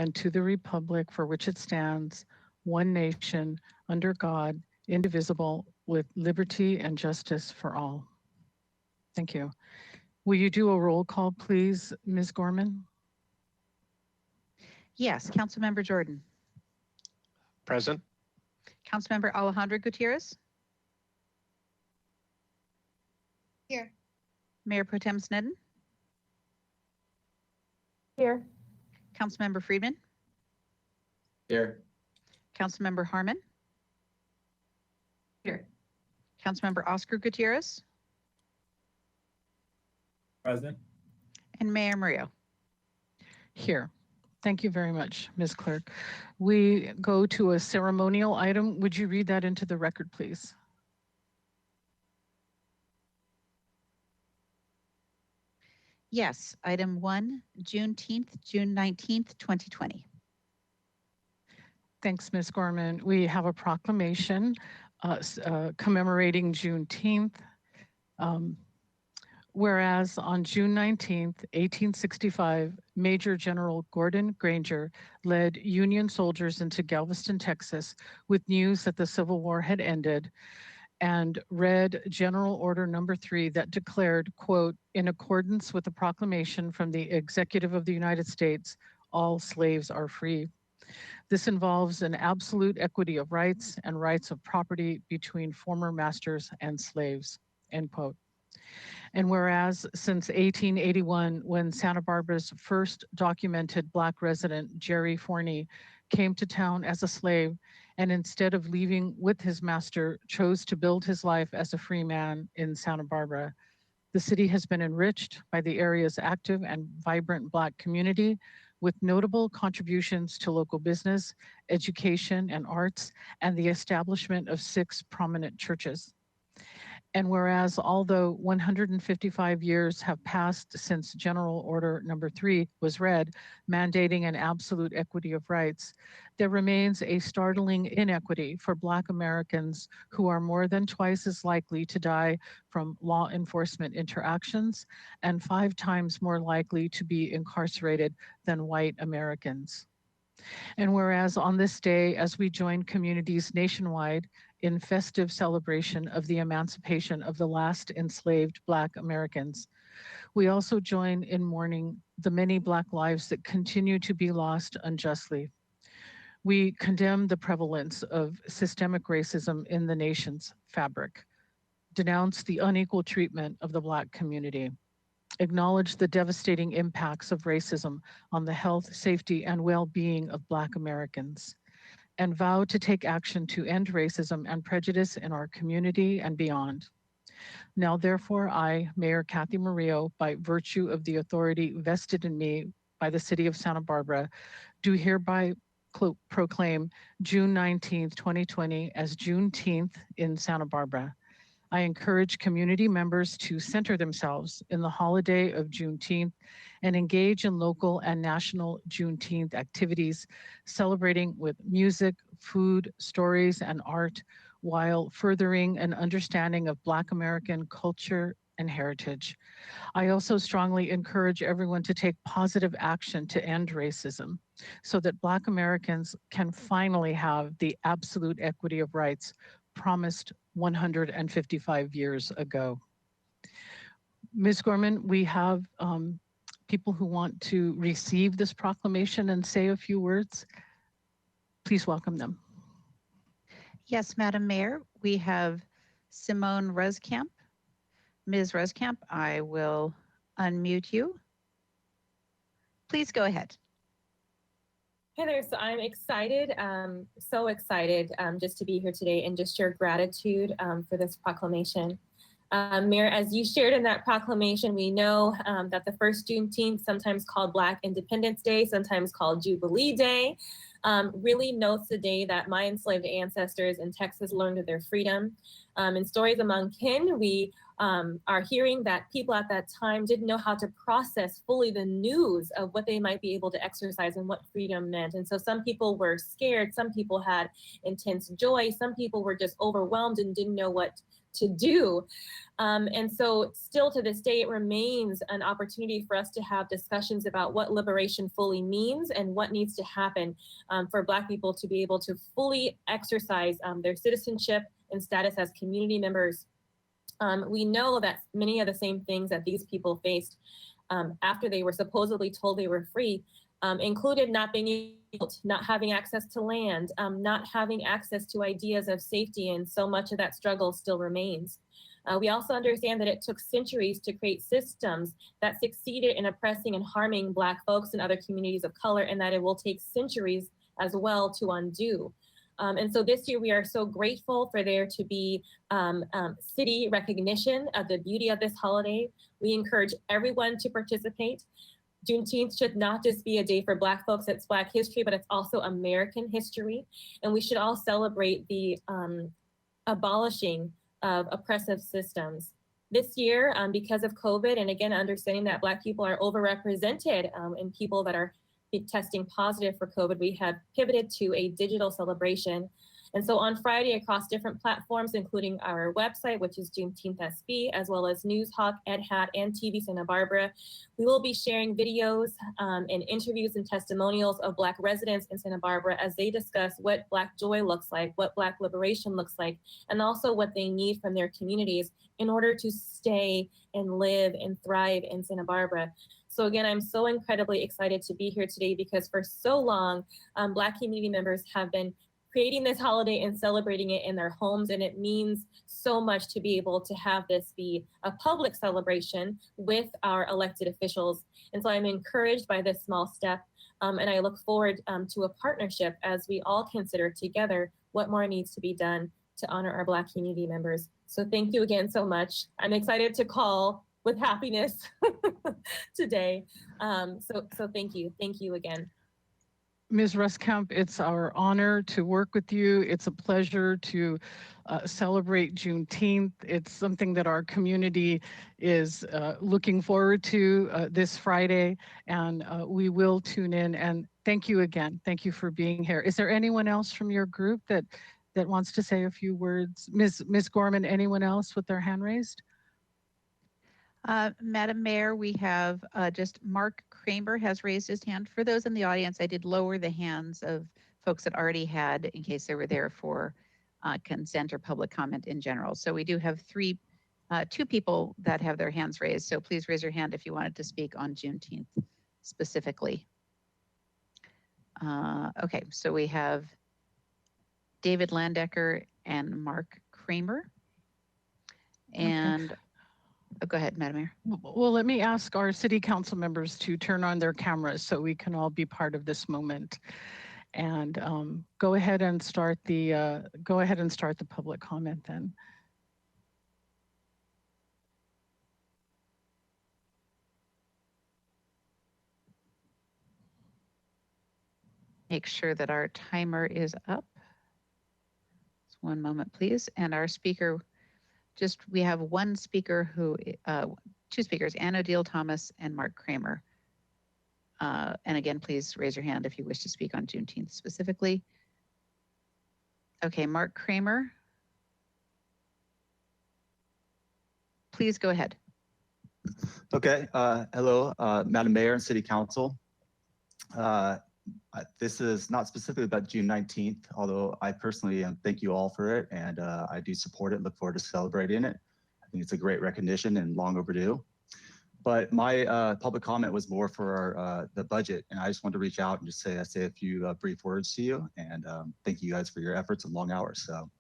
and to the republic for which it stands, one nation, under God, indivisible, with liberty and justice for all. Thank you. Will you do a roll call, please, Ms. Gorman? Yes, Councilmember Jordan. Present. Councilmember Alejandro Gutierrez. Here. Mayor Pro Tem Sneddon. Here. Councilmember Friedman. Here. Councilmember Harmon. Here. Councilmember Oscar Gutierrez. Present. And Mayor Murillo. Here. Thank you very much, Ms. Clerk. We go to a ceremonial item. Would you read that into the record, please? Yes, item 1, Juneteenth, June 19th, 2020. Thanks, Ms. Gorman. We have a proclamation commemorating Juneteenth. Whereas on June 19th, 1865, Major General Gordon Granger led Union soldiers into Galveston, Texas, with news that the Civil War had ended, and read General Order Number 3 that declared, quote, in accordance with the proclamation from the Executive of the United States, all slaves are free. This involves an absolute equity of rights and rights of property between former masters and slaves, end quote. And whereas since 1881, when Santa Barbara's first documented Black resident, Jerry Forney, came to town as a slave and instead of leaving with his master, chose to build his life as a free man in Santa Barbara, the city has been enriched by the area's active and vibrant Black community with notable contributions to local business, education, and arts, and the establishment of 6 prominent churches. And whereas although 155 years have passed since General Order Number 3 was read, mandating an absolute equity of rights, there remains a startling inequity for Black Americans who are more than twice as likely to die from law enforcement interactions and 5 times more likely to be incarcerated than white Americans. And whereas on this day, as we join communities nationwide in festive celebration of the emancipation of the last enslaved Black Americans, we also join in mourning the many Black lives that continue to be lost unjustly. We condemn the prevalence of systemic racism in the nation's fabric, denounce the unequal treatment of the Black community, acknowledge the devastating impacts of racism on the health, safety, and well-being of Black Americans, and vow to take action to end racism and prejudice in our community and beyond. Now, therefore, I, Mayor Kathy Murillo, by virtue of the authority vested in me by the City of Santa Barbara, do hereby proclaim June 19th, 2020 as Juneteenth in Santa Barbara. I encourage community members to center themselves in the holiday of Juneteenth and engage in local and national Juneteenth activities, celebrating with music, food, stories, and art, while furthering an understanding of Black American culture and heritage. I also strongly encourage everyone to take positive action to end racism so that Black Americans can finally have the absolute equity of rights promised 155 years ago. Ms. Gorman, we have people who want to receive this proclamation and say a few words. Please welcome them. Yes, Madam Mayor, we have Simone Reskamp. Ms. Reskamp, I will unmute you. Please go ahead. Hey there, so I'm excited, so excited just to be here today and just share gratitude for this proclamation. Mayor, as you shared in that proclamation, we know that the first Juneteenth, sometimes called Black Independence Day, sometimes called Jubilee Day, really notes the day that my enslaved ancestors in Texas learned of their freedom. In Stories Among Kin, we are hearing that people at that time didn't know how to process fully the news of what they might be able to exercise and what freedom meant. And so some people were scared, some people had intense joy, some people were just overwhelmed and didn't know what to do. And so still to this day, it remains an opportunity for us to have discussions about what liberation fully means and what needs to happen for Black people to be able to fully exercise their citizenship and status as community members. We know that many of the same things that these people faced after they were supposedly told they were free included not being able to, not having access to land, not having access to ideas of safety, and so much of that struggle still remains. We also understand that it took centuries to create systems that succeeded in oppressing and harming Black folks and other communities of color, and that it will take centuries as well to undo. And so this year we are so grateful for there to be city recognition of the beauty of this holiday. We encourage everyone to participate. Juneteenth should not just be a day for Black folks, it's Black history, but it's also American history. And we should all celebrate the abolishing of oppressive systems. This year, because of COVID, and again, understanding that Black people are overrepresented in people that are testing positive for COVID, we have pivoted to a digital celebration. And so on Friday, across different platforms, including our website, which is Juneteenth SB, as well as Newshawk, EdHat, and TV Santa Barbara, we will be sharing videos and interviews and testimonials of Black residents in Santa Barbara as they discuss what Black joy looks like, what Black liberation looks like, and also what they need from their communities in order to stay and live and thrive in Santa Barbara. So again, I'm so incredibly excited to be here today because for so long, Black community members have been creating this holiday and celebrating it in their homes. And it means so much to be able to have this be a public celebration with our elected officials. And so I'm encouraged by this small step. And I look forward to a partnership as we all consider together what more needs to be done to honor our Black community members. So thank you again so much. I'm excited to call with happiness today. So thank you again. Ms. Ruskamp, it's our honor to work with you. It's a pleasure to celebrate Juneteenth. It's something that our community is looking forward to this Friday, and we will tune in. And thank you again. Thank you for being here. Is there anyone else from your group that wants to say a few words? Ms. Gorman, anyone else with their hand raised? Madam Mayor, we have just Mark Kramer has raised his hand. For those in the audience, I did lower the hands of folks that already had in case they were there for consent or public comment in general. So we do have two people that have their hands raised. So please raise your hand if you wanted to speak on Juneteenth specifically. Okay, so we have David Lan Decker and Mark Kramer. And okay. Oh, go ahead, Madam Mayor. Well, let me ask our city council members to turn on their cameras so we can all be part of this moment. And go ahead and start the public comment then. Make sure that our timer is up. Just one moment, please. And our speaker, we have one speaker two speakers, Ann O'Deal Thomas and Mark Kramer. And again, please raise your hand if you wish to speak on Juneteenth specifically. Okay, Mark Kramer. Please go ahead. Okay, hello, Madam Mayor and City Council. This is not specifically about June 19th, although I personally thank you all for it, and I do support it, look forward to celebrating it. I think it's a great recognition and long overdue. But my public comment was more for the budget, and I just wanted to reach out and just say a few brief words to you, and thank you guys for your efforts and long hours. So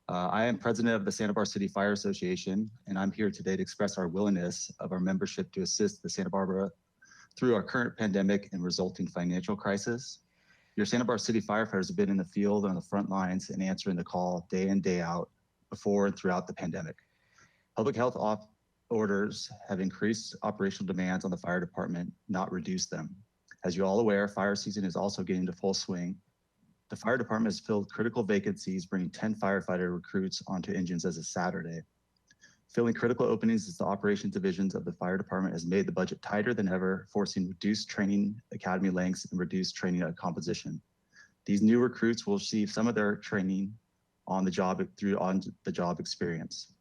I am president of the Santa Barbara City Fire Association, and I'm here today to express our willingness of our membership to assist the Santa Barbara through our current pandemic and resulting financial crisis. Your Santa Barbara City firefighters have been in the field on the front lines and answering the call day in, day out before and throughout the pandemic. Public health orders have increased operational demands on the fire department, not reduced them. As you're all aware, fire season is also getting into full swing. The fire department has filled critical vacancies, bringing 10 firefighter recruits onto engines as of Saturday. Filling critical openings as the operations divisions of the fire department has made the budget tighter than ever, forcing reduced training academy lengths and reduced training composition. These new recruits will receive some of their training on the job through on-the-job experience.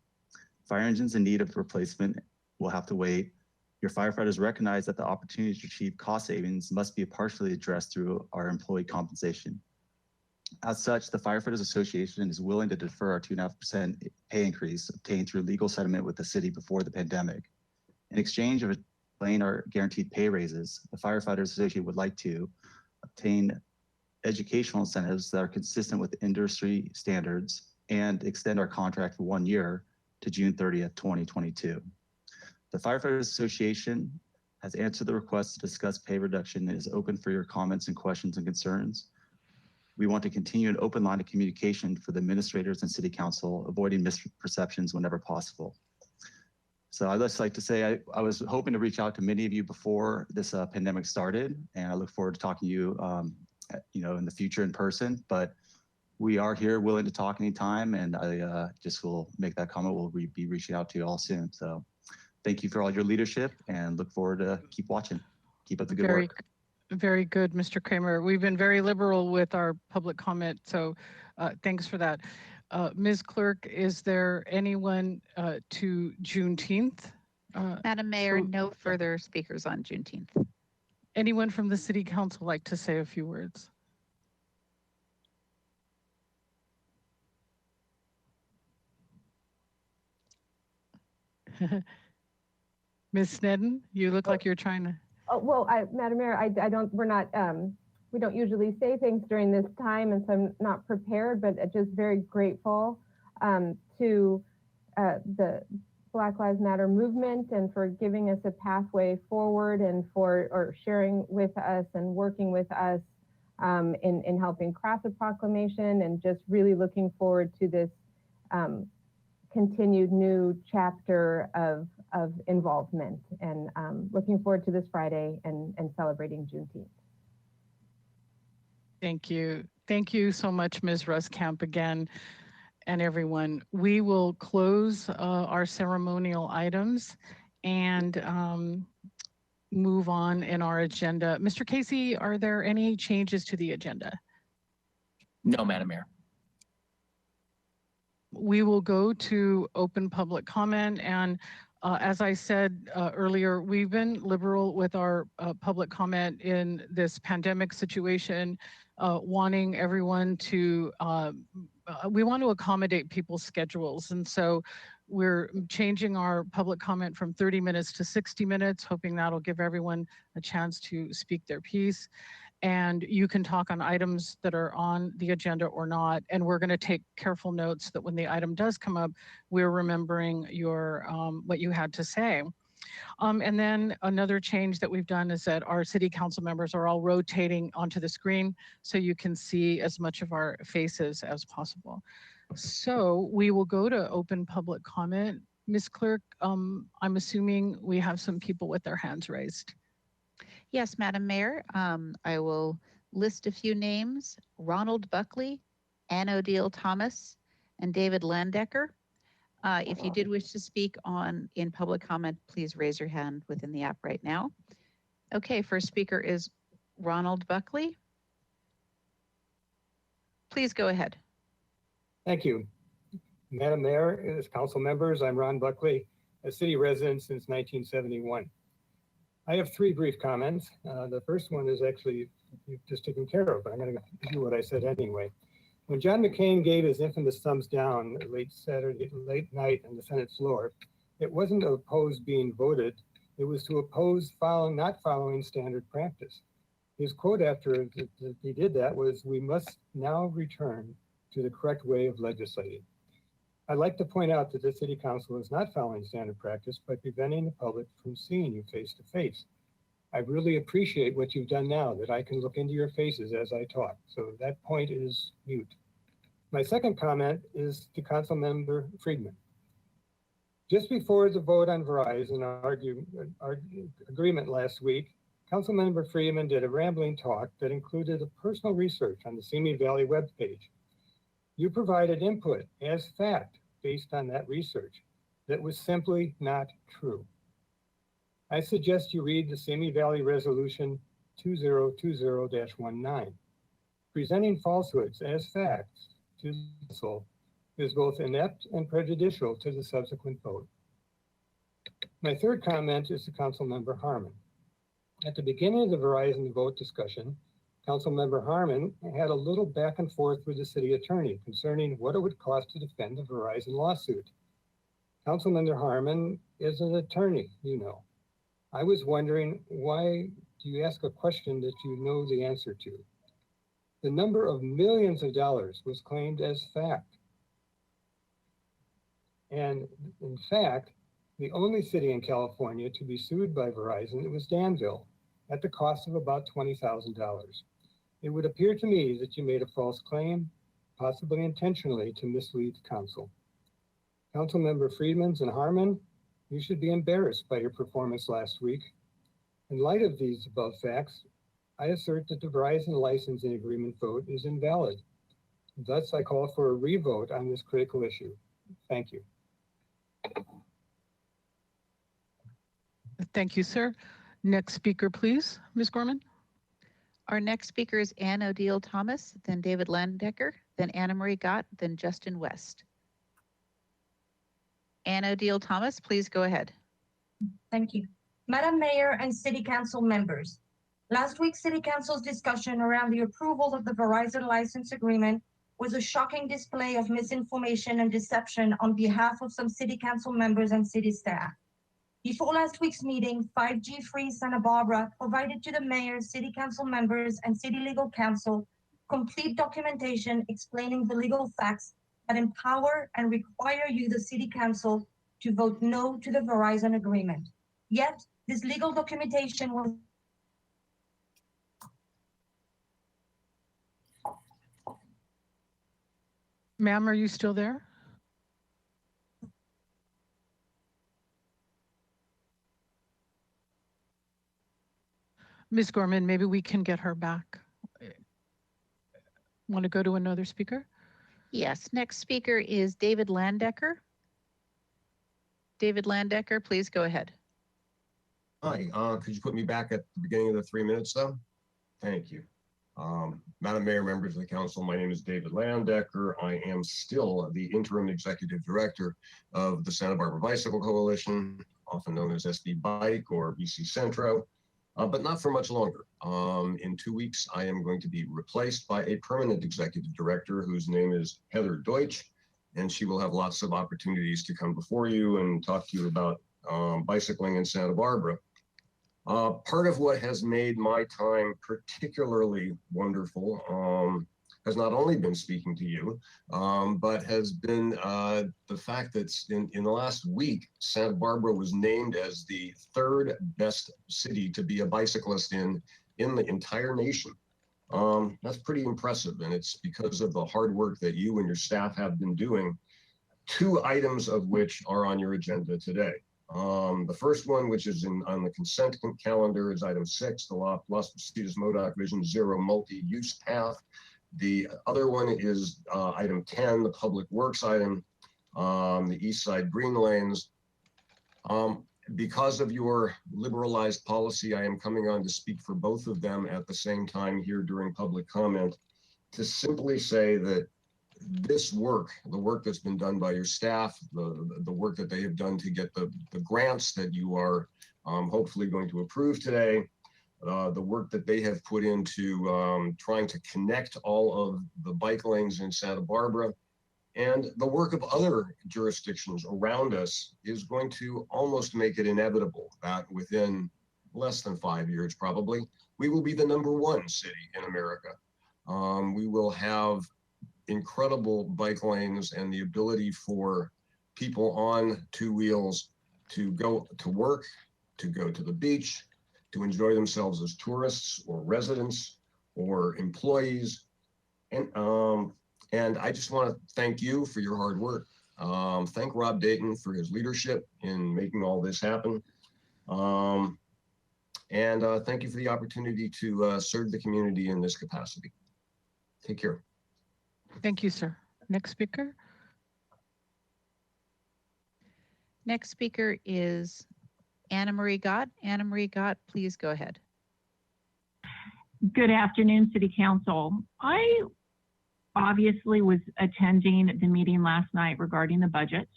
Fire engines in need of replacement will have to wait. Your firefighters recognize that the opportunity to achieve cost savings must be partially addressed through our employee compensation. As such, the Firefighters Association is willing to defer our 2.5% pay increase obtained through legal settlement with the city before the pandemic. In exchange of paying our guaranteed pay raises, the Firefighters Association would like to obtain educational incentives that are consistent with industry standards and extend our contract for 1 year to June 30th, 2022. The Firefighters Association has answered the request to discuss pay reduction and is open for your comments and questions and concerns. We want to continue an open line of communication for the administrators and city council, avoiding misperceptions whenever possible. So I'd just like to say I was hoping to reach out to many of you before this pandemic started, and I look forward to talking to you, in the future in person. But we are here, willing to talk anytime, and I just will make that comment. We'll be reaching out to you all soon. So thank you for all your leadership, and look forward to keep watching. Keep up the good work. Very good, Mr. Kramer. We've been very liberal with our public comment, so thanks for that. Ms. Clerk, is there anyone to Juneteenth? Madam Mayor, no further speakers on Juneteenth. Anyone from the City Council like to say a few words? Ms. Snedden, you look like you're trying to. Oh, well, Madam Mayor, we don't usually say things during this time, and so I'm not prepared, but just very grateful to the Black Lives Matter movement and for giving us a pathway forward and for sharing with us and working with us in helping craft the proclamation, and just really looking forward to this continued new chapter of involvement, and looking forward to this Friday and celebrating Juneteenth. Thank you. Thank you so much, Ms. Ruskamp, again, and everyone. We will close our ceremonial items and move on in our agenda. Mr. Casey, are there any changes to the agenda? No, Madam Mayor. We will go to open public comment, and as I said earlier, we've been liberal with our public comment in this pandemic situation, wanting everyone to, we want to accommodate people's schedules. And so we're changing our public comment from 30 minutes to 60 minutes, hoping that'll give everyone a chance to speak their piece. And you can talk on items that are on the agenda or not. And we're going to take careful notes that when the item does come up, we're remembering your what you had to say. And then another change that we've done is that our city council members are all rotating onto the screen so you can see as much of our faces as possible. So we will go to open public comment. Ms. Clerk, I'm assuming we have some people with their hands raised. Yes, Madam Mayor, I will list a few names: Ronald Buckley, Ann O'Deal Thomas, and David Lan Decker. If you did wish to speak in public comment, please raise your hand within the app right now. Okay, first speaker is Ronald Buckley. Please go ahead. Thank you. Madam Mayor, as council members, I'm Ron Buckley, a city resident since 1971. I have 3 brief comments. The first one is actually just taken care of, but I'm going to do what I said anyway. When John McCain gave his infamous thumbs down late night on the Senate floor, it wasn't to oppose being voted, it was to oppose not following standard practice. His quote after he did that was, "We must now return to the correct way of legislating." I'd like to point out that the City Council is not following standard practice by preventing the public from seeing you face to face. I really appreciate what you've done now, that I can look into your faces as I talk. So that point is mute. My second comment is to Councilmember Friedman. Just before the vote on Verizon, our agreement last week, Councilmember Friedman did a rambling talk that included a personal research on the Simi Valley webpage. You provided input as fact based on that research that was simply not true. I suggest you read the Simi Valley Resolution 2020-19. Presenting falsehoods as facts to the council is both inept and prejudicial to the subsequent vote. My third comment is to Councilmember Harmon. At the beginning of the Verizon vote discussion, Councilmember Harmon had a little back and forth with the city attorney concerning what it would cost to defend the Verizon lawsuit. Councilmember Harmon is an attorney, you know. I was wondering, why do you ask a question that you know the answer to? The number of millions of dollars was claimed as fact. And in fact, the only city in California to be sued by Verizon was Danville at the cost of about $20,000. It would appear to me that you made a false claim, possibly intentionally to mislead council. Councilmember Friedmans and Harmon, you should be embarrassed by your performance last week. In light of these above facts, I assert that the Verizon licensing agreement vote is invalid. Thus, I call for a revote on this critical issue. Thank you. Thank you, sir. Next speaker, please, Ms. Gorman. Our next speaker is Ann O'Deal Thomas, then David Lan Decker, then Anna Marie Gott, then Justin West. Ann O'Deal Thomas, please go ahead. Thank you. Madam Mayor and City Council members, last week's City Council's discussion around the approval of the Verizon license agreement was a shocking display of misinformation and deception on behalf of some City Council members and city staff. Before last week's meeting, 5G Free Santa Barbara provided to the mayor, City Council members, and City Legal Counsel complete documentation explaining the legal facts that empower and require you, the City Council, to vote no to the Verizon agreement. Yet, this legal documentation was Ma'am, are you still there? Ms. Gorman, maybe we can get her back. Want to go to another speaker? Yes, next speaker is David Lan Decker. David Lan Decker, please go ahead. Hi, could you put me back at the beginning of the 3 minutes though? Thank you. Madam Mayor, members of the council, my name is David Lan Decker. I am still the interim executive director of the Santa Barbara Bicycle Coalition, often known as SB Bike or BC Centro, but not for much longer. In 2 weeks, I am going to be replaced by a permanent executive director whose name is Heather Deutsch, and she will have lots of opportunities to come before you and talk to you about bicycling in Santa Barbara. Part of what has made my time particularly wonderful has not only been speaking to you, but has been the fact that in the last week, Santa Barbara was named as the 3rd best city to be a bicyclist in the entire nation. That's pretty impressive, and it's because of the hard work that you and your staff have been doing, 2 items of which are on your agenda today. The first one, which is on the consent calendar, is item 6, the Las Positas Modoc Vision Zero multi-use path. The other one is item 10, the public works item, the East Side Green Lanes. Because of your liberalized policy, I am coming on to speak for both of them at the same time here during public comment to simply say that this work, the work that's been done by your staff, the work that they have done to get the grants that you are hopefully going to approve today, the work that they have put into trying to connect all of the bike lanes in Santa Barbara, and the work of other jurisdictions around us is going to almost make it inevitable that within less than 5 years, probably, we will be the #1 city in America. We will have incredible bike lanes and the ability for people on 2 wheels to go to work, to go to the beach, to enjoy themselves as tourists or residents or employees. And I just want to thank you for your hard work. Thank Rob Dayton for his leadership in making all this happen. And thank you for the opportunity to serve the community in this capacity. Take care. Thank you, sir. Next speaker. Next speaker is Anna Marie Gott. Anna Marie Gott, please go ahead. Good afternoon, City Council. I obviously was attending the meeting last night regarding the budget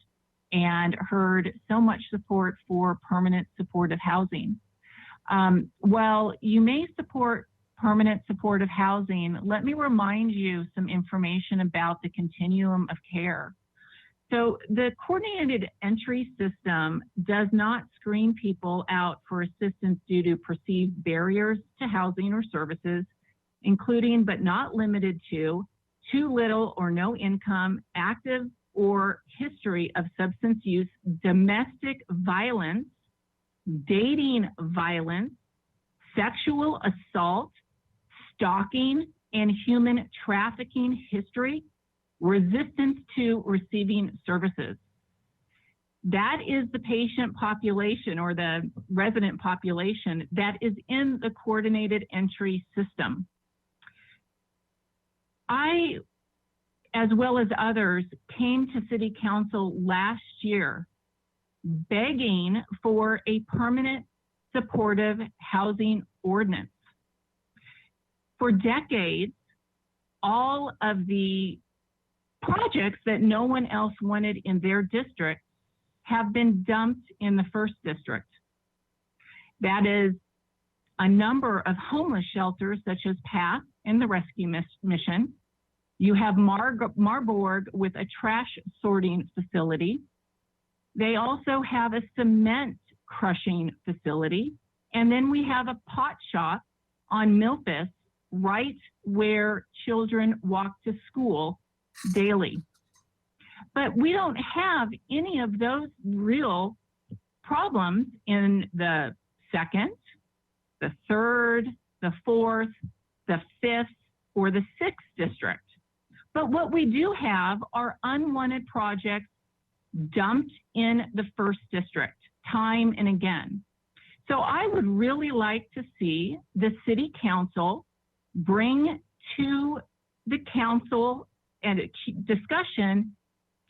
and heard so much support for permanent supportive housing. While you may support permanent supportive housing, let me remind you some information about the continuum of care. So the coordinated entry system does not screen people out for assistance due to perceived barriers to housing or services, including but not limited to too little or no income, active or history of substance use, domestic violence, dating violence, sexual assault, stalking, and human trafficking history, resistance to receiving services. That is the patient population or the resident population that is in the coordinated entry system. I, as well as others, came to City Council last year begging for a permanent supportive housing ordinance. For decades, all of the projects that no one else wanted in their district have been dumped in the first district. That is a number of homeless shelters such as PATH and the Rescue Mission. You have Marburg with a trash sorting facility. They also have a cement crushing facility. And then we have a pot shop on Milpas, right where children walk to school daily. But we don't have any of those real problems in the second, the third, the fourth, the fifth, or the sixth district. But what we do have are unwanted projects dumped in the first district time and again. So I would really like to see the City Council bring to the council and a discussion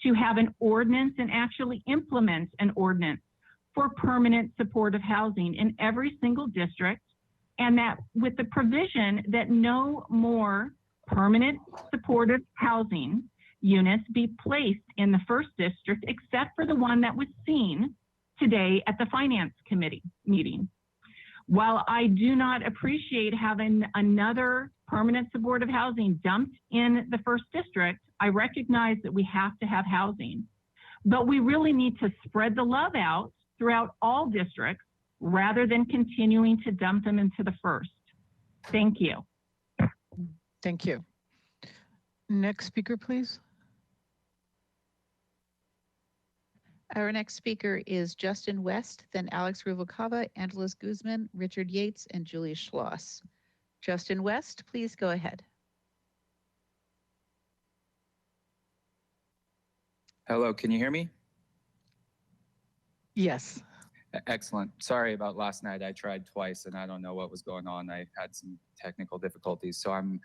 to have an ordinance and actually implement an ordinance for permanent supportive housing in every single district, and that with the provision that no more permanent supportive housing units be placed in the first district except for the one that was seen today at the Finance Committee meeting. While I do not appreciate having another permanent supportive housing dumped in the first district, I recognize that we have to have housing, but we really need to spread the love out throughout all districts rather than continuing to dump them into the first. Thank you. Thank you. Next speaker, please. Our next speaker is Justin West, then Alex Ruvalcaba, Angeles Guzman, Richard Yates, and Julie Schloss. Justin West, please go ahead. Hello, can you hear me? Yes. Excellent. Sorry about last night. I tried twice and I don't know what was going on. I had some technical difficulties. So I'm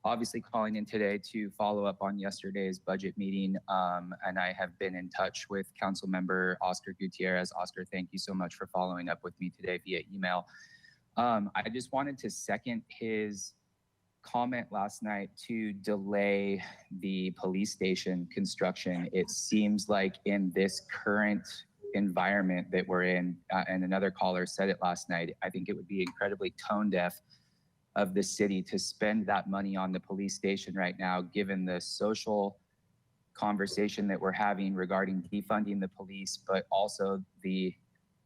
obviously calling in today to follow up on yesterday's budget meeting. And I have been in touch with Council Member Oscar Gutierrez. Oscar, thank you so much for following up with me today via email. I just wanted to second his comment last night to delay the police station construction. It seems like in this current environment that we're in, and another caller said it last night, I think it would be incredibly tone deaf of the city to spend that money on the police station right now, given the social conversation that we're having regarding defunding the police, but also the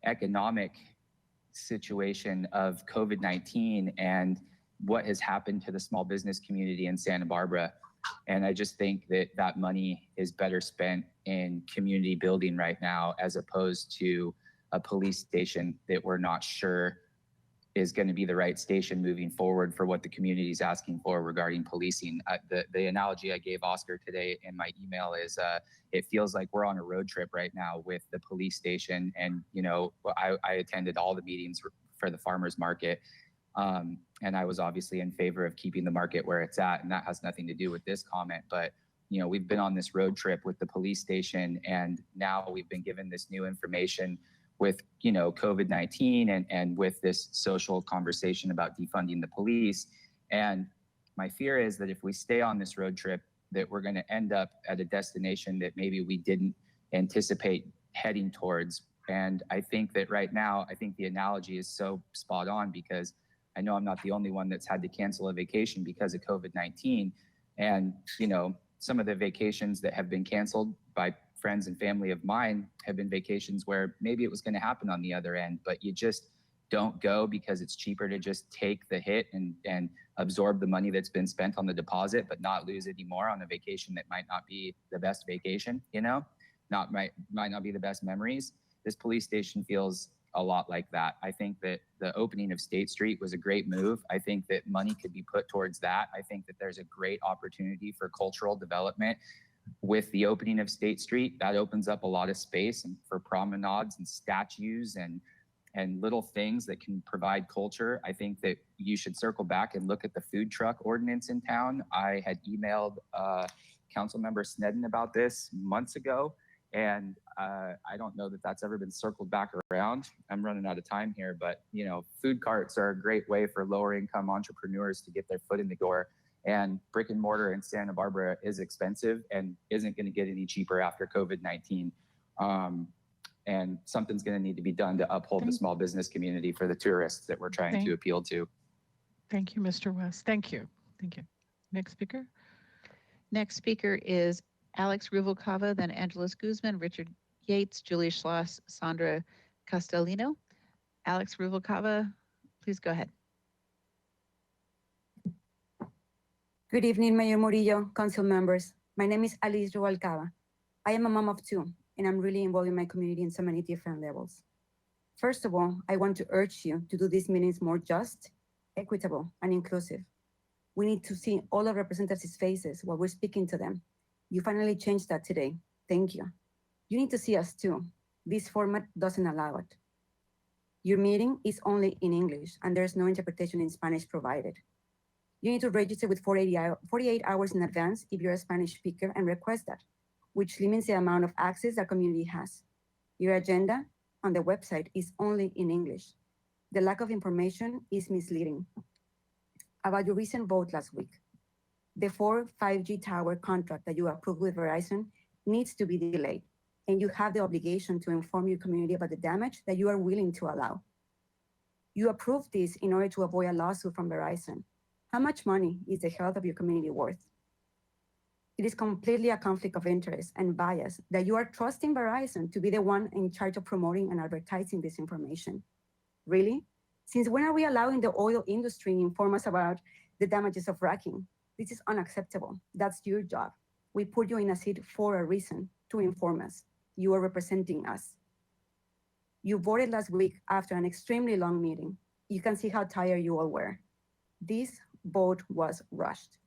economic situation of COVID-19 and what has happened to the small business community in Santa Barbara. And I just think that that money is better spent in community building right now, as opposed to a police station that we're not sure is going to be the right station moving forward for what the community is asking for regarding policing. The analogy I gave Oscar today in my email is it feels like we're on a road trip right now with the police station. And, you know, I attended all the meetings for the farmers market. And I was obviously in favor of keeping the market where it's at. And that has nothing to do with this comment. But, you know, we've been on this road trip with the police station, and now we've been given this new information with, you know, COVID-19 and with this social conversation about defunding the police. And my fear is that if we stay on this road trip, that we're going to end up at a destination that maybe we didn't anticipate heading towards. And I think that right now, I think the analogy is so spot on, because I know I'm not the only one that's had to cancel a vacation because of COVID-19. And, you know, some of the vacations that have been canceled by friends and family of mine have been vacations where maybe it was going to happen on the other end, but you just don't go because it's cheaper to just take the hit and absorb the money that's been spent on the deposit, but not lose any more on a vacation that might not be the best vacation, you know, might not be the best memories. This police station feels a lot like that. I think that the opening of State Street was a great move. I think that money could be put towards that. I think that there's a great opportunity for cultural development with the opening of State Street. That opens up a lot of space and for promenades and statues and little things that can provide culture. I think that you should circle back and look at the food truck ordinance in town. I had emailed Councilmember Sneddon about this months ago, and I don't know that that's ever been circled back around. I'm running out of time here, but you know, food carts are a great way for lower income entrepreneurs to get their foot in the door. And brick and mortar in Santa Barbara is expensive and isn't going to get any cheaper after COVID-19. And something's going to need to be done to uphold the small business community for the tourists that we're trying to appeal to. Thank you, Mr. West. Thank you. Thank you. Next speaker. Next speaker is Alex Ruvalcaba, then Angeles Guzman, Richard Yates, Julie Schloss, Sandra Castellino. Alex Ruvalcaba, please go ahead. Good evening, Mayor Murillo, council members. My name is Alice Ruvalcaba. I am a mom of two, and I'm really involved in my community in so many different levels. First of all, I want to urge you to do these meetings more just, equitable, and inclusive. We need to see all our representatives' faces while we're speaking to them. You finally changed that today. Thank you. You need to see us too. This format doesn't allow it. Your meeting is only in English, and there's no interpretation in Spanish provided. You need to register with 48 hours in advance if you're a Spanish speaker and request that, which limits the amount of access the community has. Your agenda on the website is only in English. The lack of information is misleading. About your recent vote last week, the 4 5G tower contract that you approved with Verizon needs to be delayed, and you have the obligation to inform your community about the damage that you are willing to allow. You approved this in order to avoid a lawsuit from Verizon. How much money is the health of your community worth? It is completely a conflict of interest and bias that you are trusting Verizon to be the one in charge of promoting and advertising this information. Really? Since when are we allowing the oil industry to inform us about the damages of fracking? This is unacceptable. That's your job. We put you in a seat for a reason, to inform us. You are representing us. You voted last week after an extremely long meeting. You can see how tired you all were. This vote was rushed.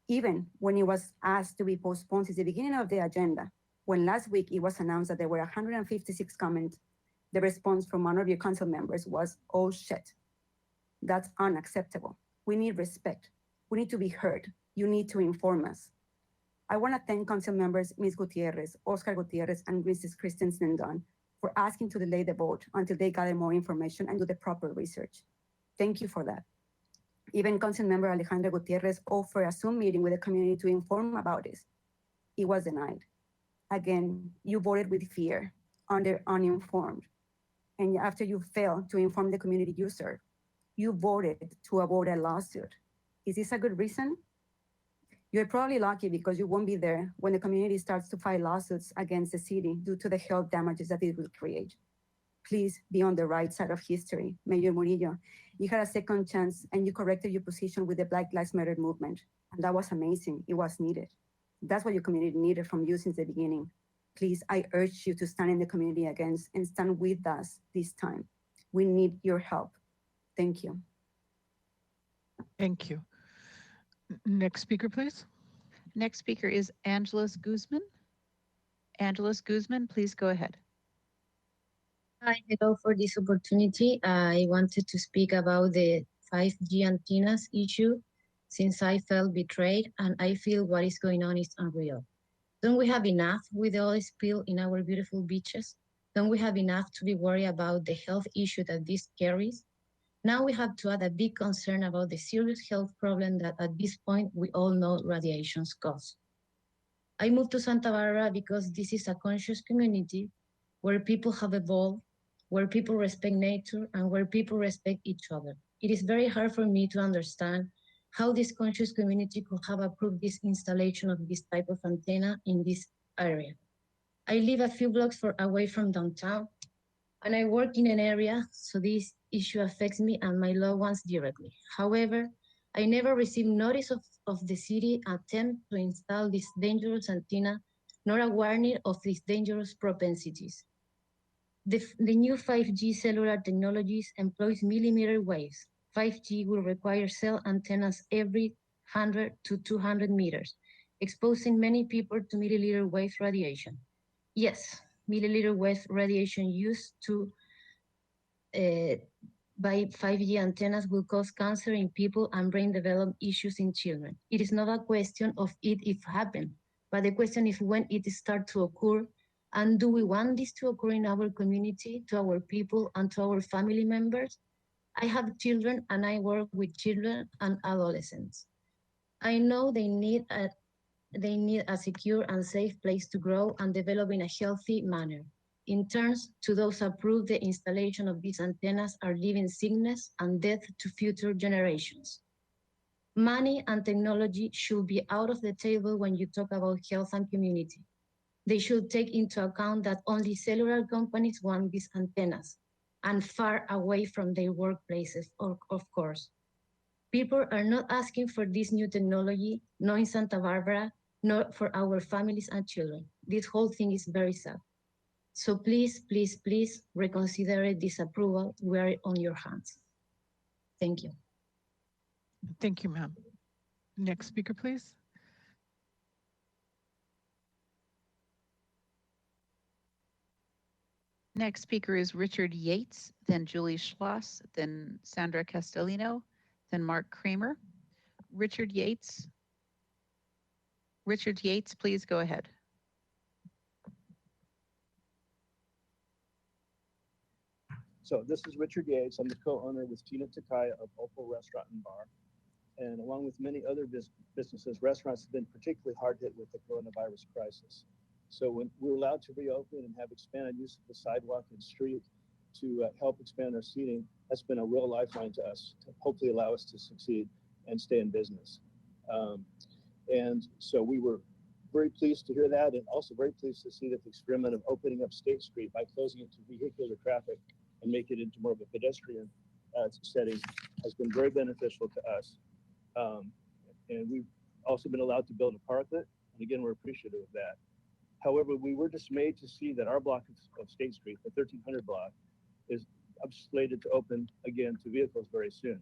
Even when it was asked to be postponed since the beginning of the agenda, when last week it was announced that there were 156 comments, the response from one of your council members was, "Oh shit." That's unacceptable. We need respect. We need to be heard. You need to inform us. I want to thank council members Ms. Gutierrez, Oscar Gutierrez, and Mrs. Christensen Dunn for asking to delay the vote until they gather more information and do the proper research. Thank you for that. Even council member Alejandra Gutierrez offered a Zoom meeting with the community to inform about this. It was denied. Again, you voted with fear, uninformed. And after you failed to inform the community you serve, you voted to avoid a lawsuit. Is this a good reason? You're probably lucky because you won't be there when the community starts to file lawsuits against the city due to the health damages that it will create. Please be on the right side of history. Mayor Murillo, you had a second chance and you corrected your position with the Black Lives Matter movement. And that was amazing. It was needed. That's what your community needed from you since the beginning. Please, I urge you to stand in the community against and stand with us this time. We need your help. Thank you. Thank you. Next speaker, please. Next speaker is Angeles Guzman. Angeles Guzman, please go ahead. Hi, hello for this opportunity. I wanted to speak about the 5G antennas issue since I felt betrayed and I feel what is going on is unreal. Don't we have enough with the oil spill in our beautiful beaches? Don't we have enough to be worried about the health issue that this carries? Now we have to add a big concern about the serious health problem that at this point we all know radiations cause. I moved to Santa Barbara because this is a conscious community where people have evolved, where people respect nature, and where people respect each other. It is very hard for me to understand how this conscious community could have approved this installation of this type of antenna in this area. I live a few blocks away from downtown, and I work in an area, so this issue affects me and my loved ones directly. However, I never received notice of the city attempt to install this dangerous antenna, nor a warning of these dangerous propensities. The new 5G cellular technologies employs millimeter waves. 5G will require cell antennas every 100 to 200 meters, exposing many people to milliliter wave radiation. Yes, milliliter wave radiation used by 5G antennas will cause cancer in people and brain development issues in children. It is not a question of if happen, but the question is when it starts to occur, and do we want this to occur in our community, to our people, and to our family members? I have children and I work with children and adolescents. I know they need a secure and safe place to grow and develop in a healthy manner. In terms to those approved, the installation of these antennas are leaving sickness and death to future generations. Money and technology should be out of the table when you talk about health and community. They should take into account that only cellular companies want these antennas and far away from their workplaces, of course. People are not asking for this new technology, nor in Santa Barbara, nor for our families and children. This whole thing is very sad. So please, please, please reconsider this approval. We are on your hands. Thank you. Thank you, ma'am. Next speaker, please. Next speaker is Richard Yates, then Julie Schloss, then Sandra Castellino, then Mark Kramer. Richard Yates, please go ahead. So this is Richard Yates. I'm the co-owner with Tina Takaya of Opal Restaurant and Bar. And along with many other businesses, restaurants have been particularly hard hit with the coronavirus crisis. So when we were allowed to reopen and have expanded use of the sidewalk and street to help expand our seating, that's been a real lifeline to us to hopefully allow us to succeed and stay in business. And so we were very pleased to hear that, and also very pleased to see that the experiment of opening up State Street by closing it to vehicular traffic and make it into more of a pedestrian setting has been very beneficial to us. And we've also been allowed to build a parklet, and again, we're appreciative of that. However, we were dismayed to see that our block of State Street, the 1300 block, is slated to open again to vehicles very soon.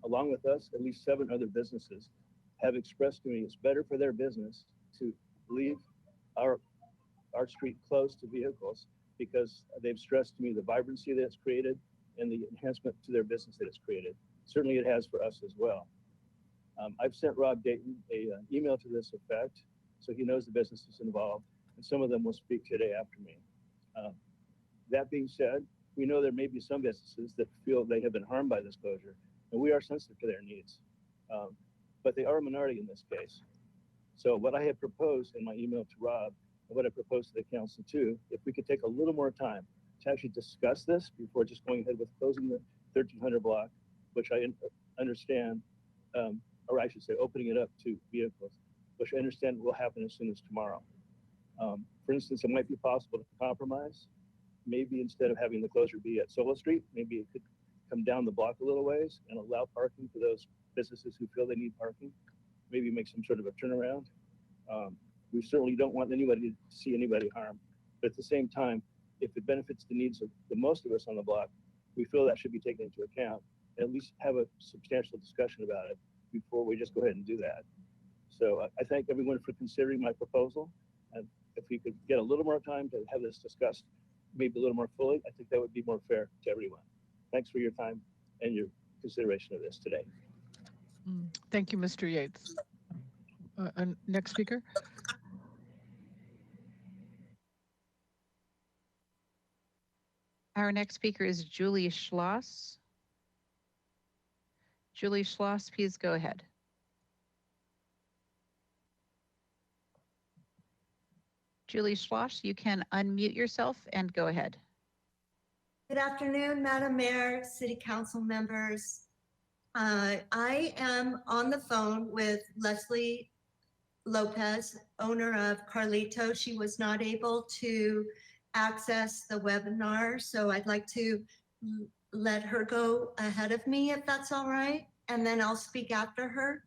Along with us, at least 7 other businesses have expressed to me it's better for their business to leave our street closed to vehicles because they've stressed to me the vibrancy that it's created and the enhancement to their business that it's created. Certainly it has for us as well. I've sent Rob Dayton an email to this effect, so he knows the businesses involved, and some of them will speak today after me. That being said, we know there may be some businesses that feel they have been harmed by this closure, and we are sensitive to their needs. But they are a minority in this case. So what I have proposed in my email to Rob, and what I proposed to the council too, if we could take a little more time to actually discuss this before just going ahead with closing the 1300 block, which I understand, or I should say opening it up to vehicles, which I understand will happen as soon as tomorrow. For instance, it might be possible to compromise. Maybe instead of having the closure be at Solo Street, maybe it could come down the block a little ways and allow parking for those businesses who feel they need parking. Maybe make some sort of a turnaround. We certainly don't want anybody to see anybody harmed, but at the same time, if it benefits the needs of the most of us on the block, we feel that should be taken into account, and at least have a substantial discussion about it before we just go ahead and do that. So I thank everyone for considering my proposal, and if we could get a little more time to have this discussed, maybe a little more fully, I think that would be more fair to everyone. Thanks for your time and your consideration of this today. Thank you, Mr. Yates. Next speaker. Our next speaker is Julie Schloss. Julie Schloss, please go ahead. Julie Schloss, you can unmute yourself and go ahead. Good afternoon, Madam Mayor, City Council members. I am on the phone with Leslie Lopez, owner of Carlito. She was not able to access the webinar, so I'd like to let her go ahead of me if that's all right, and then I'll speak after her.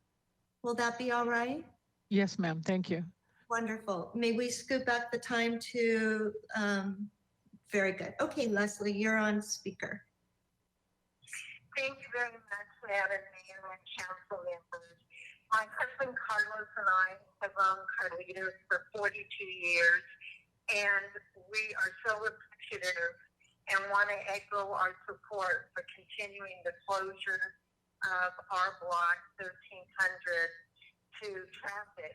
Will that be all right? Yes, ma'am. Thank you. Wonderful. May we scoop back the time to, very good. Okay, Leslie, you're on speaker. Thank you very much, Madam Mayor and council members. My husband Carlos and I have owned Carlitos for 42 years, and we are so appreciative and want to echo our support for continuing the closure of our block 1300 to traffic.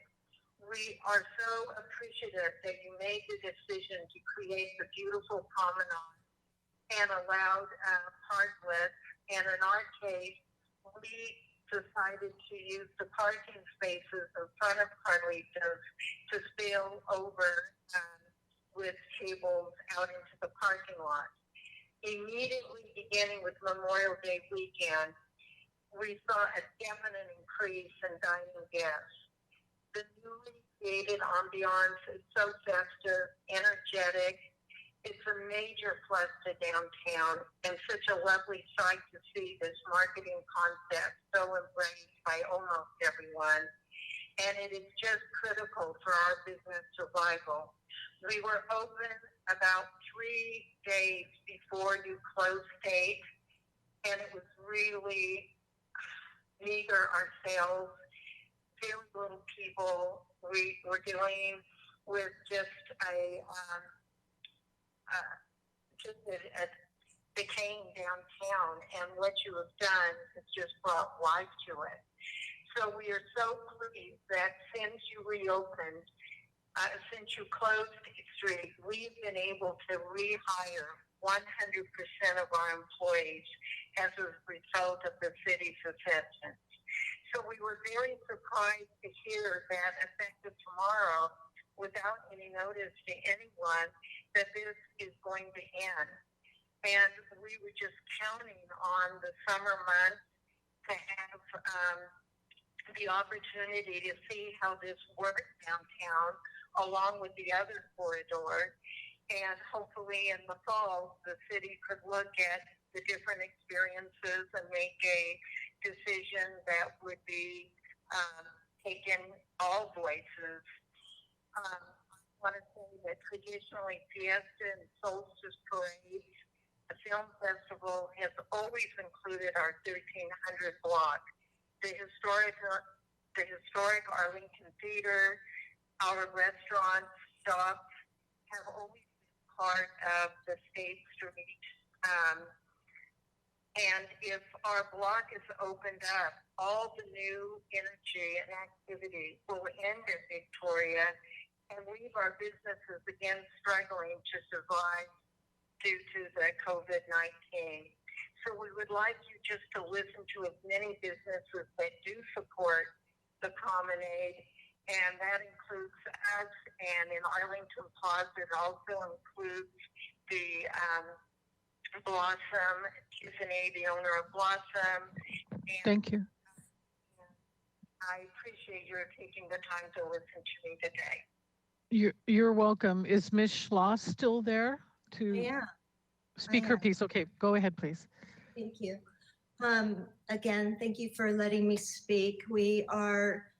We are so appreciative that you made the decision to create the beautiful promenade and allowed parklets. And in our case, we decided to use the parking spaces in front of Carlitos to spill over with tables out into the parking lot. Immediately beginning with Memorial Day weekend, we saw a definite increase in dining guests. The newly created ambiance is so festive, energetic. It's a major plus to downtown and such a lovely sight to see this marketing concept so embraced by almost everyone. And it is just critical for our business survival. We were open about 3 days before you closed date, and it was really meager our sales. Very little people. We were dealing with just a decaying downtown, and what you have done has just brought life to it. So we are so pleased that since you reopened, since you closed the street, we've been able to rehire 100% of our employees as a result of the city's assistance. So we were very surprised to hear that effective tomorrow, without any notice to anyone, that this is going to end. And we were just counting on the summer months to have the opportunity to see how this works downtown, along with the other corridor. And hopefully in the fall, the city could look at the different experiences and make a decision that would be taken all voices. I want to say that traditionally Fiesta and Solstice Parade, the film festival, has always included our 1300 block. The historic Arlington Theater, our restaurants, shops have always been part of the State Street. And if our block is opened up, all the new energy and activity will end at Victoria and leave our businesses again struggling to survive due to the COVID-19. So we would like you just to listen to as many businesses that do support the promenade, and that includes us, and in Arlington Plaza, it also includes the Blossom, Tiffany, the owner of Blossom. And Thank you. I appreciate your taking the time to listen to me today. You're welcome. Is Ms. Schloss still there to speak her piece? Okay, go ahead, please. Thank you. Again, thank you for letting me speak. We are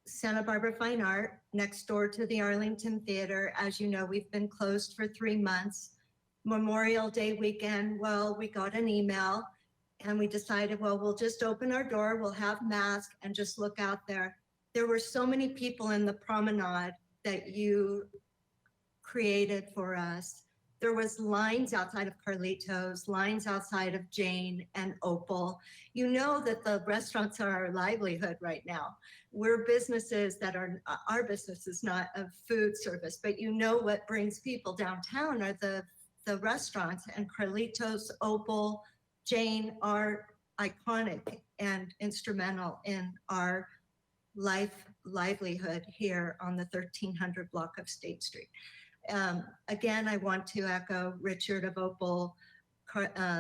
Santa Barbara Fine Art, next door to the Arlington Theater. As you know, we've been closed for 3 months. Memorial Day weekend, well, we got an email and we decided, well, we'll just open our door, we'll have masks and just look out there. There were so many people in the promenade that you created for us. There was lines outside of Carlitos, lines outside of Jane and Opal. You know that the restaurants are our livelihood right now. We're businesses that are, our business is not a food service, but you know what brings people downtown are the restaurants, and Carlitos, Opal, Jane are iconic and instrumental in our livelihood here on the 1300 block of State Street. Again, I want to echo Richard of Opal,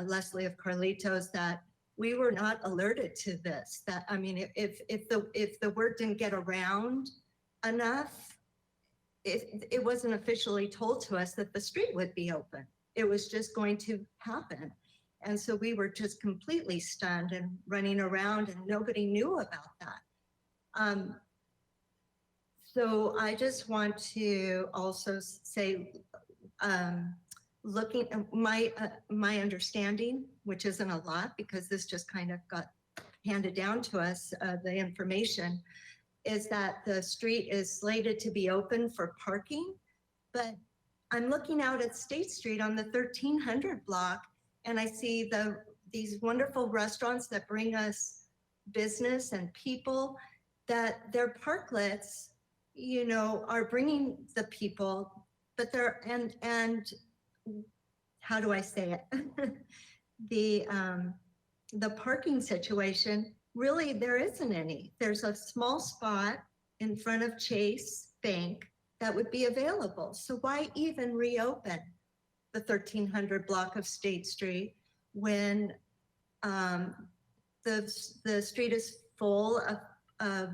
Leslie of Carlitos, that we were not alerted to this. That, I mean, if the word didn't get around enough, it wasn't officially told to us that the street would be open. It was just going to happen. And so we were just completely stunned and running around, and nobody knew about that. So I just want to also say, looking at my understanding, which isn't a lot because this just kind of got handed down to us, the information, is that the street is slated to be open for parking, but I'm looking out at State Street on the 1300 block, and I see these wonderful restaurants that bring us business and people, that their parklets, you know, are bringing the people, but they're, and how do I say it? The parking situation, really, there isn't any. There's a small spot in front of Chase Bank that would be available. So why even reopen the 1300 block of State Street when the street is full of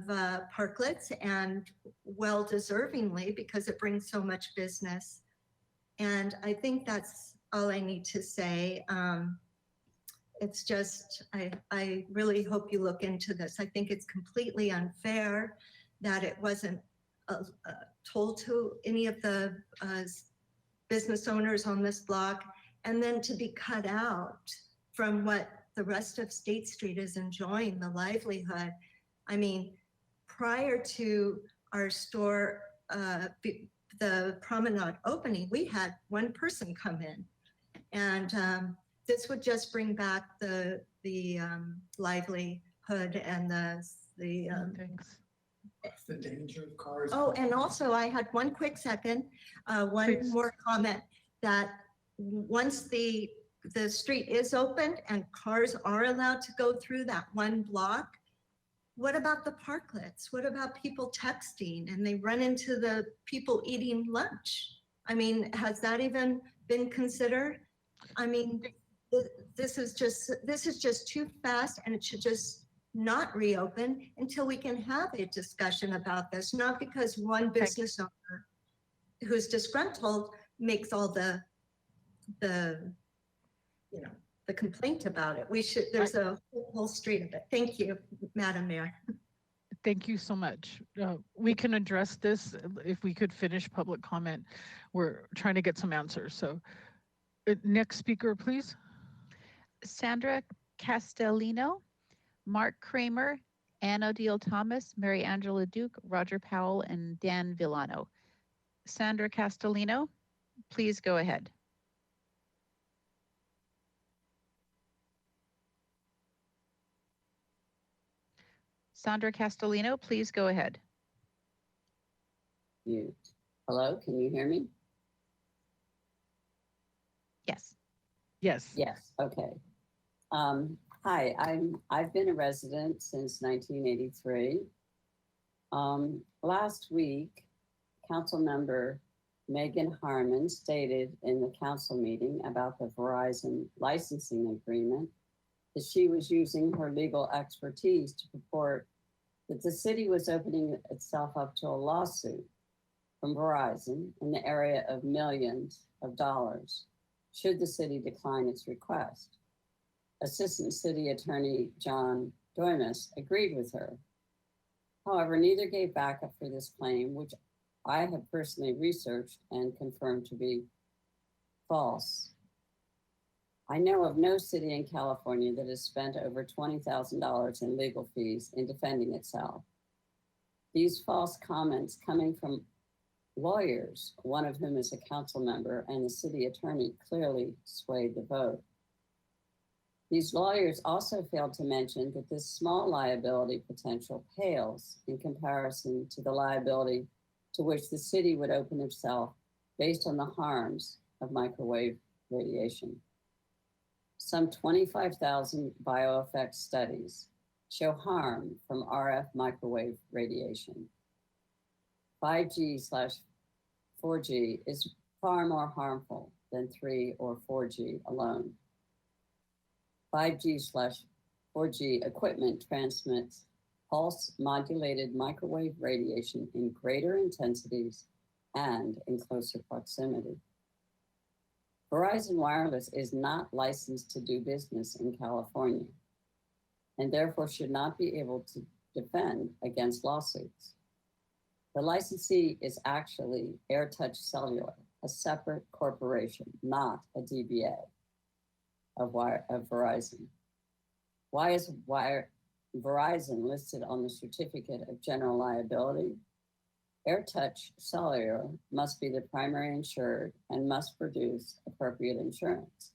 parklets, and well deservingly, because it brings so much business. And I think that's all I need to say. It's just, I really hope you look into this. I think it's completely unfair that it wasn't told to any of the business owners on this block, and then to be cut out from what the rest of State Street is enjoying, the livelihood. I mean, prior to our store, the promenade opening, we had one person come in, and this would just bring back the livelihood and the danger of cars. Oh, and also I had one quick second, one more comment, that once the street is opened and cars are allowed to go through that one block, what about the parklets? What about people texting and they run into the people eating lunch? I mean, has that even been considered? I mean, this is just too fast, and it should just not reopen until we can have a discussion about this, not because one business owner who's disgruntled makes all the complaint about it. There's a whole street of it. Thank you, Madam Mayor. Thank you so much. We can address this if we could finish public comment. We're trying to get some answers. So next speaker, please. Sandra Castellino, Mark Kramer, Ann O'Deal Thomas, Mary Angela Duke, Roger Powell, and Dan Villano. Sandra Castellino, please go ahead. Sandra Castellino, please go ahead. Mute. Hello, can you hear me? Yes. Yes. Yes, okay. Hi, I've been a resident since 1983. Last week, Council Member Megan Harmon stated in the council meeting about the Verizon licensing agreement that she was using her legal expertise to purport that the city was opening itself up to a lawsuit from Verizon in the area of millions of dollars should the city decline its request. Assistant City Attorney John Doimus agreed with her. However, neither gave backup for this claim, which I have personally researched and confirmed to be false. I know of no city in California that has spent over $20,000 in legal fees in defending itself. These false comments coming from lawyers, one of whom is a council member, and the city attorney clearly swayed the vote. These lawyers also failed to mention that this small liability potential pales in comparison to the liability to which the city would open itself based on the harms of microwave radiation. Some 25,000 bioeffects studies show harm from RF microwave radiation. 5G/4G is far more harmful than 3 or 4G alone. 5G/4G equipment transmits pulse modulated microwave radiation in greater intensities and in closer proximity. Verizon Wireless is not licensed to do business in California and therefore should not be able to defend against lawsuits. The licensee is actually AirTouch Cellular, a separate corporation, not a DBA of Verizon. Why is Verizon listed on the Certificate of General Liability? AirTouch Cellular must be the primary insured and must produce appropriate insurance.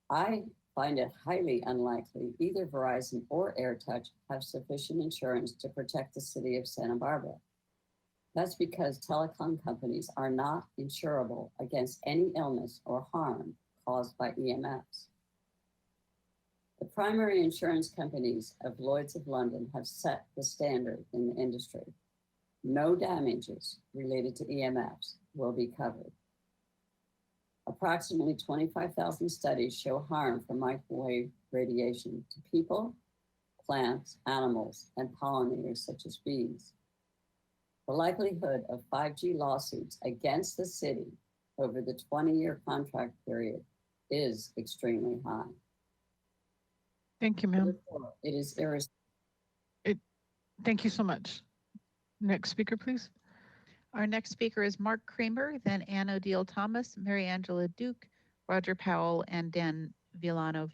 I find it highly unlikely either Verizon or AirTouch have sufficient insurance to protect the city of Santa Barbara. That's because telecom companies are not insurable against any illness or harm caused by EMFs. The primary insurance companies of Lloyd's of London have set the standard in the industry. No damages related to EMFs will be covered. Approximately 25,000 studies show harm from microwave radiation to people, plants, animals, and pollinators such as bees. The likelihood of 5G lawsuits against the city over the 20-year contract period is extremely high. Thank you, ma'am. It is irresponsible. Thank you so much. Next speaker, please. Our next speaker is Mark Kramer, then Ann O'Deal Thomas, Mary Angela Duke, Roger Powell, and Dan Villano.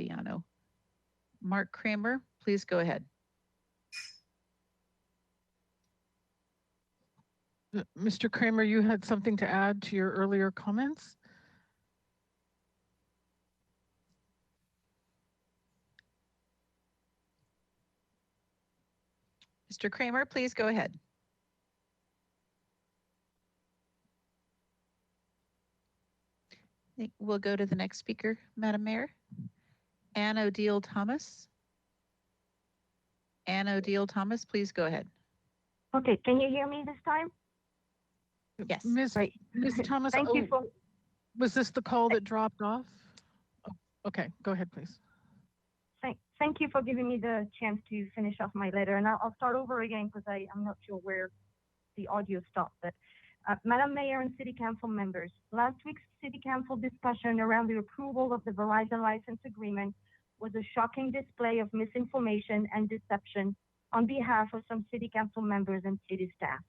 Mark Kramer, please go ahead. Mr. Kramer, you had something to add to your earlier comments? Mr. Kramer, please go ahead. I think we'll go to the next speaker, Madam Mayor. Ann O'Deal Thomas. Ann O'Deal Thomas, please go ahead. Okay, can you hear me this time? Yes. Ms. Thomas, Thank you for. Was this the call that dropped off? Oh, okay, go ahead, please. Thank you for giving me the chance to finish off my letter, and I'll start over again because I'm not sure where the audio stopped. But Madam Mayor and City Council members, last week's City Council discussion around the approval of the Verizon license agreement was a shocking display of misinformation and deception on behalf of some City Council members and city staff.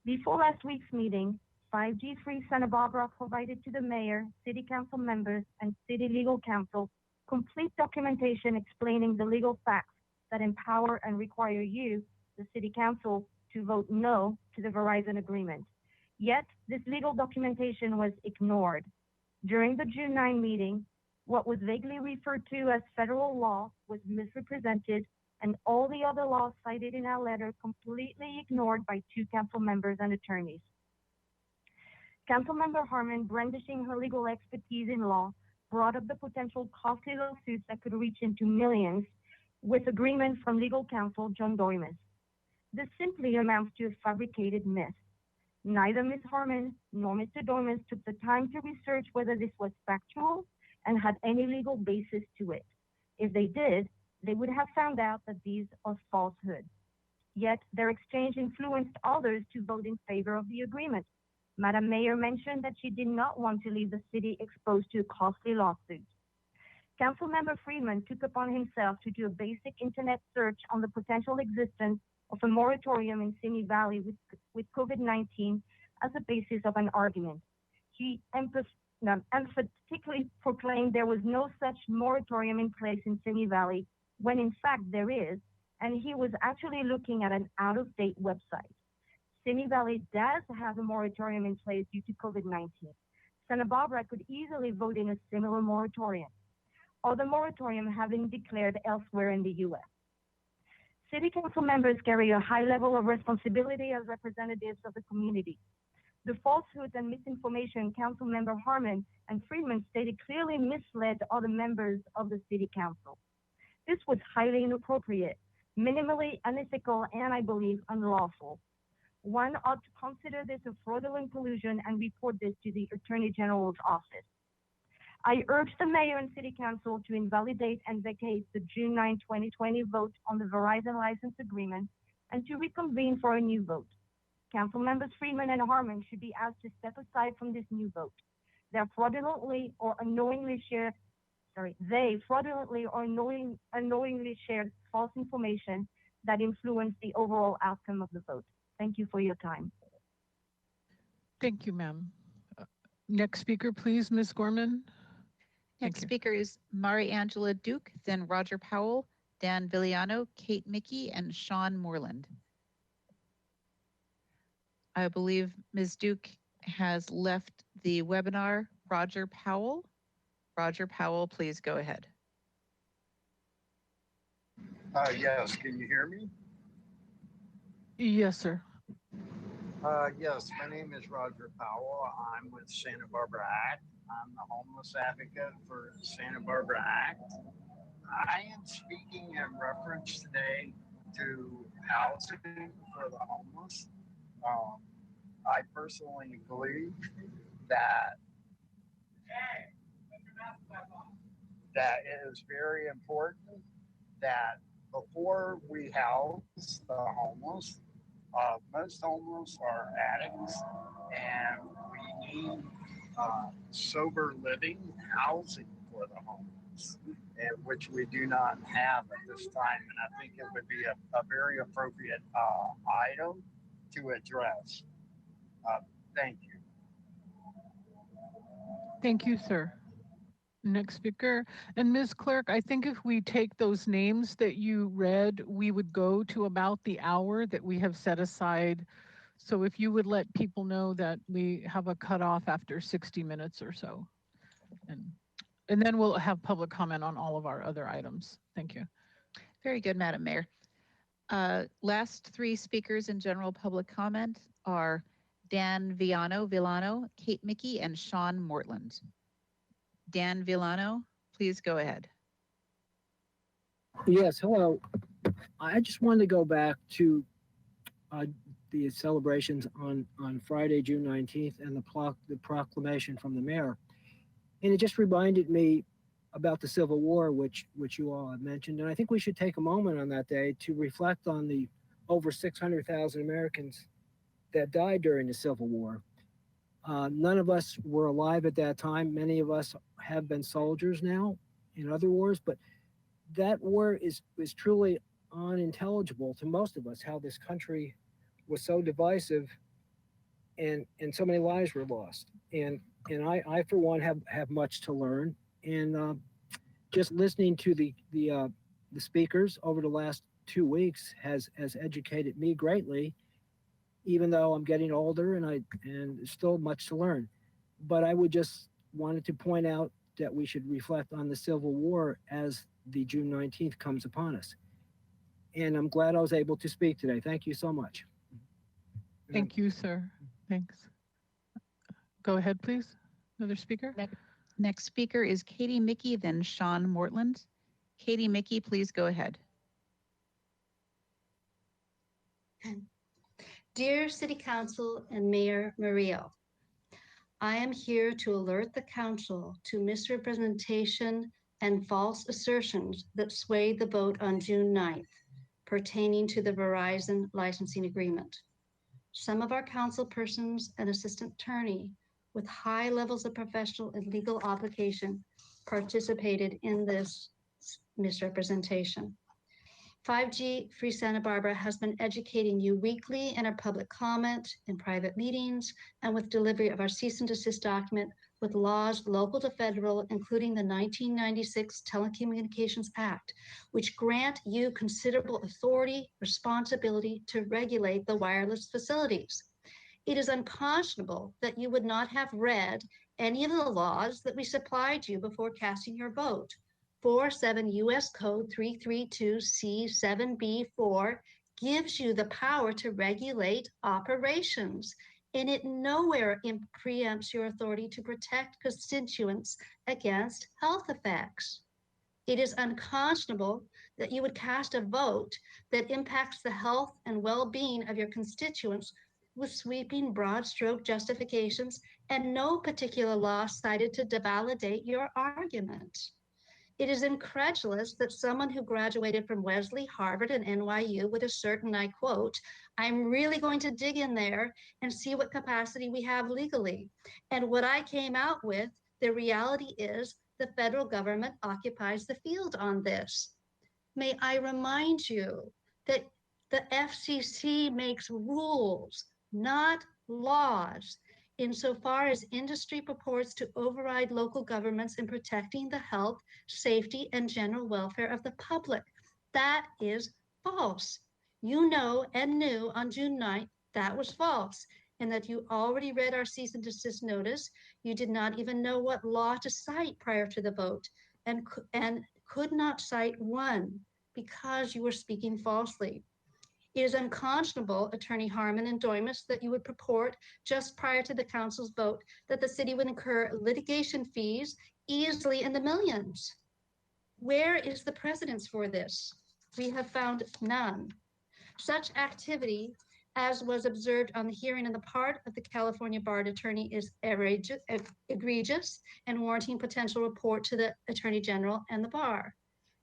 Before last week's meeting, 5G Free Santa Barbara provided to the mayor, City Council members, and City Legal Counsel complete documentation explaining the legal facts that empower and require you, the City Council, to vote no to the Verizon agreement. Yet, this legal documentation was ignored. During the June 9 meeting, what was vaguely referred to as federal law was misrepresented, and all the other laws cited in our letter completely ignored by two council members and attorneys. Councilmember Harmon, brandishing her legal expertise in law, brought up the potential costly lawsuits that could reach into millions with agreement from legal counsel John Doymas. This simply amounts to a fabricated myth. Neither Ms. Harmon nor Mr. Doymas took the time to research whether this was factual and had any legal basis to it. If they did, they would have found out that these are falsehoods. Yet their exchange influenced others to vote in favor of the agreement. Madam Mayor mentioned that she did not want to leave the city exposed to a costly lawsuit. Councilmember Friedman took upon himself to do a basic internet search on the potential existence of a moratorium in Simi Valley with COVID-19 as a basis of an argument. He emphatically proclaimed there was no such moratorium in place in Simi Valley, when in fact there is, and he was actually looking at an out-of-date website. Simi Valley does have a moratorium in place due to COVID-19. Santa Barbara could easily vote in a similar moratorium, or the moratorium having declared elsewhere in the U.S. City Council members carry a high level of responsibility as representatives of the community. The falsehoods and misinformation Councilmember Harmon and Friedman stated clearly misled other members of the City Council. This was highly inappropriate, minimally unethical, and I believe unlawful. One ought to consider this a fraudulent collusion and report this to the Attorney General's office. I urge the Mayor and City Council to invalidate and vacate the June 9, 2020 vote on the Verizon license agreement and to reconvene for a new vote. Council members Friedman and Harmon should be asked to step aside from this new vote. They fraudulently or unknowingly shared false information that influenced the overall outcome of the vote. Thank you for your time. Thank you, ma'am. Next speaker, please, Ms. Gorman. Next speaker is Mari Angela Duke, then Roger Powell, Dan Villano, Kate Mickey, and Sean Moreland. I believe Ms. Duke has left the webinar. Roger Powell. Roger Powell, please go ahead. Yes, can you hear me? Yes, sir. Yes, my name is Roger Powell. I'm with Santa Barbara Act. I'm the homeless advocate for Santa Barbara Act. I am speaking in reference today to housing for the homeless. I personally believe that it is very important that before we house the homeless, most homeless are addicts, and we need sober living housing for the homeless, which we do not have at this time. And I think it would be a very appropriate item to address. Thank you. Thank you, sir. Next speaker. And Ms. Clerk, I think if we take those names that you read, we would go to about the hour that we have set aside. So if you would let people know that we have a cutoff after 60 minutes or so. And then we'll have public comment on all of our other items. Thank you. Very good, Madam Mayor. Last three speakers in general public comment are Dan Villano, Kate Mickey, and Sean Mortland. Dan Villano, please go ahead. Yes, hello. I just wanted to go back to the celebrations on Friday, June 19th, and the proclamation from the mayor. And it just reminded me about the Civil War, which you all have mentioned. And I think we should take a moment on that day to reflect on the over 600,000 Americans that died during the Civil War. None of us were alive at that time. Many of us have been soldiers now in other wars, but that war is truly unintelligible to most of us, how this country was so divisive and so many lives were lost. And I for one have much to learn. And just listening to the speakers over the last 2 weeks has educated me greatly, even though I'm getting older and there's still much to learn. But I would just wanted to point out that we should reflect on the Civil War as the June 19th comes upon us. And I'm glad I was able to speak today. Thank you so much. Thank you, sir. Thanks. Go ahead, please. Another speaker. Next speaker is Katie Mickey, then Sean Mortland. Katie Mickey, please go ahead. Dear City Council and Mayor Murillo, I am here to alert the Council to misrepresentation and false assertions that swayed the vote on June 9th pertaining to the Verizon licensing agreement. Some of our council persons and assistant attorney with high levels of professional and legal obligation participated in this misrepresentation. 5G Free Santa Barbara has been educating you weekly in our public comment, in private meetings, and with delivery of our cease and desist document with laws local to federal, including the 1996 Telecommunications Act, which grant you considerable authority, responsibility to regulate the wireless facilities. It is unconscionable that you would not have read any of the laws that we supplied you before casting your vote. 47 U.S. Code 332C7B4 gives you the power to regulate operations, and it nowhere preempts your authority to protect constituents against health effects. It is unconscionable that you would cast a vote that impacts the health and well-being of your constituents with sweeping broad stroke justifications and no particular law cited to validate your argument. It is incredulous that someone who graduated from Wesley, Harvard, and NYU with a certain, I quote, "I'm really going to dig in there and see what capacity we have legally." And what I came out with, the reality is the federal government occupies the field on this. May I remind you that the FCC makes rules, not laws, insofar as industry purports to override local governments in protecting the health, safety, and general welfare of the public. That is false. You know and knew on June 9th that was false, and that you already read our cease and desist notice. You did not even know what law to cite prior to the vote, and could not cite one because you were speaking falsely. It is unconscionable, Attorney Harmon and Doimus, that you would purport just prior to the council's vote that the city would incur litigation fees easily in the millions. Where is the precedence for this? We have found none. Such activity, as was observed on the hearing on the part of the California Barred Attorney, is egregious and warranting potential report to the Attorney General and the bar.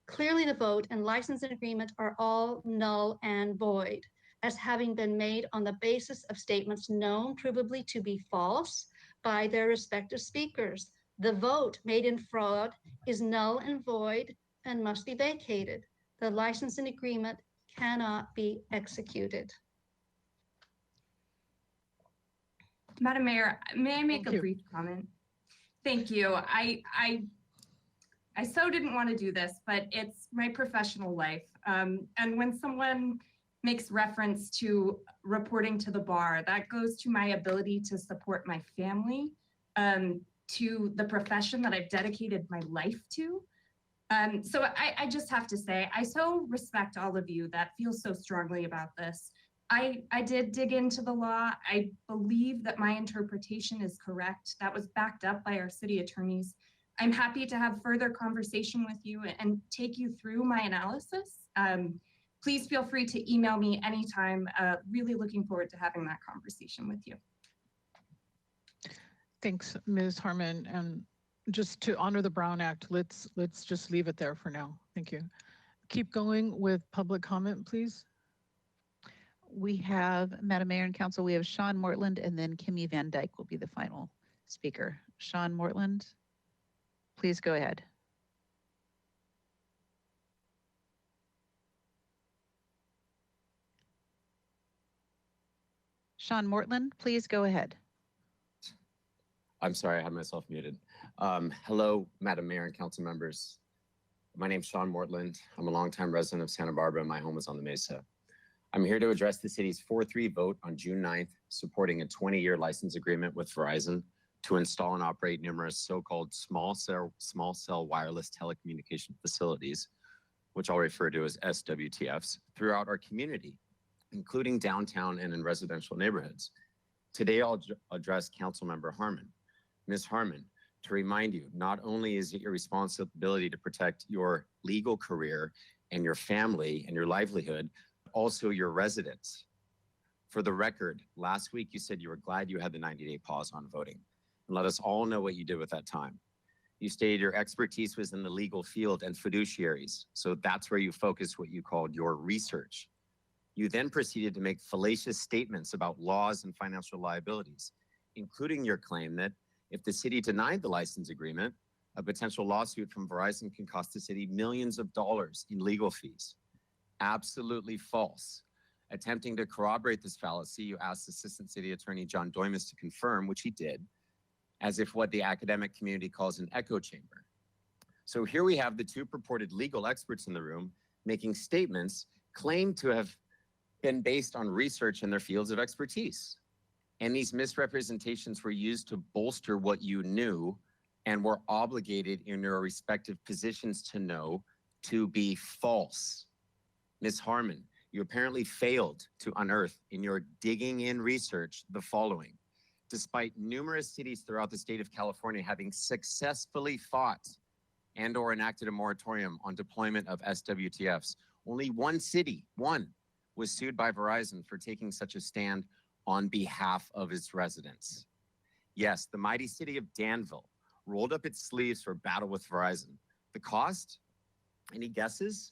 Clearly, the vote and license agreement are all null and void, as having been made on the basis of statements known provably to be false by their respective speakers. The vote made in fraud is null and void and must be vacated. The licensing agreement cannot be executed. Madam Mayor, may I make Thank a you. brief comment? Thank you. I so didn't want to do this, but it's my professional life. And when someone makes reference to reporting to the bar, that goes to my ability to support my family, to the profession that I've dedicated my life to. So I just have to say, I so respect all of you that feel so strongly about this. I did dig into the law. I believe that my interpretation is correct. That was backed up by our city attorneys. I'm happy to have further conversation with you and take you through my analysis. Please feel free to email me anytime. Really looking forward to having that conversation with you. Thanks, Ms. Harmon. And just to honor the Brown Act, let's just leave it there for now. Thank you. Keep going with public comment, please. We have, Madam Mayor and Council, we have Sean Mortland, and then Kimmy Van Dyke will be the final speaker. Sean Mortland, please go ahead. Sean Mortland, please go ahead. I'm sorry, I had myself muted. Hello, Madam Mayor and council members. My name's Sean Mortland. I'm a longtime resident of Santa Barbara, and my home is on the Mesa. I'm here to address the city's 4-3 vote on June 9th, supporting a 20-year license agreement with Verizon to install and operate numerous so-called small cell wireless telecommunication facilities, which I'll refer to as SWTFs, throughout our community, including downtown and in residential neighborhoods. Today, I'll address Councilmember Harmon. Ms. Harmon, to remind you, not only is it your responsibility to protect your legal career and your family and your livelihood, also your residents. For the record, last week you said you were glad you had the 90-day pause on voting. And let us all know what you did with that time. You stated your expertise was in the legal field and fiduciaries, so that's where you focused what you called your research. You then proceeded to make fallacious statements about laws and financial liabilities, including your claim that if the city denied the license agreement, a potential lawsuit from Verizon can cost the city millions of dollars in legal fees. Absolutely false. Attempting to corroborate this fallacy, you asked Assistant City Attorney John Doimus to confirm, which he did, as if what the academic community calls an echo chamber. So here we have the two purported legal experts in the room making statements claimed to have been based on research in their fields of expertise. And these misrepresentations were used to bolster what you knew and were obligated in your respective positions to know to be false. Ms. Harmon, you apparently failed to unearth in your digging in research the following. despite numerous cities throughout the state of California having successfully fought and or enacted a moratorium on deployment of SWTFs. Only one city, was sued by Verizon for taking such a stand on behalf of its residents. Yes, the mighty city of Danville rolled up its sleeves for battle with Verizon. The cost? Any guesses?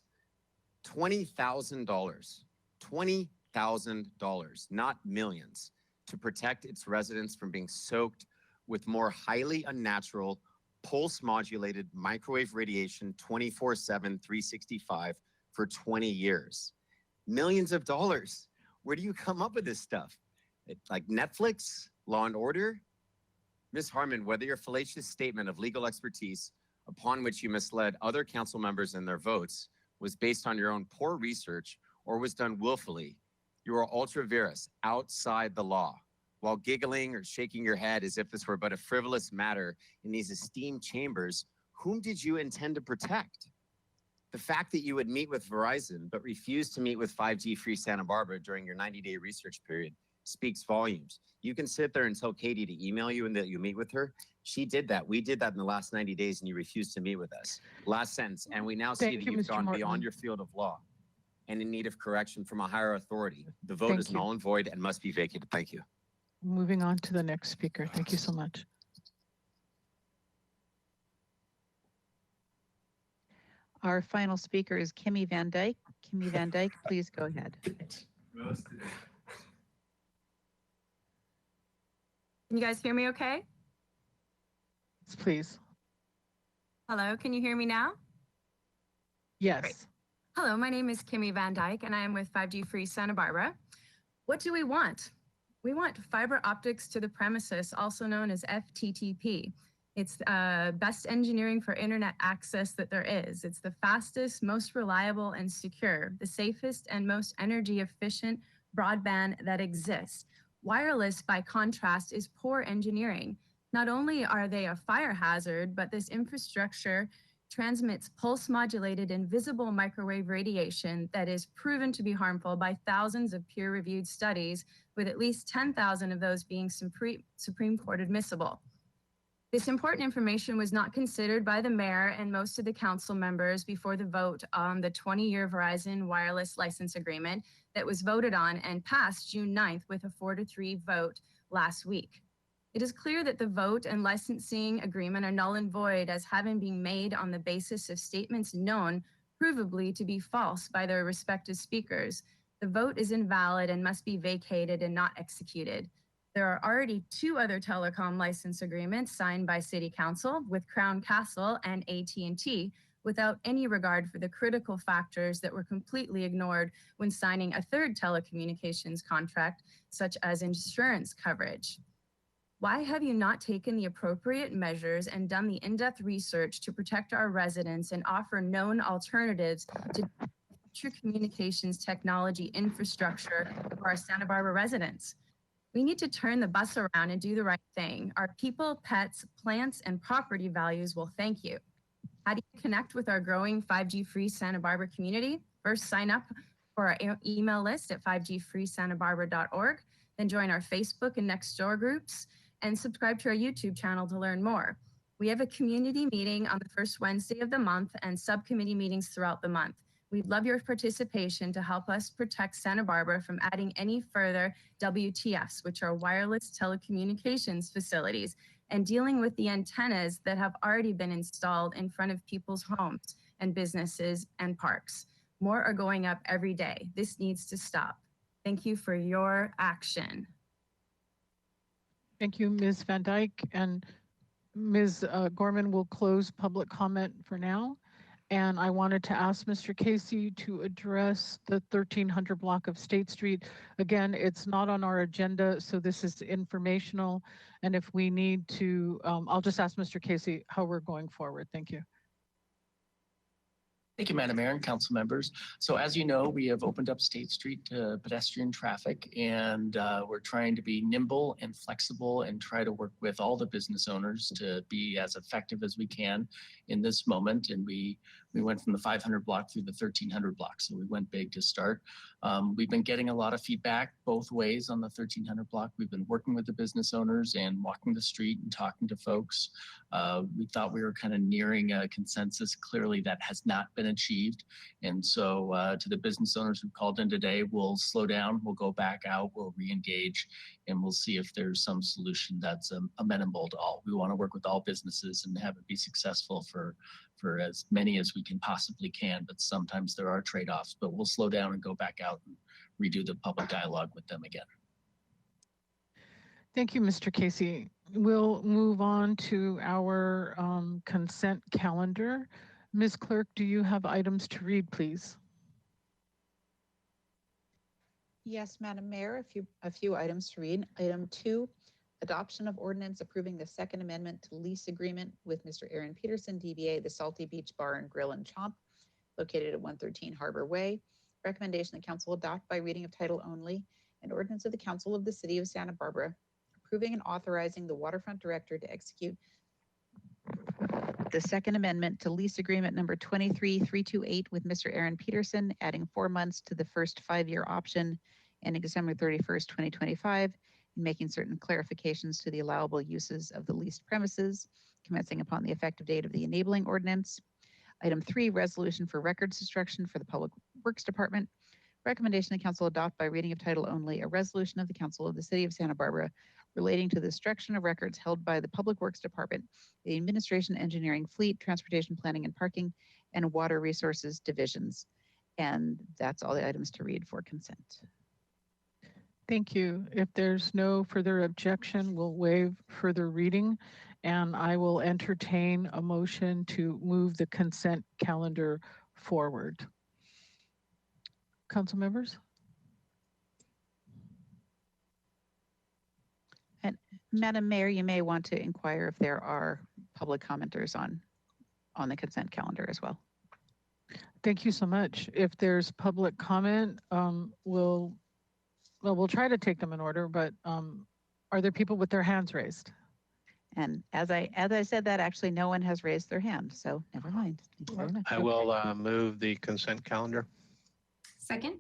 $20,000. $20,000, not millions, to protect its residents from being soaked with more highly unnatural, pulse-modulated microwave radiation 24/7, 365 for 20 years. Millions of dollars. Where do you come up with this stuff? Like Netflix, Law and Order? Ms. Harmon, whether your fallacious statement of legal expertise upon which you misled other council members in their votes was based on your own poor research or was done willfully, you are ultra vires, outside the law, while giggling or shaking your head as if this were but a frivolous matter in these esteemed chambers. Whom did you intend to protect? The fact that you would meet with Verizon but refused to meet with 5G Free Santa Barbara during your 90-day research period speaks volumes. You can sit there and tell Katie to email you and that you meet with her. She did that. We did that in the last 90 days and you refused to meet with us. Last sentence. And we now see that you've gone beyond your field of law and in need of correction from a higher authority. The vote is null and void and must be vacated. Thank you. Moving on to the next speaker. Thank you so much. Our final speaker is Kimmy Van Dyke. Kimmy Van Dyke, please go ahead. Can you guys hear me okay? Please. Hello, can you hear me now? Yes. Great. Hello, my name is Kimmy Van Dyke and I am with 5G Free Santa Barbara. What do we want? We want fiber optics to the premises, also known as FTTP. It's best engineering for internet access that there is. It's the fastest, most reliable and secure, the safest and most energy efficient broadband that exists. Wireless, by contrast, is poor engineering. Not only are they a fire hazard, but this infrastructure transmits pulse-modulated invisible microwave radiation that is proven to be harmful by thousands of peer-reviewed studies, with at least 10,000 of those being Supreme Court admissible. This important information was not considered by the mayor and most of the council members before the vote on the 20-year Verizon wireless license agreement that was voted on and passed June 9th with a 4-3 vote last week. It is clear that the vote and licensing agreement are null and void as having been made on the basis of statements known provably to be false by their respective speakers. The vote is invalid and must be vacated and not executed. There are already 2 other telecom license agreements signed by City Council with Crown Castle and AT&T without any regard for the critical factors that were completely ignored when signing a 3rd telecommunications contract, such as insurance coverage. Why have you not taken the appropriate measures and done the in-depth research to protect our residents and offer known alternatives to future communications technology infrastructure for our Santa Barbara residents? We need to turn the bus around and do the right thing. Our people, pets, plants, and property values will thank you. How do you connect with our growing 5G Free Santa Barbara community? First, sign up for our email list at 5gfreesantabarbara.org, then join our Facebook and Nextdoor groups, and subscribe to our YouTube channel to learn more. We have a community meeting on the first Wednesday of the month and subcommittee meetings throughout the month. We'd love your participation to help us protect Santa Barbara from adding any further WTFs, which are wireless telecommunications facilities, and dealing with the antennas that have already been installed in front of people's homes and businesses and parks. More are going up every day. This needs to stop. Thank you for your action. Thank you, Ms. Van Dyke. And Ms. Gorman will close public comment for now. And I wanted to ask Mr. Casey to address the 1300 block of State Street. Again, it's not on our agenda, so this is informational. And if we need to, I'll just ask Mr. Casey how we're going forward. Thank you. Thank you, Madam Mayor and council members. So as you know, we have opened up State Street to pedestrian traffic, and we're trying to be nimble and flexible and try to work with all the business owners to be as effective as we can in this moment. And we We went from the 500 block through the 1300 block. So we went big to start. We've been getting a lot of feedback both ways on the 1300 block. We've been working with the business owners and walking the street and talking to folks. We thought we were kind of nearing a consensus. Clearly that has not been achieved. And so to the business owners who called in today, we'll slow down, we'll go back out, we'll re-engage, and we'll see if there's some solution that's amenable to all. We want to work with all businesses and have it be successful for as many as we can possibly can, but sometimes there are trade-offs, but we'll slow down and go back out and redo the public dialogue with them again. Thank you, Mr. Casey. We'll move on to our consent calendar. Ms. Clerk, do you have items to read, please? Yes, Madam Mayor, a few items to read. Item 2, adoption of ordinance approving the Second Amendment to lease agreement with Mr. Aaron Peterson, DBA, the Salty Beach Bar and Grill and Chomp, located at 113 Harbor Way. Recommendation the council adopt by reading of title only an ordinance of the council of the city of Santa Barbara approving and authorizing the waterfront director to execute the Second Amendment to lease agreement number 23328 with Mr. Aaron Peterson, adding 4 months to the first 5-year option ending December 31st, 2025, and making certain clarifications to the allowable uses of the leased premises, commencing upon the effective date of the enabling ordinance. Item 3, resolution for records destruction for the Public Works Department. Recommendation the council adopt by reading of title only a resolution of the council of the city of Santa Barbara relating to the destruction of records held by the Public Works Department, the Administration, Engineering, Fleet, Transportation, Planning and Parking, and Water Resources divisions. And that's all the items to read for consent. Thank you. If there's no further objection, we'll waive further reading, and I will entertain a motion to move the consent calendar forward. Council members? And Madam Mayor, you may want to inquire if there are public commenters on the consent calendar as well. Thank you so much. If there's public comment, we'll try to take them in order, but are there people with their hands raised? And as I said that, actually no one has raised their hand, so never mind. Thank you very much. I will move the consent calendar. Second.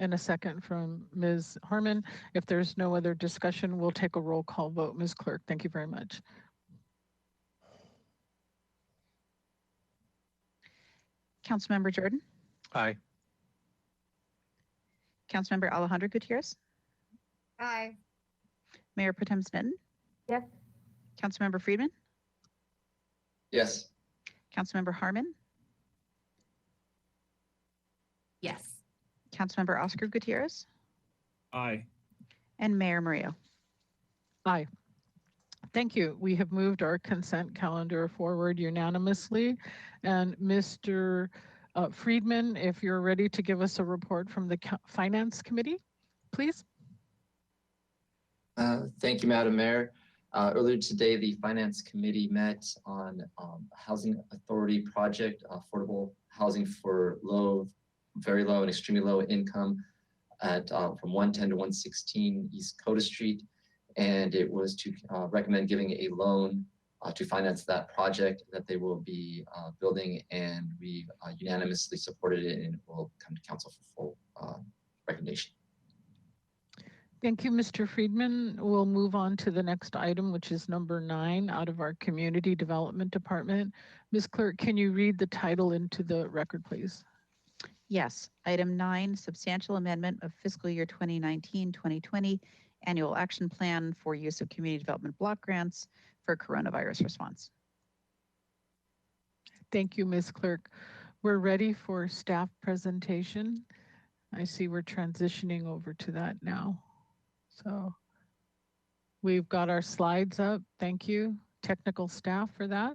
And a second from Ms. Harmon. If there's no other discussion, we'll take a roll call vote. Ms. Clerk, thank you very much. Councilmember Jordan? Aye. Councilmember Alejandro Gutierrez? Aye. Mayor Pro Tem Sneddon? Yes. Councilmember Friedman? Yes. Councilmember Harmon? Yes. Councilmember Oscar Gutierrez? Aye. And Mayor Murillo? Aye. Thank you. We have moved our consent calendar forward unanimously. And Mr. Friedman, if you're ready to give us a report from the Finance Committee, please. Thank you, Madam Mayor. Earlier today, the Finance Committee met on Housing Authority project, affordable housing for very low and extremely low income at from 110 to 116 East Coda Street. And it was to recommend giving a loan to finance that project that they will be building, and we unanimously supported it, and it will come to council for full recommendation. Thank you, Mr. Friedman. We'll move on to the next item, which is number 9 out of our Community Development Department. Ms. Clerk, can you read the title into the record, please? Yes. Item 9, substantial amendment of fiscal year 2019-2020 annual action plan for use of community development block grants for coronavirus response. Thank you, Ms. Clerk. We're ready for staff presentation. I see we're transitioning over to that now. So we've got our slides up. Thank you, technical staff, for that.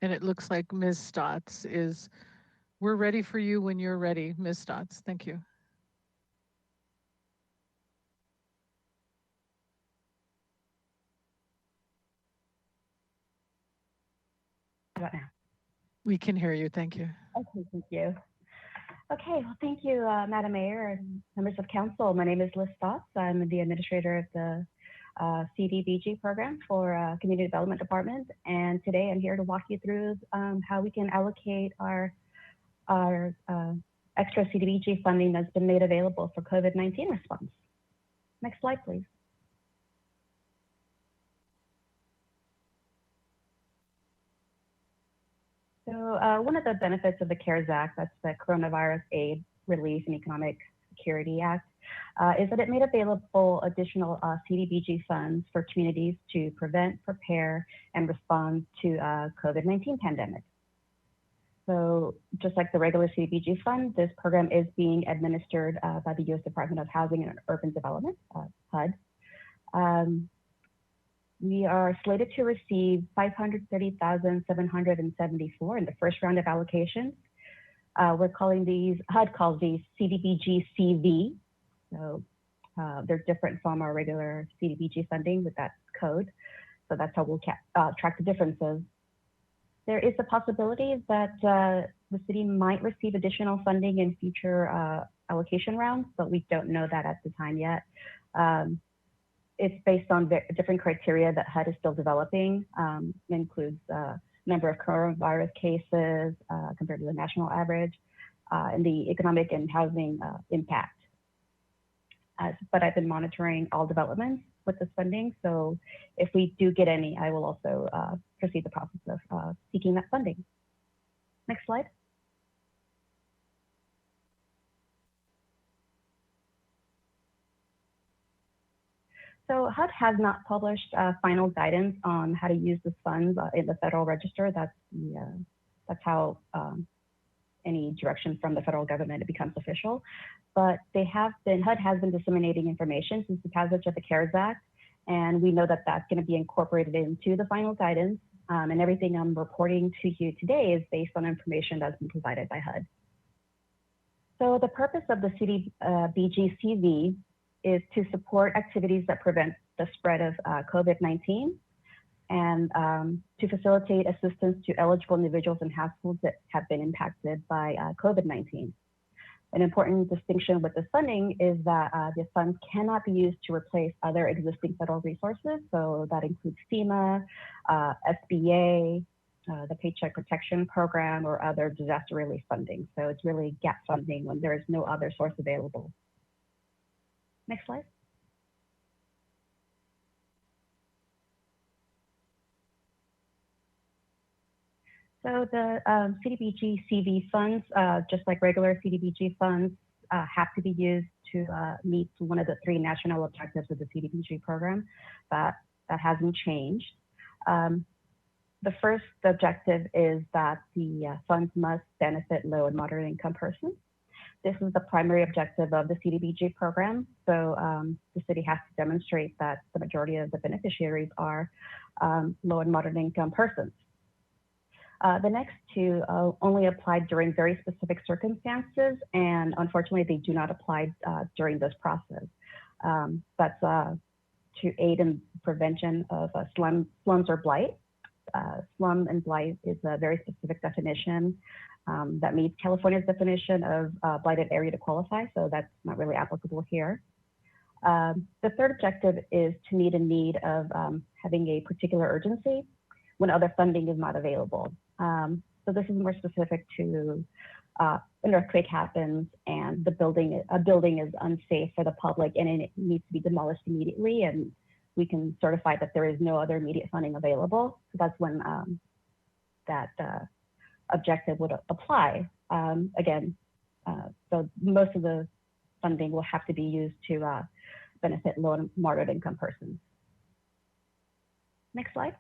And it looks like Ms. Stotts is, we're ready for you when you're ready, Ms. Stotts. Thank you. We can hear you. Thank you. Okay, thank you. Okay, well, thank you, Madam Mayor and members of council. My name is Liz Stotts. I'm the administrator of the Cdbg program for Community Development Department. And today I'm here to walk you through how we can allocate our extra Cdbg funding that's been made available for COVID-19 response. Next slide, please. So one of the benefits of the CARES Act, that's the Coronavirus Aid, Relief, and Economic Security Act, is that it made available additional Cdbg funds for communities to prevent, prepare, and respond to COVID-19 pandemic. So just like the regular Cdbg fund, this program is being administered by the U.S. Department of Housing and Urban Development, HUD. We are slated to receive $530,774 in the first round of allocations. We're calling these, HUD calls these Cdbg CV. So they're different from our regular Cdbg funding with that code. So that's how we'll track the differences. There is a possibility that the city might receive additional funding in future allocation rounds, but we don't know that at the time yet. It's based on different criteria that HUD is still developing. It includes number of coronavirus cases compared to the national average, and the economic and housing impact. But I've been monitoring all developments with this funding, so if we do get any, I will also proceed the process of seeking that funding. Next slide. So HUD has not published final guidance on how to use this funds in the Federal Register. That's how any direction from the federal government it becomes official. But HUD has been disseminating information since the passage of the CARES Act, and we know that that's going to be incorporated into the final guidance. And everything I'm reporting to you today is based on information that's been provided by HUD. So the purpose of the Cdbg CV is to support activities that prevent the spread of COVID-19 and to facilitate assistance to eligible individuals and households that have been impacted by COVID-19. An important distinction with this funding is that the funds cannot be used to replace other existing federal resources. So that includes FEMA, SBA, the Paycheck Protection Program, or other disaster relief funding. So it's really gap funding when there is no other source available. Next slide. So the Cdbg CV funds, just like regular Cdbg funds, have to be used to meet one of the 3 national objectives of the Cdbg program. That hasn't changed. The first objective is that the funds must benefit low and moderate income persons. This is the primary objective of the Cdbg program. So the city has to demonstrate that the majority of the beneficiaries are low and moderate income persons. The next 2 only apply during very specific circumstances, and unfortunately they do not apply during this process. That's to aid in prevention of slums or blight. Slum and blight is a very specific definition that meets California's definition of blighted area to qualify, so that's not really applicable here. The third objective is to meet a need of having a particular urgency when other funding is not available. So this is more specific to an earthquake happens and a building is unsafe for the public and it needs to be demolished immediately, and we can certify that there is no other immediate funding available. So that's when that objective would apply. So most of the funding will have to be used to benefit low and moderate income persons. Next slide.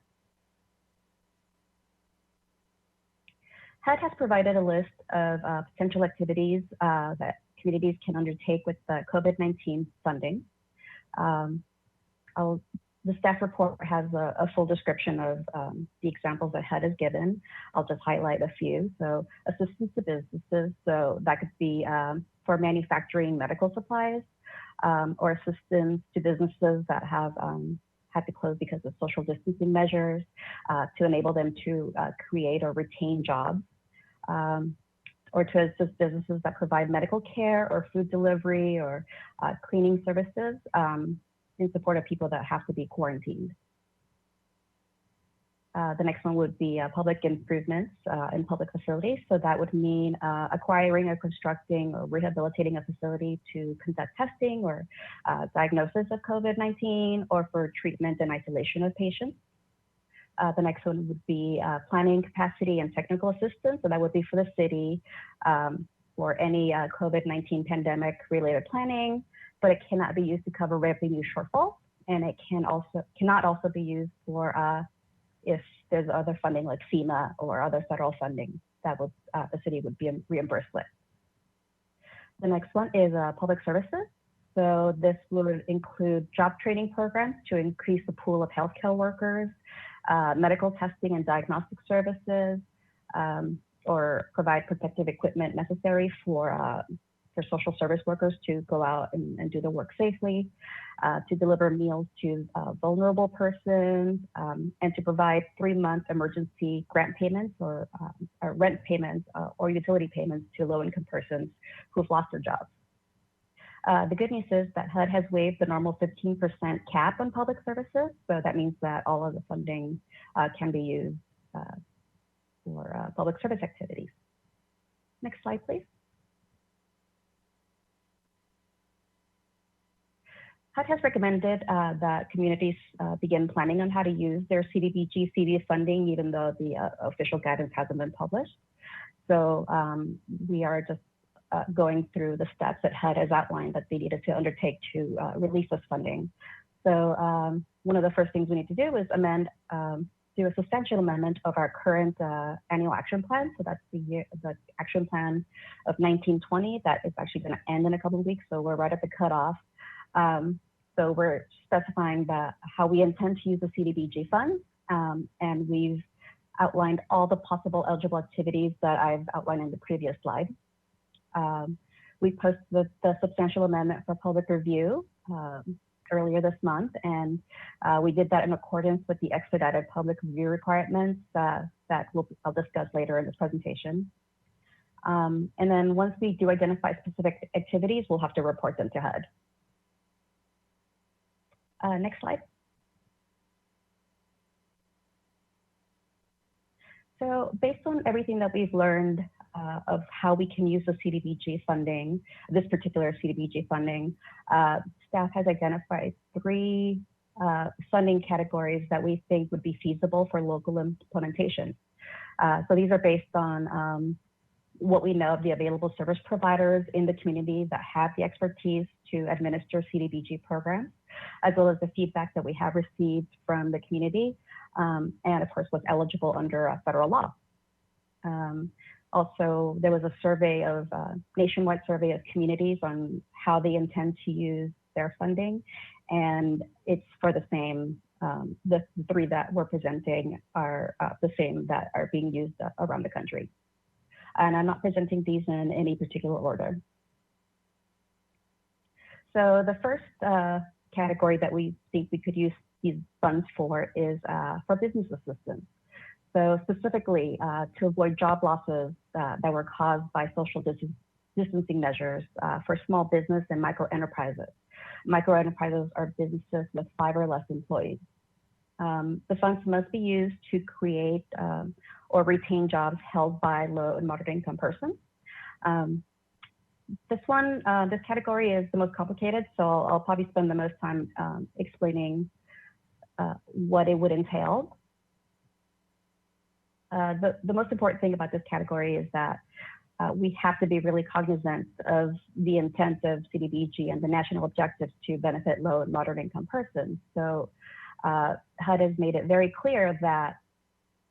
HUD has provided a list of potential activities that communities can undertake with the COVID-19 funding. The staff report has a full description of the examples that HUD has given. I'll just highlight a few. So assistance to businesses, so that could be for manufacturing medical supplies, or assistance to businesses that have had to close because of social distancing measures, to enable them to create or retain jobs, or to assist businesses that provide medical care or food delivery or cleaning services. in support of people that have to be quarantined. The next one would be public improvements in public facilities. So that would mean acquiring or constructing or rehabilitating a facility to conduct testing or diagnosis of COVID-19 or for treatment and isolation of patients. The next one would be planning capacity and technical assistance. So that would be for the city for any COVID-19 pandemic related planning, but it cannot be used to cover revenue shortfalls. And it cannot also be used for if there's other funding like FEMA or other federal funding that would the city would be reimbursed with. The next one is public services. So this would include job training programs to increase the pool of healthcare workers, medical testing and diagnostic services, or provide protective equipment necessary for social service workers to go out and do the work safely, to deliver meals to vulnerable persons, and to provide 3-month emergency grant payments or rent payments or utility payments to low-income persons who've lost their jobs. The good news is that HUD has waived the normal 15% cap on public services, so that means that all of the funding can be used for public service activities. Next slide, please. HUD has recommended that communities begin planning on how to use their Cdbg CV funding, even though the official guidance hasn't been published. So we are just going through the steps that HUD has outlined that they needed to undertake to release this funding. So one of the first things we need to do is do a substantial amendment of our current annual action plan. So that's the action plan of 1920 that is actually going to end in a couple of weeks. So we're right at the cutoff. So we're specifying how we intend to use the Cdbg funds, and we've outlined all the possible eligible activities that I've outlined in the previous slide. We posted the substantial amendment for public review earlier this month, and we did that in accordance with the expedited public review requirements that I'll discuss later in this presentation. And then once we do identify specific activities, we'll have to report them to HUD. Next slide. So based on everything that we've learned of how we can use the Cdbg funding, this particular Cdbg funding, staff has identified 3 funding categories that we think would be feasible for local implementation. So these are based on what we know of the available service providers in the community that have the expertise to administer Cdbg programs, as well as the feedback that we have received from the community, and of course, what's eligible under federal law. Also, there was a survey of nationwide survey of communities on how they intend to use their funding, and it's for the same. The 3 that we're presenting are the same that are being used around the country. And I'm not presenting these in any particular order. So the first category that we think we could use these funds for is for business assistance. So specifically to avoid job losses that were caused by social distancing measures for small business and micro enterprises. Micro enterprises are businesses with 5 or less employees. The funds must be used to create or retain jobs held by low and moderate income persons. This category is the most complicated, so I'll probably spend the most time explaining what it would entail. The most important thing about this category is that we have to be really cognizant of the intent of Cdbg and the national objectives to benefit low and moderate income persons. So HUD has made it very clear that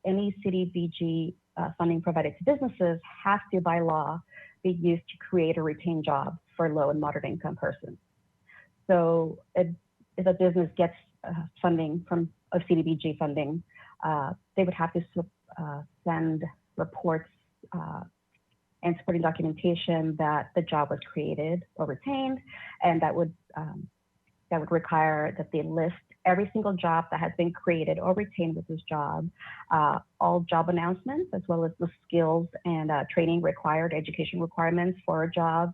any Cdbg funding provided to businesses has to, by law, be used to create or retain jobs for low and moderate income persons. So if a business gets funding of Cdbg funding, they would have to send reports and supporting documentation that the job was created or retained, and that would require that they list every single job that has been created or retained with this job, all job announcements, as well as the skills and training required, education requirements for a job,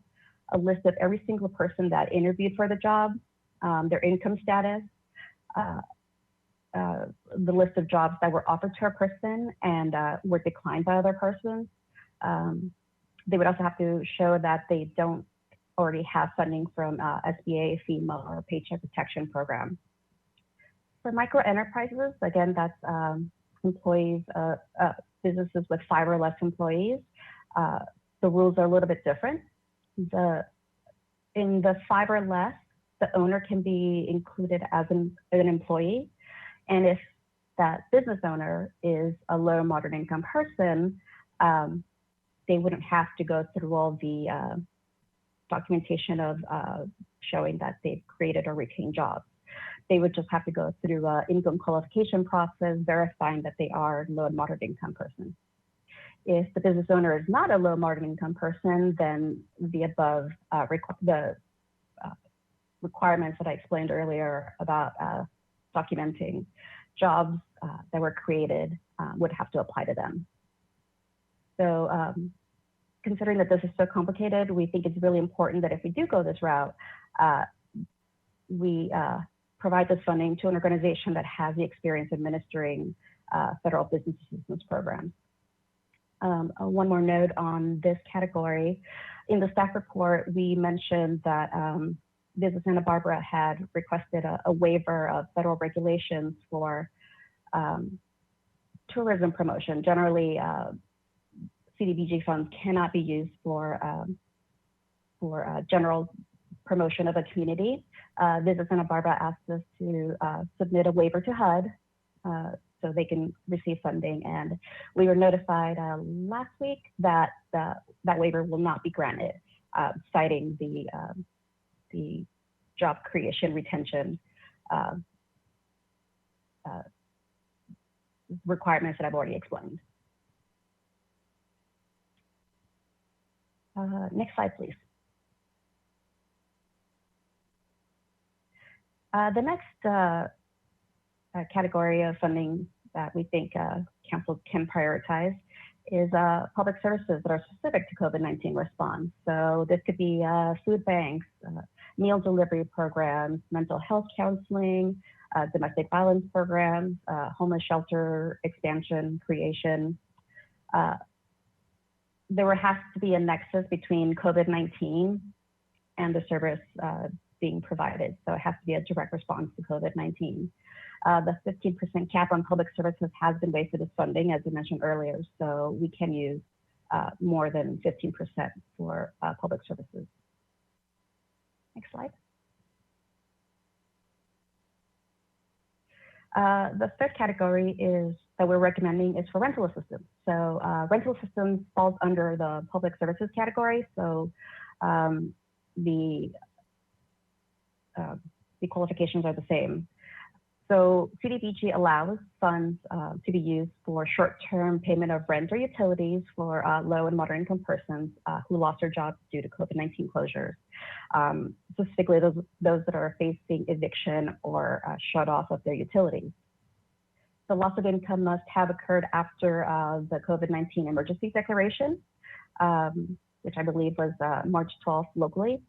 a list of every single person that interviewed for the job, their income status, the list of jobs that were offered to a person and were declined by other persons. They would also have to show that they don't already have funding from SBA, FEMA, or Paycheck Protection Program. For micro enterprises, again, that's employees, businesses with 5 or less employees. The rules are a little bit different. In the 5 or less, the owner can be included as an employee. And if that business owner is a low moderate income person, they wouldn't have to go through all the documentation of showing that they've created or retained jobs. They would just have to go through an income qualification process, verifying that they are a low and moderate income person. If the business owner is not a low moderate income person, then the above requirements that I explained earlier about documenting jobs that were created would have to apply to them. So considering that this is so complicated, we think it's really important that if we do go this route, we provide this funding to an organization that has the experience administering federal business assistance programs. One more note on this category. In the staff report, we mentioned that Business Santa Barbara had requested a waiver of federal regulations for tourism promotion. Generally, CDBG funds cannot be used for general promotion of a community. Business Santa Barbara asked us to submit a waiver to HUD so they can receive funding. And we were notified last week that that waiver will not be granted, citing the job creation retention requirements that I've already explained. Next slide, please. The next category of funding that we think council can prioritize is public services that are specific to COVID-19 response. So this could be food banks, meal delivery programs, mental health counseling, domestic violence programs, homeless shelter expansion, creation. There has to be a nexus between COVID-19 and the service being provided. So it has to be a direct response to COVID-19. The 15% cap on public services has been waived for this funding, as we mentioned earlier. So we can use more than 15% for public services. Next slide. The third category is that we're recommending is for rental assistance. So rental assistance falls under the public services category. So the qualifications are the same. So CDBG allows funds to be used for short-term payment of rent or utilities for low and moderate income persons who lost their jobs due to COVID-19 closures, specifically those that are facing eviction or shut off of their utilities. The loss of income must have occurred after the COVID-19 emergency declaration, which I believe was March 12th locally.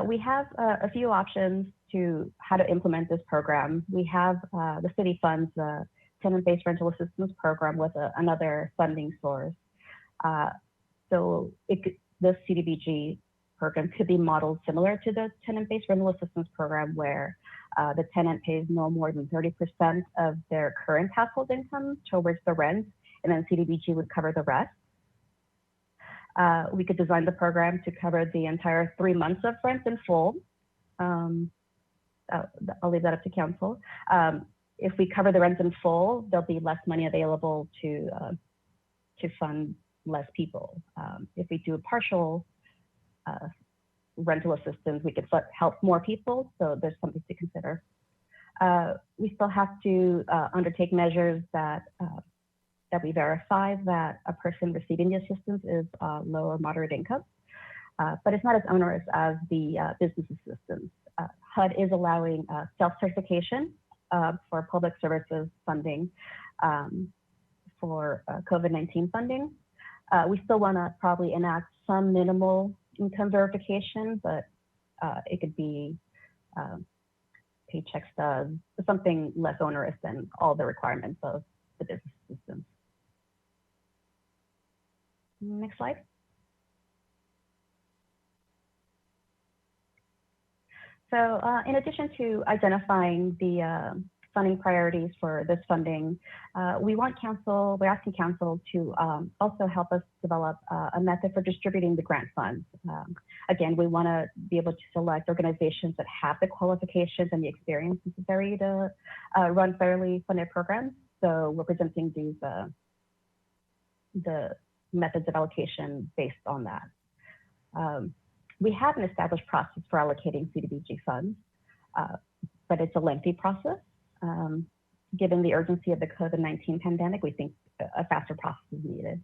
We have a few options to how to implement this program. We have the city funds, the tenant-based rental assistance program with another funding source. So this CDBG program could be modeled similar to the tenant-based rental assistance program, where the tenant pays no more than 30% of their current household income towards the rent, and then CDBG would cover the rest. We could design the program to cover the entire 3 months of rent in full. I'll leave that up to council. If we cover the rent in full, there'll be less money available to fund less people. If we do a partial rental assistance, we could help more people. So there's something to consider. We still have to undertake measures that we verify that a person receiving the assistance is low or moderate income, but it's not as onerous as the business assistance. HUD is allowing self-certification for public services funding for COVID-19 funding. We still want to probably enact some minimal income verification, but It could be paycheck stubs, something less onerous than all the requirements of the business system. Next slide. So in addition to identifying the funding priorities for this funding, we're asking council to also help us develop a method for distributing the grant funds. Again, we want to be able to select organizations that have the qualifications and the experience necessary to run federally funded programs. So we're presenting these the methods of allocation based on that. We have an established process for allocating Cdbg funds, but it's a lengthy process. Given the urgency of the COVID-19 pandemic, we think a faster process is needed.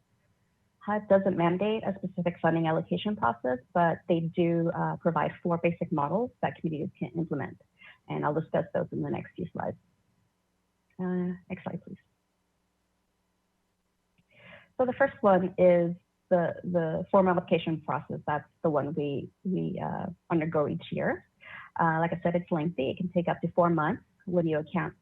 HUD doesn't mandate a specific funding allocation process, but they do provide 4 basic models that communities can implement. And I'll discuss those in the next few slides. Next slide, please. So the first one is the formal application process. That's the one we undergo each year. Like I said, it's lengthy. It can take up to 4 months when you account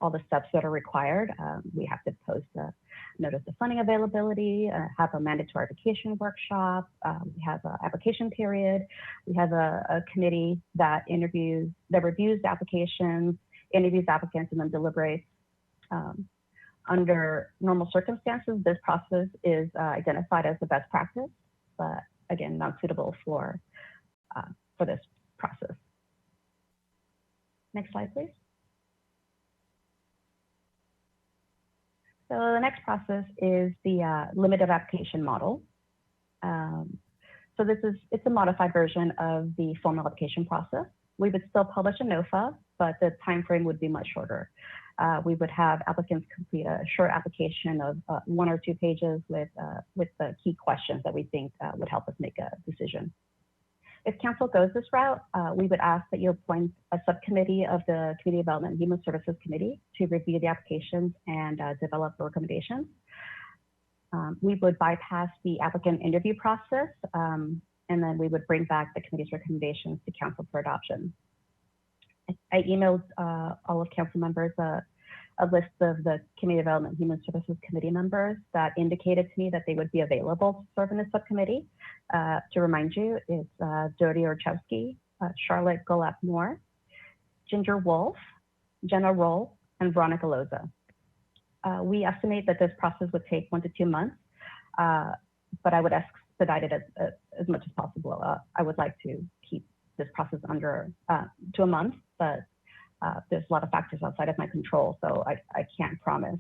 all the steps that are required. We have to post a notice of funding availability, have a mandatory application workshop. We have an application period. We have a committee that reviews the applications, interviews applicants, and then deliberates. Under normal circumstances, this process is identified as the best practice, but again, not suitable for this process. Next slide, please. So the next process is the limit of application model. So it's a modified version of the formal application process. We would still publish a NOFA, but the time frame would be much shorter. We would have applicants complete a short application of 1 or 2 pages with the key questions that we think would help us make a decision. If council goes this route, we would ask that you appoint a subcommittee of the Community Development and Human Services Committee to review the applications and develop recommendations. We would bypass the applicant interview process, and then we would bring back the committee's recommendations to council for adoption. I emailed all of council members a list of the Community Development and Human Services Committee members that indicated to me that they would be available to serve in the subcommittee. To remind you, it's Jody Orchowski, Charlotte Golap-Moore, Ginger Wolf, Jenna Roll, and Veronica Loza. We estimate that this process would take 1 to 2 months, but I would expedite it as much as possible. I would like to keep this process under to a month, but there's a lot of factors outside of my control, so I can't promise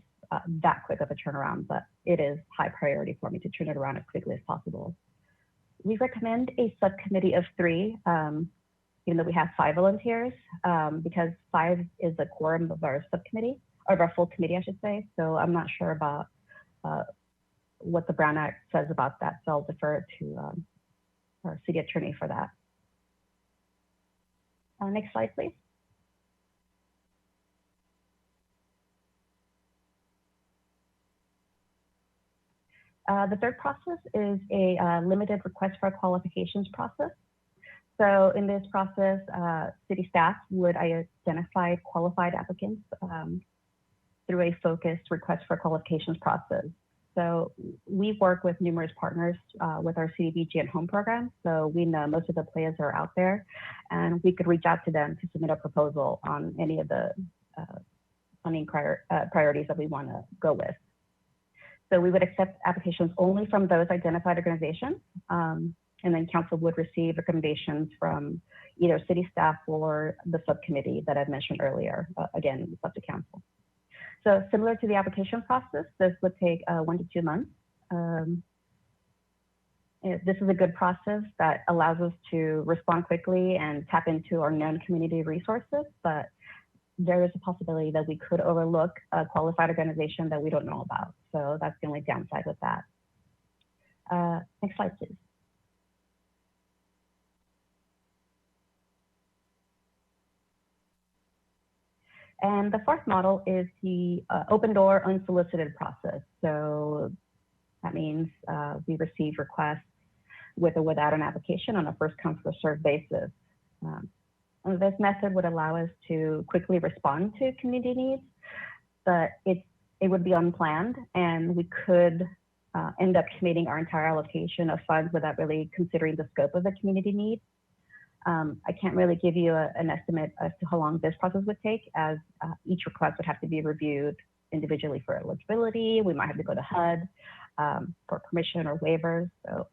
that quick of a turnaround, but it is high priority for me to turn it around as quickly as possible. We recommend a subcommittee of 3, even though we have 5 volunteers, because 5 is the quorum of our subcommittee, or of our full committee, I should say. So I'm not sure about what the Brown Act says about that, so I'll defer to our city attorney for that. Next slide, please. The third process is a limited request for qualifications process. So in this process, city staff would identify qualified applicants through a focused request for qualifications process. So we work with numerous partners with our Cdbg and home program. So we know most of the players are out there, and we could reach out to them to submit a proposal on any of the funding priorities that we want to go with. So we would accept applications only from those identified organizations, and then council would receive recommendations from either city staff or the subcommittee that I mentioned earlier. Again, it's up to council. So similar to the application process, this would take 1 to 2 months. This is a good process that allows us to respond quickly and tap into our known community resources, but there is a possibility that we could overlook a qualified organization that we don't know about. So that's the only downside with that. Next slide, please. And the fourth model is the open door unsolicited process. So that means we receive requests with or without an application on a first come first served basis. And this method would allow us to quickly respond to community needs, but it would be unplanned, and we could end up committing our entire allocation of funds without really considering the scope of the community need. I can't really give you an estimate as to how long this process would take, as each request would have to be reviewed individually for eligibility. We might have to go to HUD for permission or waivers, so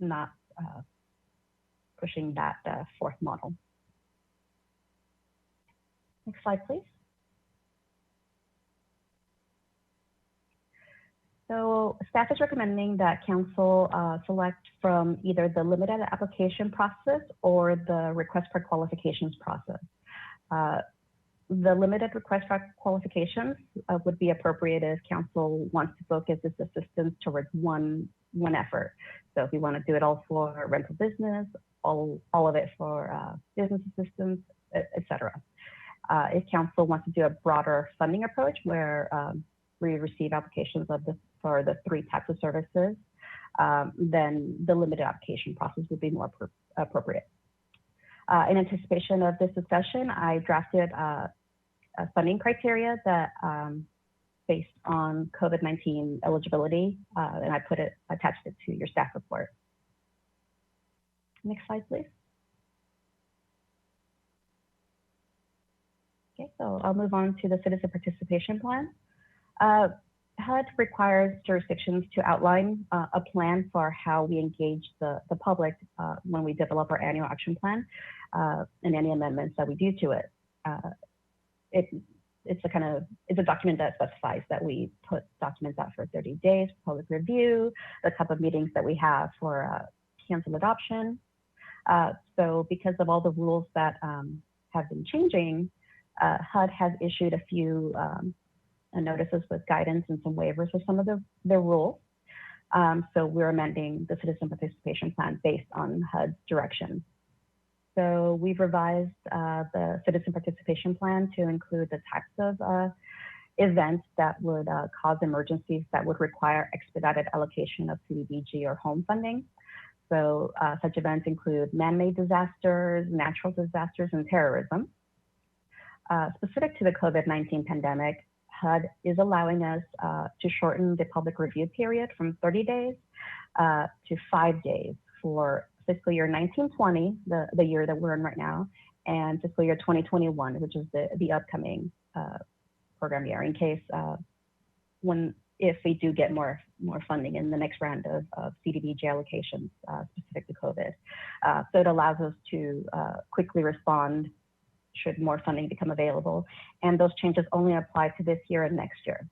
not pushing that fourth model. Next slide, please. So staff is recommending that council select from either the limited application process or the request for qualifications process. The limited request for qualifications would be appropriate if council wants to focus its assistance towards one effort. So if we want to do it all for rental business, all of it for business assistance, etc. If council wants to do a broader funding approach where we receive applications for the 3 types of services, then the limited application process would be more appropriate. In anticipation of this discussion, I drafted a funding criteria that based on COVID-19 eligibility, and I attached it to your staff report. Next slide, please. Okay, so I'll move on to the citizen participation plan. HUD requires jurisdictions to outline a plan for how we engage the public when we develop our annual action plan and any amendments that we do to it. It's a document that specifies that we put documents out for 30 days for public review, the type of meetings that we have for council adoption. So because of all the rules that have been changing, HUD has issued a few notices with guidance and some waivers for some of the rules. So we're amending the citizen participation plan based on HUD's direction. So we've revised the citizen participation plan to include the types of events that would cause emergencies that would require expedited allocation of Cdbg or home funding. So such events include man-made disasters, natural disasters, and terrorism. Specific to the COVID-19 pandemic, HUD is allowing us to shorten the public review period from 30 days to 5 days for fiscal year 1920, the year that we're in right now, and fiscal year 2021, which is the upcoming program year, in case if we do get more funding in the next round of Cdbg allocations specific to COVID. So it allows us to quickly respond should more funding become available. And those changes only apply to this year and next year.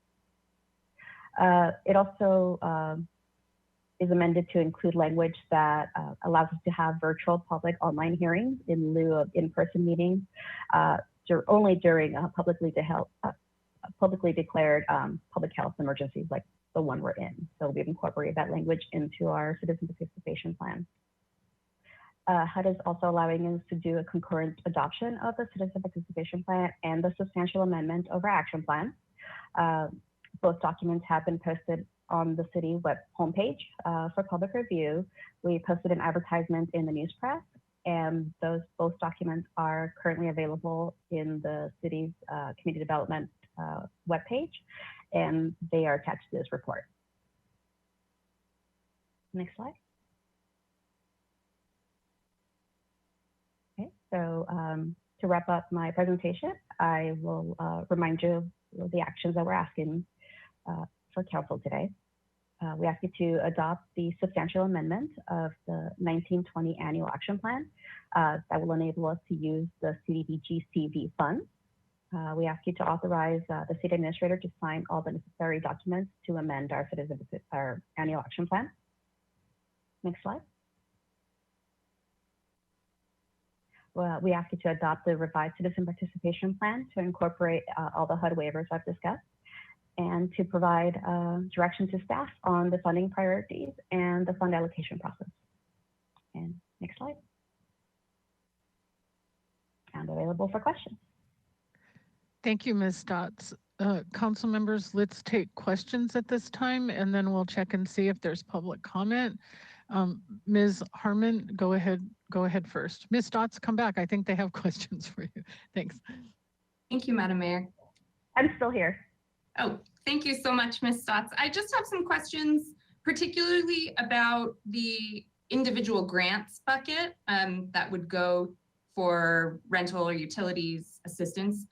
It also is amended to include language that allows us to have virtual public online hearings in lieu of in-person meetings only during publicly declared public health emergencies like the one we're in. So we've incorporated that language into our citizen participation plan. HUD is also allowing us to do a concurrent adoption of the citizen participation plan and the substantial amendment of our action plan. Both documents have been posted on the city web homepage for public review. We posted an advertisement in the news press, and both documents are currently available in the city's community development webpage, and they are attached to this report. Next slide. Okay, so to wrap up my presentation, I will remind you of the actions that we're asking for council today. We ask you to adopt the substantial amendment of the 1920 annual action plan that will enable us to use the Cdbg CV funds. We ask you to authorize the city administrator to sign all the necessary documents to amend our annual action plan. Next slide. Well, we ask you to adopt the revised citizen participation plan to incorporate all the HUD waivers I've discussed, and to provide direction to staff on the funding priorities and the fund allocation process. And next slide. I'm available for questions. Thank you, Ms. Stotts. Council members, let's take questions at this time, and then we'll check and see if there's public comment. Ms. Harmon, go ahead first. Ms. Stotts, come back. I think they have questions for you. Thanks. Thank you, Madam Mayor. I'm still here. Oh, thank you so much, Ms. Stotts. I just have some questions, particularly about the individual grants bucket that would go for rental or utilities assistance.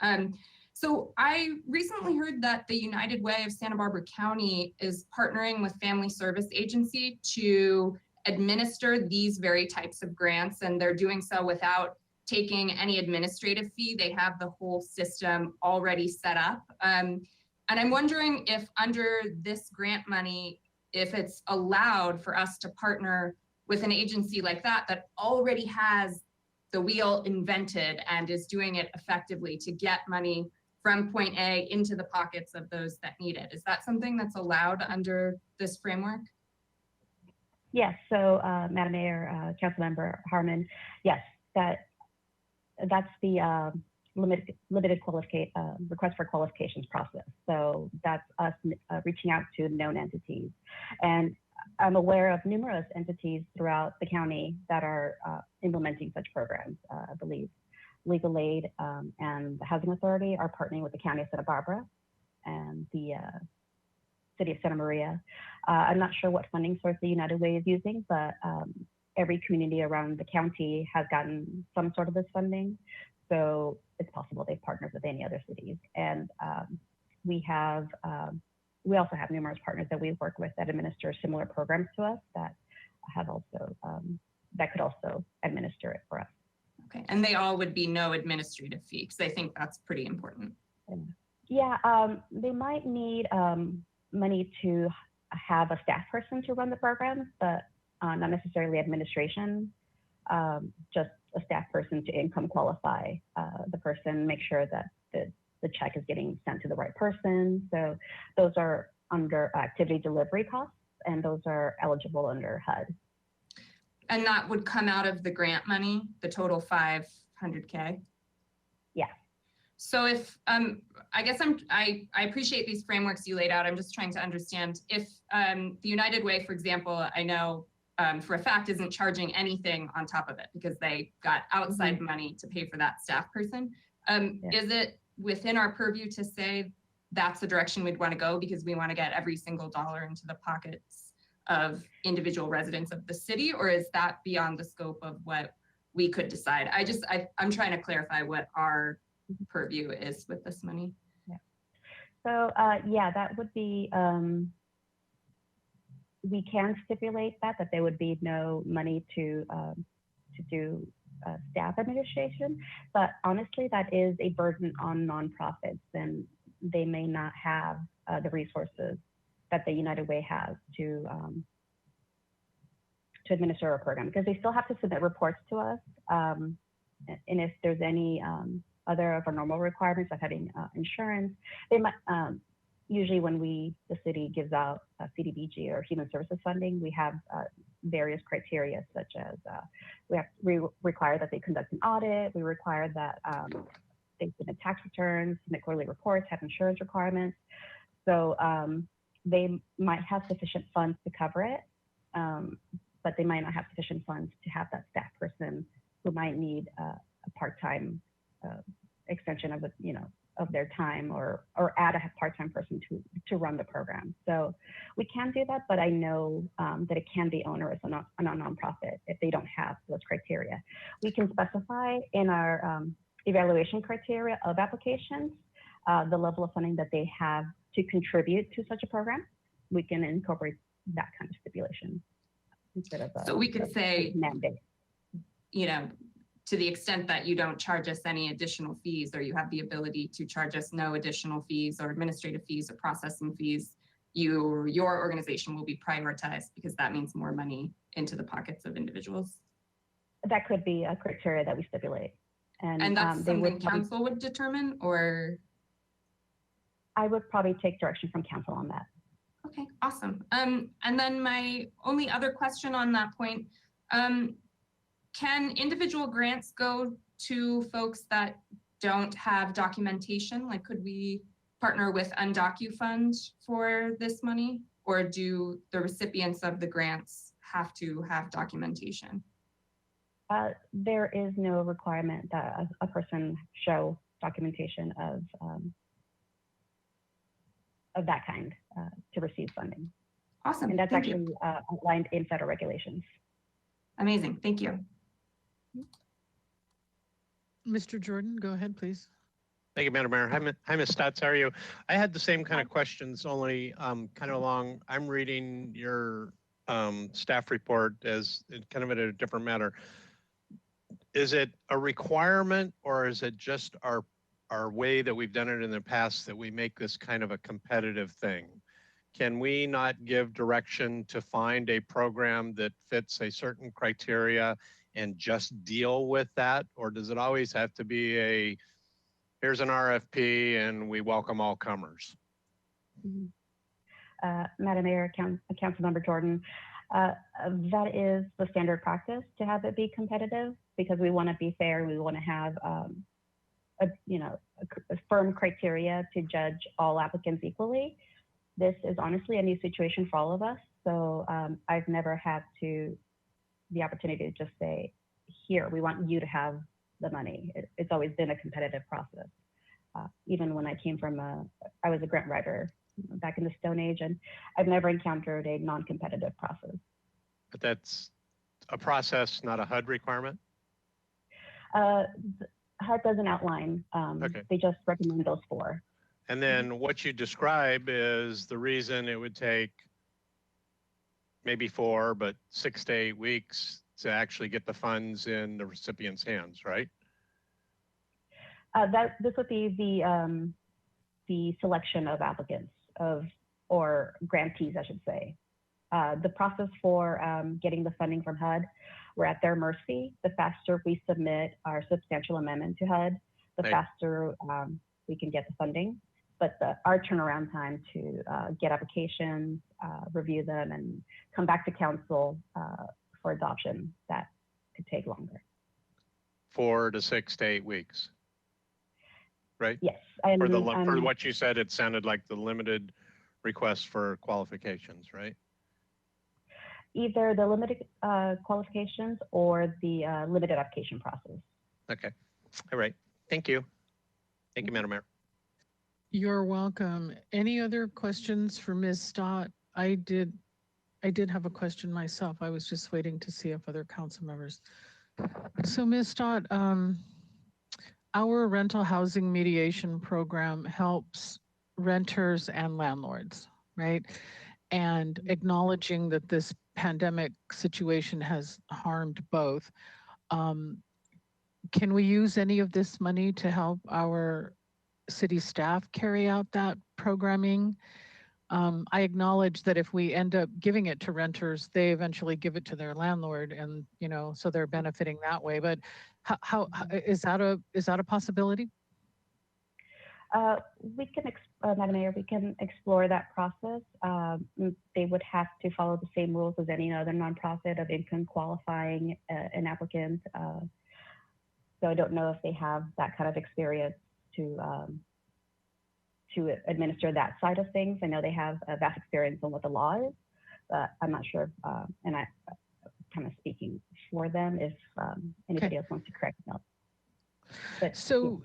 So I recently heard that the United Way of Santa Barbara County is partnering with Family Service Agency to administer these very types of grants, and they're doing so without taking any administrative fee. They have the whole system already set up. And I'm wondering if under this grant money, if it's allowed for us to partner with an agency like that already has the wheel invented and is doing it effectively to get money from point A into the pockets of those that need it. Is that something that's allowed under this framework? Yes, so Madam Mayor, Councilmember Harmon, yes, that's the limited request for qualifications process. So that's us reaching out to known entities. And I'm aware of numerous entities throughout the county that are implementing such programs. I believe Legal Aid and the Housing Authority are partnering with the County of Santa Barbara and the City of Santa Maria. I'm not sure what funding source the United Way is using, but every community around the county has gotten some sort of this funding. So it's possible they've partnered with any other cities. And we also have numerous partners that we work with that administer similar programs to us that have also, that could also administer it for us. Okay, and they all would be no administrative fee, because I think that's pretty important. Yeah, they might need money to have a staff person to run the programs, but not necessarily administration, just a staff person to income qualify the person, make sure that the check is getting sent to the right person. So those are under activity delivery costs, and those are eligible under HUD. And that would come out of the grant money, the total $500K? Yeah. So if, I guess I appreciate these frameworks you laid out. I'm just trying to understand if the United Way, for example, I know for a fact isn't charging anything on top of it because they got outside money to pay for that staff person. Is it within our purview to say that's the direction we'd want to go because we want to get every single dollar into the pockets of individual residents of the city, or is that beyond the scope of what we could decide? I'm trying to clarify what our purview is with this money. Yeah. So yeah, that would be, we can stipulate that there would be no money to do staff administration, but honestly, that is a burden on nonprofits, and they may not have the resources that the United Way has to administer a program, because they still have to submit reports to us. And if there's any other of our normal requirements of having insurance, they might, usually when the city gives out Cdbg or human services funding, we have various criteria such as we require that they conduct an audit, we require that they submit tax returns, submit quarterly reports, have insurance requirements. So they might have sufficient funds to cover it, but they might not have sufficient funds to have that staff person who might need a part-time extension of of their time, or add a part-time person to run the program. So we can do that, but I know that it can be onerous on a nonprofit if they don't have those criteria. We can specify in our evaluation criteria of applications the level of funding that they have to contribute to such a program. We can incorporate that kind of stipulation instead of so we could say mandate. To the extent that you don't charge us any additional fees, or you have the ability to charge us no additional fees or administrative fees or processing fees, your organization will be prioritized because that means more money into the pockets of individuals. That could be a criteria that we stipulate. And that's something council would determine, or? I would probably take direction from council on that. Okay, awesome. And then my only other question on that point, can individual grants go to folks that don't have documentation? Like, could we partner with UndocuFund for this money? Or do the recipients of the grants have to have documentation? There is no requirement that a person show documentation of that kind to receive funding. Awesome. And that's Thank actually you. outlined in federal regulations. Amazing. Thank you. Mr. Jordan, go ahead, please. Thank you, Madam Mayor. Hi, Ms. Stotts. How are you? I had the same kind of questions, only kind of along. I'm reading your staff report as kind of in a different matter. Is it a requirement, or is it just our way that we've done it in the past that we make this kind of a competitive thing? Can we not give direction to find a program that fits a certain criteria and just deal with that? Or does it always have to be here's an RFP and we welcome all comers? Madam Mayor, Councilmember Jordan, that is the standard practice to have it be competitive, because we want to be fair. We want to have a firm criteria to judge all applicants equally. This is honestly a new situation for all of us. So I've never had the opportunity to just say, here, we want you to have the money. It's always been a competitive process. Even when I came from I was a grant writer back in the Stone Age, and I've never encountered a non-competitive process. But that's a process, not a HUD requirement? HUD doesn't outline. Okay. They just recommend those four. And then what you describe is the reason it would take maybe 4, but 6 to 8 weeks to actually get the funds in the recipient's hands, right? This would be the selection of applicants or grantees, I should say. The process for getting the funding from HUD, we're at their mercy. The faster we submit our substantial amendment to HUD, the faster we can get the funding. But our turnaround time to get applications, review them, and come back to council for adoption, that could take longer. 4 to 6 to 8 weeks, right? Yes. For what you said, it sounded like the limited request for qualifications, right? Either the limited qualifications or the limited application process. Okay. All right. Thank you. Thank you, Madam Mayor. You're welcome. Any other questions for Ms. Stott? I did have a question myself. I was just waiting to see if other council members. So Ms. Stott, our rental housing mediation program helps renters and landlords, right? And acknowledging that this pandemic situation has harmed both. Can we use any of this money to help our city staff carry out that programming? I acknowledge that if we end up giving it to renters, they eventually give it to their landlord, and so they're benefiting that way. But how is that a possibility? We can, Madam Mayor, we can explore that process. They would have to follow the same rules as any other nonprofit of income qualifying an applicant. So I don't know if they have that kind of experience to administer that side of things. I know they have a vast experience on what the law is, but I'm not sure. And I'm kind of speaking for them if anybody else wants to correct me. But, so,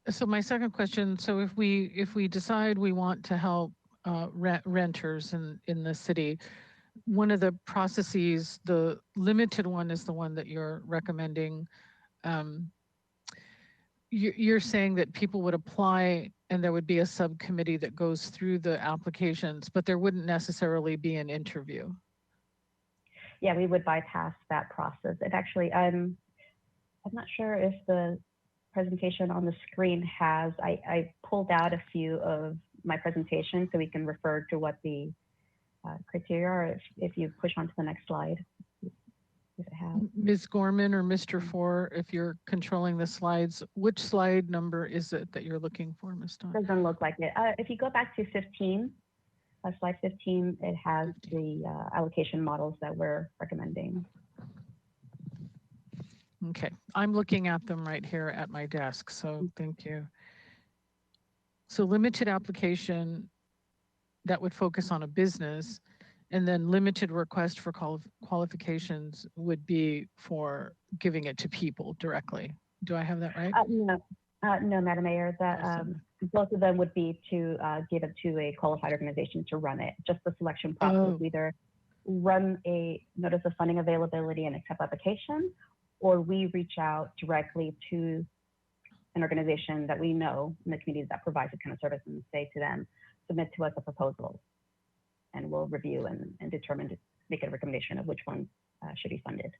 so my second question. So if we decide we want to help renters in the city, one of the processes, the limited one, is the one that you're recommending. You're saying that people would apply and there would be a subcommittee that goes through the applications, but there wouldn't necessarily be an interview. Yeah, we would bypass that process. It actually, I'm not sure if the presentation on the screen has, I pulled out a few of my presentations so we can refer to what the criteria are if you push on to the next slide. Ms. Gorman or Mr. Four, if you're controlling the slides, which slide number is it that you're looking for, Ms. Don? Doesn't look like it. If you go back to 15, slide 15, it has the allocation models that we're recommending. Okay, I'm looking at them right here at my desk, so thank you. So limited application that would focus on a business And then limited request for qualifications would be for giving it to people directly. Do I have that right? No, Madam Mayor, that both of them would be to give it to a qualified organization to run it. Just the selection process, either run a notice of funding availability and accept applications, or we reach out directly to an organization that we know in the communities that provides this kind of service and say to them, submit to us a proposal, and we'll review and determine to make a recommendation of which one should be funded.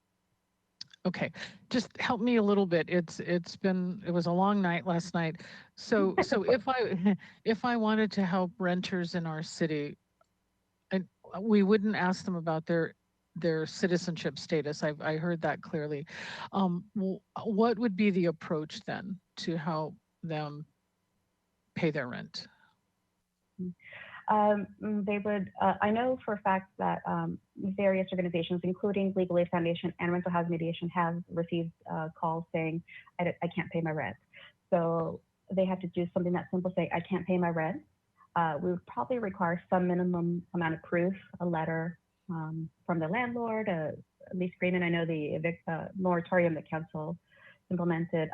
Okay, just help me a little bit. It was a long night last night. So if I wanted to help renters in our city, and we wouldn't ask them about their citizenship status. I heard that clearly. What would be the approach then to help them pay their rent? They would, I know for a fact that various organizations, including Legal Aid Foundation and Rental Housing Mediation, have received calls saying, I can't pay my rent. So they have to do something that simple, say, I can't pay my rent. We would probably require some minimum amount of proof, a letter from the landlord, a lease agreement. I know the moratorium that council implemented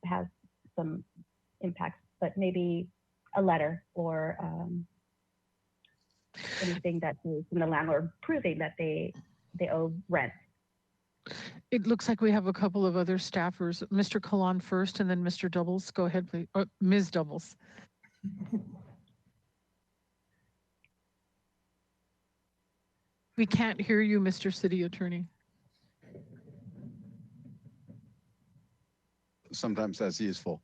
has some impacts, but maybe a letter or anything that is from the landlord proving that they owe rent. It looks like we have a couple of other staffers. Mr. Kalan first, and then Mr. Doubles. Go ahead, please. Or Ms. Doubles. We can't hear you, Mr. City Attorney. Sometimes that's useful.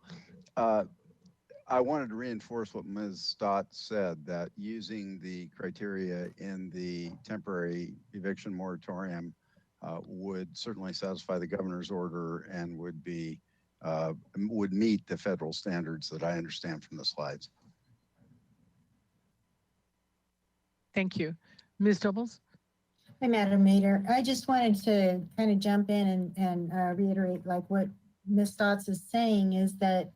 I wanted to reinforce what Ms. Stott said, that using the criteria in the temporary eviction moratorium would certainly satisfy the governor's order and would meet the federal standards that I understand from the slides. Thank you. Ms. Doubles? Hi, Madam Mayor. I just wanted to kind of jump in and reiterate like what Ms. Stotts is saying is that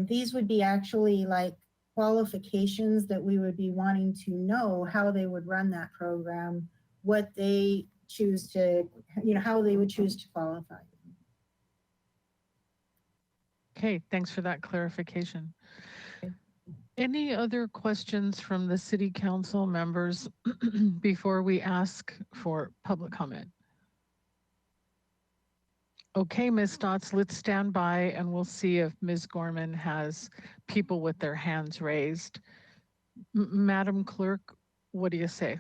these would be actually like qualifications that we would be wanting to know how they would run that program, what they choose to, how they would choose to qualify. Okay, thanks for that clarification. Any other questions from the City Council members before we ask for public comment? Okay, Ms. Stotts, let's stand by and we'll see if Ms. Gorman has people with their hands raised. Madam Clerk, what do you say?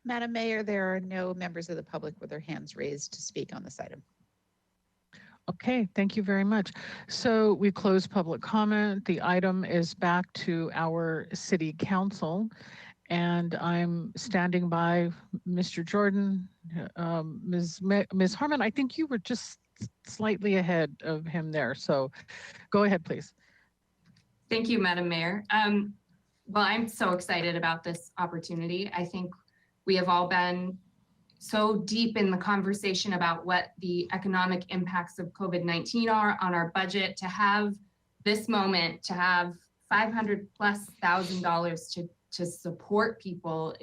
Madam Mayor, there are no members of the public with their hands raised to speak on this item. Okay, thank you very much. So we close public comment. The item is back to our City Council, and I'm standing by Mr. Jordan, Ms. Harmon. I think you were just slightly ahead of him there. So go ahead, please. Thank you, Madam Mayor. Well, I'm so excited about this opportunity. I think we have all been so deep in the conversation about what the economic impacts of COVID-19 are on our budget. To have this moment, to have $500,000+ to support people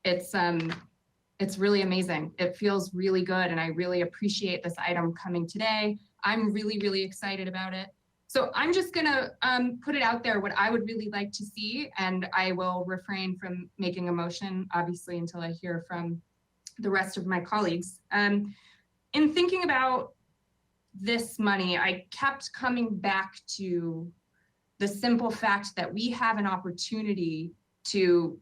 it's really amazing. It feels really good, and I really appreciate this item coming today. I'm really, really excited about it. So I'm just gonna put it out there what I would really like to see, and I will refrain from making a motion, obviously, until I hear from the rest of my colleagues. In thinking about this money, I kept coming back to the simple fact that we have an opportunity to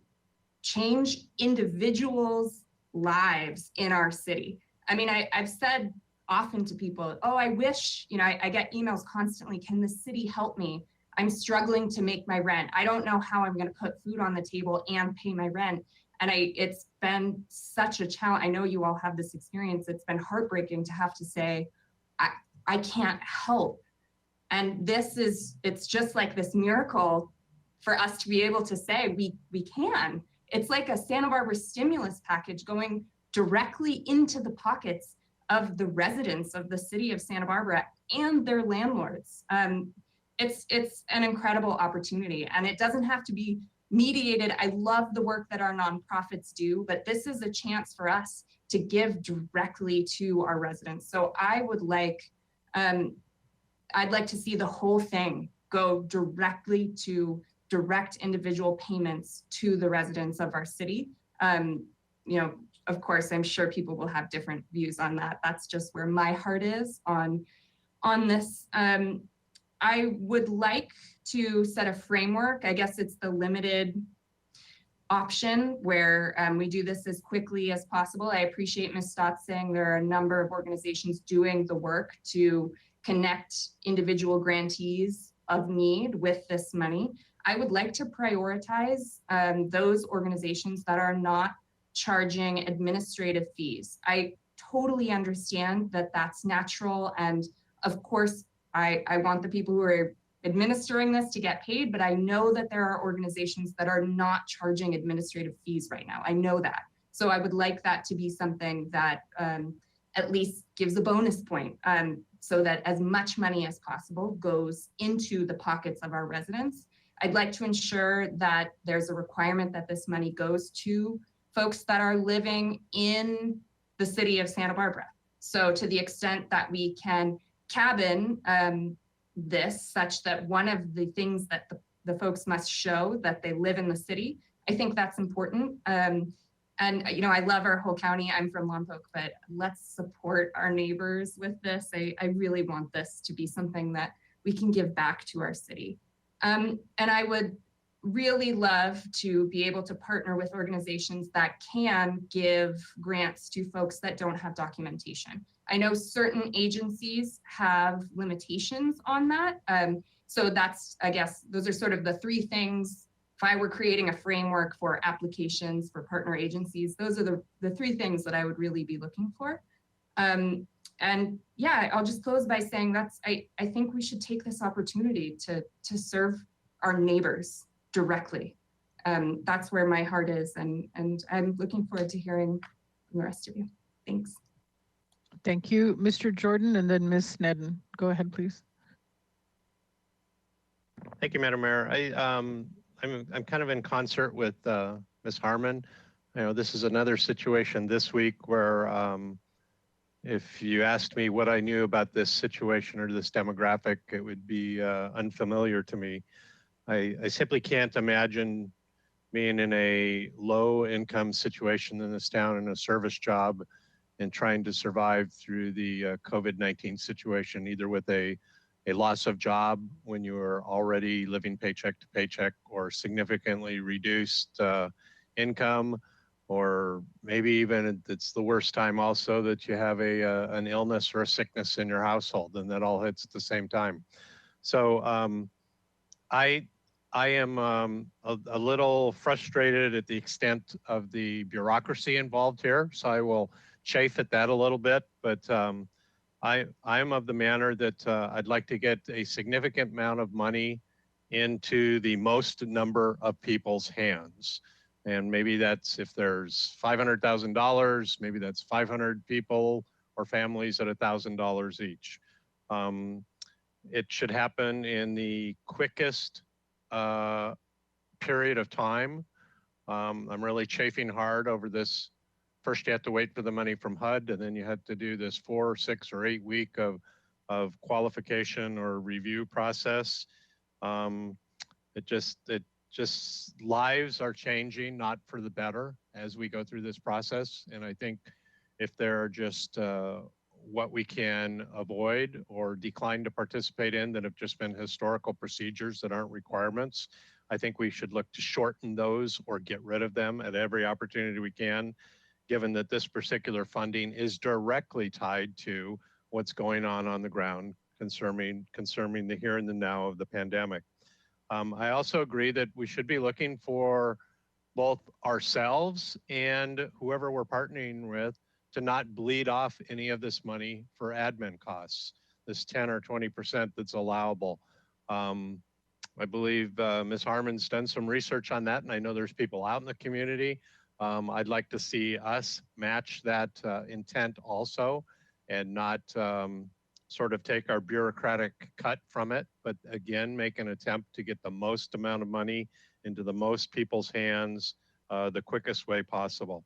change individuals' lives in our city. I mean, I've said often to people, oh, I wish, I get emails constantly, can the city help me? I'm struggling to make my rent. I don't know how I'm gonna put food on the table and pay my rent. And it's been such a challenge. I know you all have this experience. It's been heartbreaking to have to say, I can't help. And it's just like this miracle for us to be able to say we can. It's like a Santa Barbara stimulus package going directly into the pockets of the residents of the city of Santa Barbara and their landlords. It's an incredible opportunity, and it doesn't have to be mediated. I love the work that our nonprofits do, but this is a chance for us to give directly to our residents. So I would like, I'd like to see the whole thing go directly to direct individual payments to the residents of our city. You know, of course, I'm sure people will have different views on that. That's just where my heart is on this. I would like to set a framework. I guess it's the limited option where we do this as quickly as possible. I appreciate Ms. Stott saying there are a number of organizations doing the work to connect individual grantees of need with this money. I would like to prioritize those organizations that are not charging administrative fees. I totally understand that that's natural. And of course, I want the people who are administering this to get paid, but I know that there are organizations that are not charging administrative fees right now. I know that. So I would like that to be something that at least gives a bonus point so that as much money as possible goes into the pockets of our residents. I'd like to ensure that there's a requirement that this money goes to folks that are living in the city of Santa Barbara. So to the extent that we can cabin this such that one of the things that the folks must show that they live in the city, I think that's important. And you know, I love our whole county. I'm from Lompoc, but let's support our neighbors with this. I really want this to be something that we can give back to our city. And I would really love to be able to partner with organizations that can give grants to folks that don't have documentation. I know certain agencies have limitations on that. So that's, I guess, those are sort of the three things. If I were creating a framework for applications for partner agencies, those are the three things that I would really be looking for. And yeah, I'll just close by saying I think we should take this opportunity to serve our neighbors directly. That's where my heart is, and I'm looking forward to hearing from the rest of you. Thanks. Thank you, Mr. Jordan, and then Ms. Snedden. Go ahead, please. Thank you, Madam Mayor. I'm kind of in concert with Ms. Harmon. You know, this is another situation this week where if you asked me what I knew about this situation or this demographic, it would be unfamiliar to me. I simply can't imagine being in a low income situation in this town in a service job and trying to survive through the COVID-19 situation, either with a loss of job when you are already living paycheck to paycheck, or significantly reduced income, or maybe even it's the worst time also that you have an illness or a sickness in your household, and that all hits at the same time. So I am a little frustrated at the extent of the bureaucracy involved here, so I will chafe at that a little bit, but I am of the manner that I'd like to get a significant amount of money into the most number of people's hands. And maybe that's, if there's $500,000, maybe that's 500 people or families at $1,000 each. It should happen in the quickest period of time. I'm really chafing hard over this. First, you have to wait for the money from HUD, and then you have to do this 4, 6, or 8 week of qualification or review process. It just lives are changing, not for the better, as we go through this process. And I think if there are just what we can avoid or decline to participate in that have just been historical procedures that aren't requirements, I think we should look to shorten those or get rid of them at every opportunity we can, given that this particular funding is directly tied to what's going on the ground concerning the here and the now of the pandemic. I also agree that we should be looking for both ourselves and whoever we're partnering with to not bleed off any of this money for admin costs, this 10 or 20% that's allowable. I believe Ms. Harmon's done some research on that, and I know there's people out in the community. I'd like to see us match that intent also, and not sort of take our bureaucratic cut from it, but again, make an attempt to get the most amount of money into the most people's hands the quickest way possible.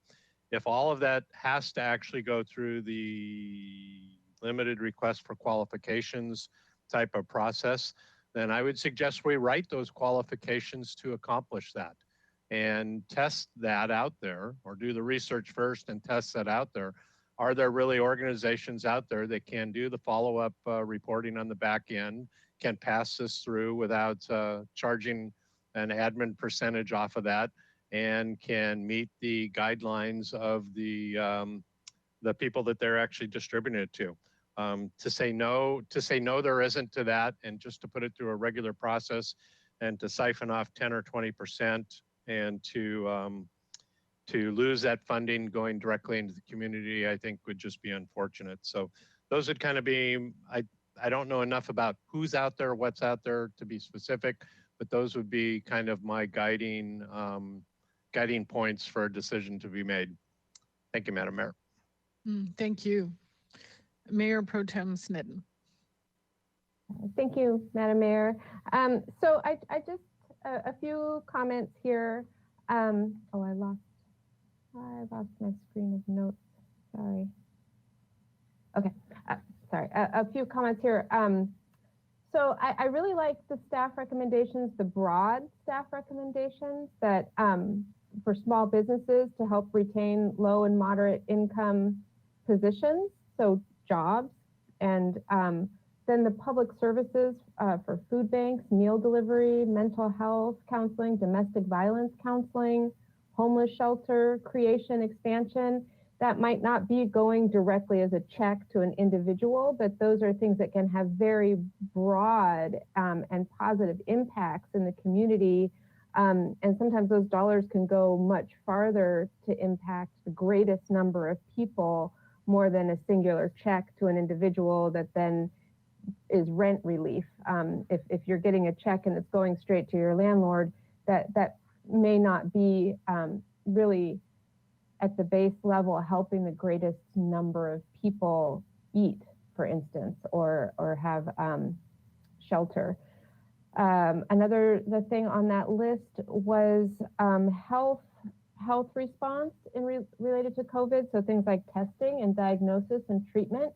If all of that has to actually go through the limited request for qualifications type of process, then I would suggest we write those qualifications to accomplish that and test that out there, or do the research first and test that out there. Are there really organizations out there that can do the follow-up reporting on the back end, can pass this through without charging an admin percentage off of that, and can meet the guidelines of the people that they're actually distributing it to? To say no there isn't to that, and just to put it through a regular process and to siphon off 10 or 20% and to lose that funding going directly into the community, I think would just be unfortunate. So those would kind of be, I don't know enough about who's out there, what's out there to be specific, but those would be kind of my guiding points for a decision to be made. Thank you, Madam Mayor. Thank you. Mayor Pro Tem Snedden. Thank you, Madam Mayor. So I just, a few comments here. Oh, I lost my screen of notes, sorry. Okay, sorry, a few comments here. So I really like the staff recommendations, the broad staff recommendations that for small businesses to help retain low and moderate income positions, so jobs, and then the public services for food banks, meal delivery, mental health counseling, domestic violence counseling, homeless shelter creation, expansion. That might not be going directly as a check to an individual, but those are things that can have very broad and positive impacts in the community. And sometimes those dollars can go much farther to impact the greatest number of people, more than a singular check to an individual that then is rent relief. If you're getting a check and it's going straight to your landlord, that may not be really at the base level helping the greatest number of people eat, for instance, or have shelter. The thing on that list was health response related to COVID, so things like testing and diagnosis and treatment.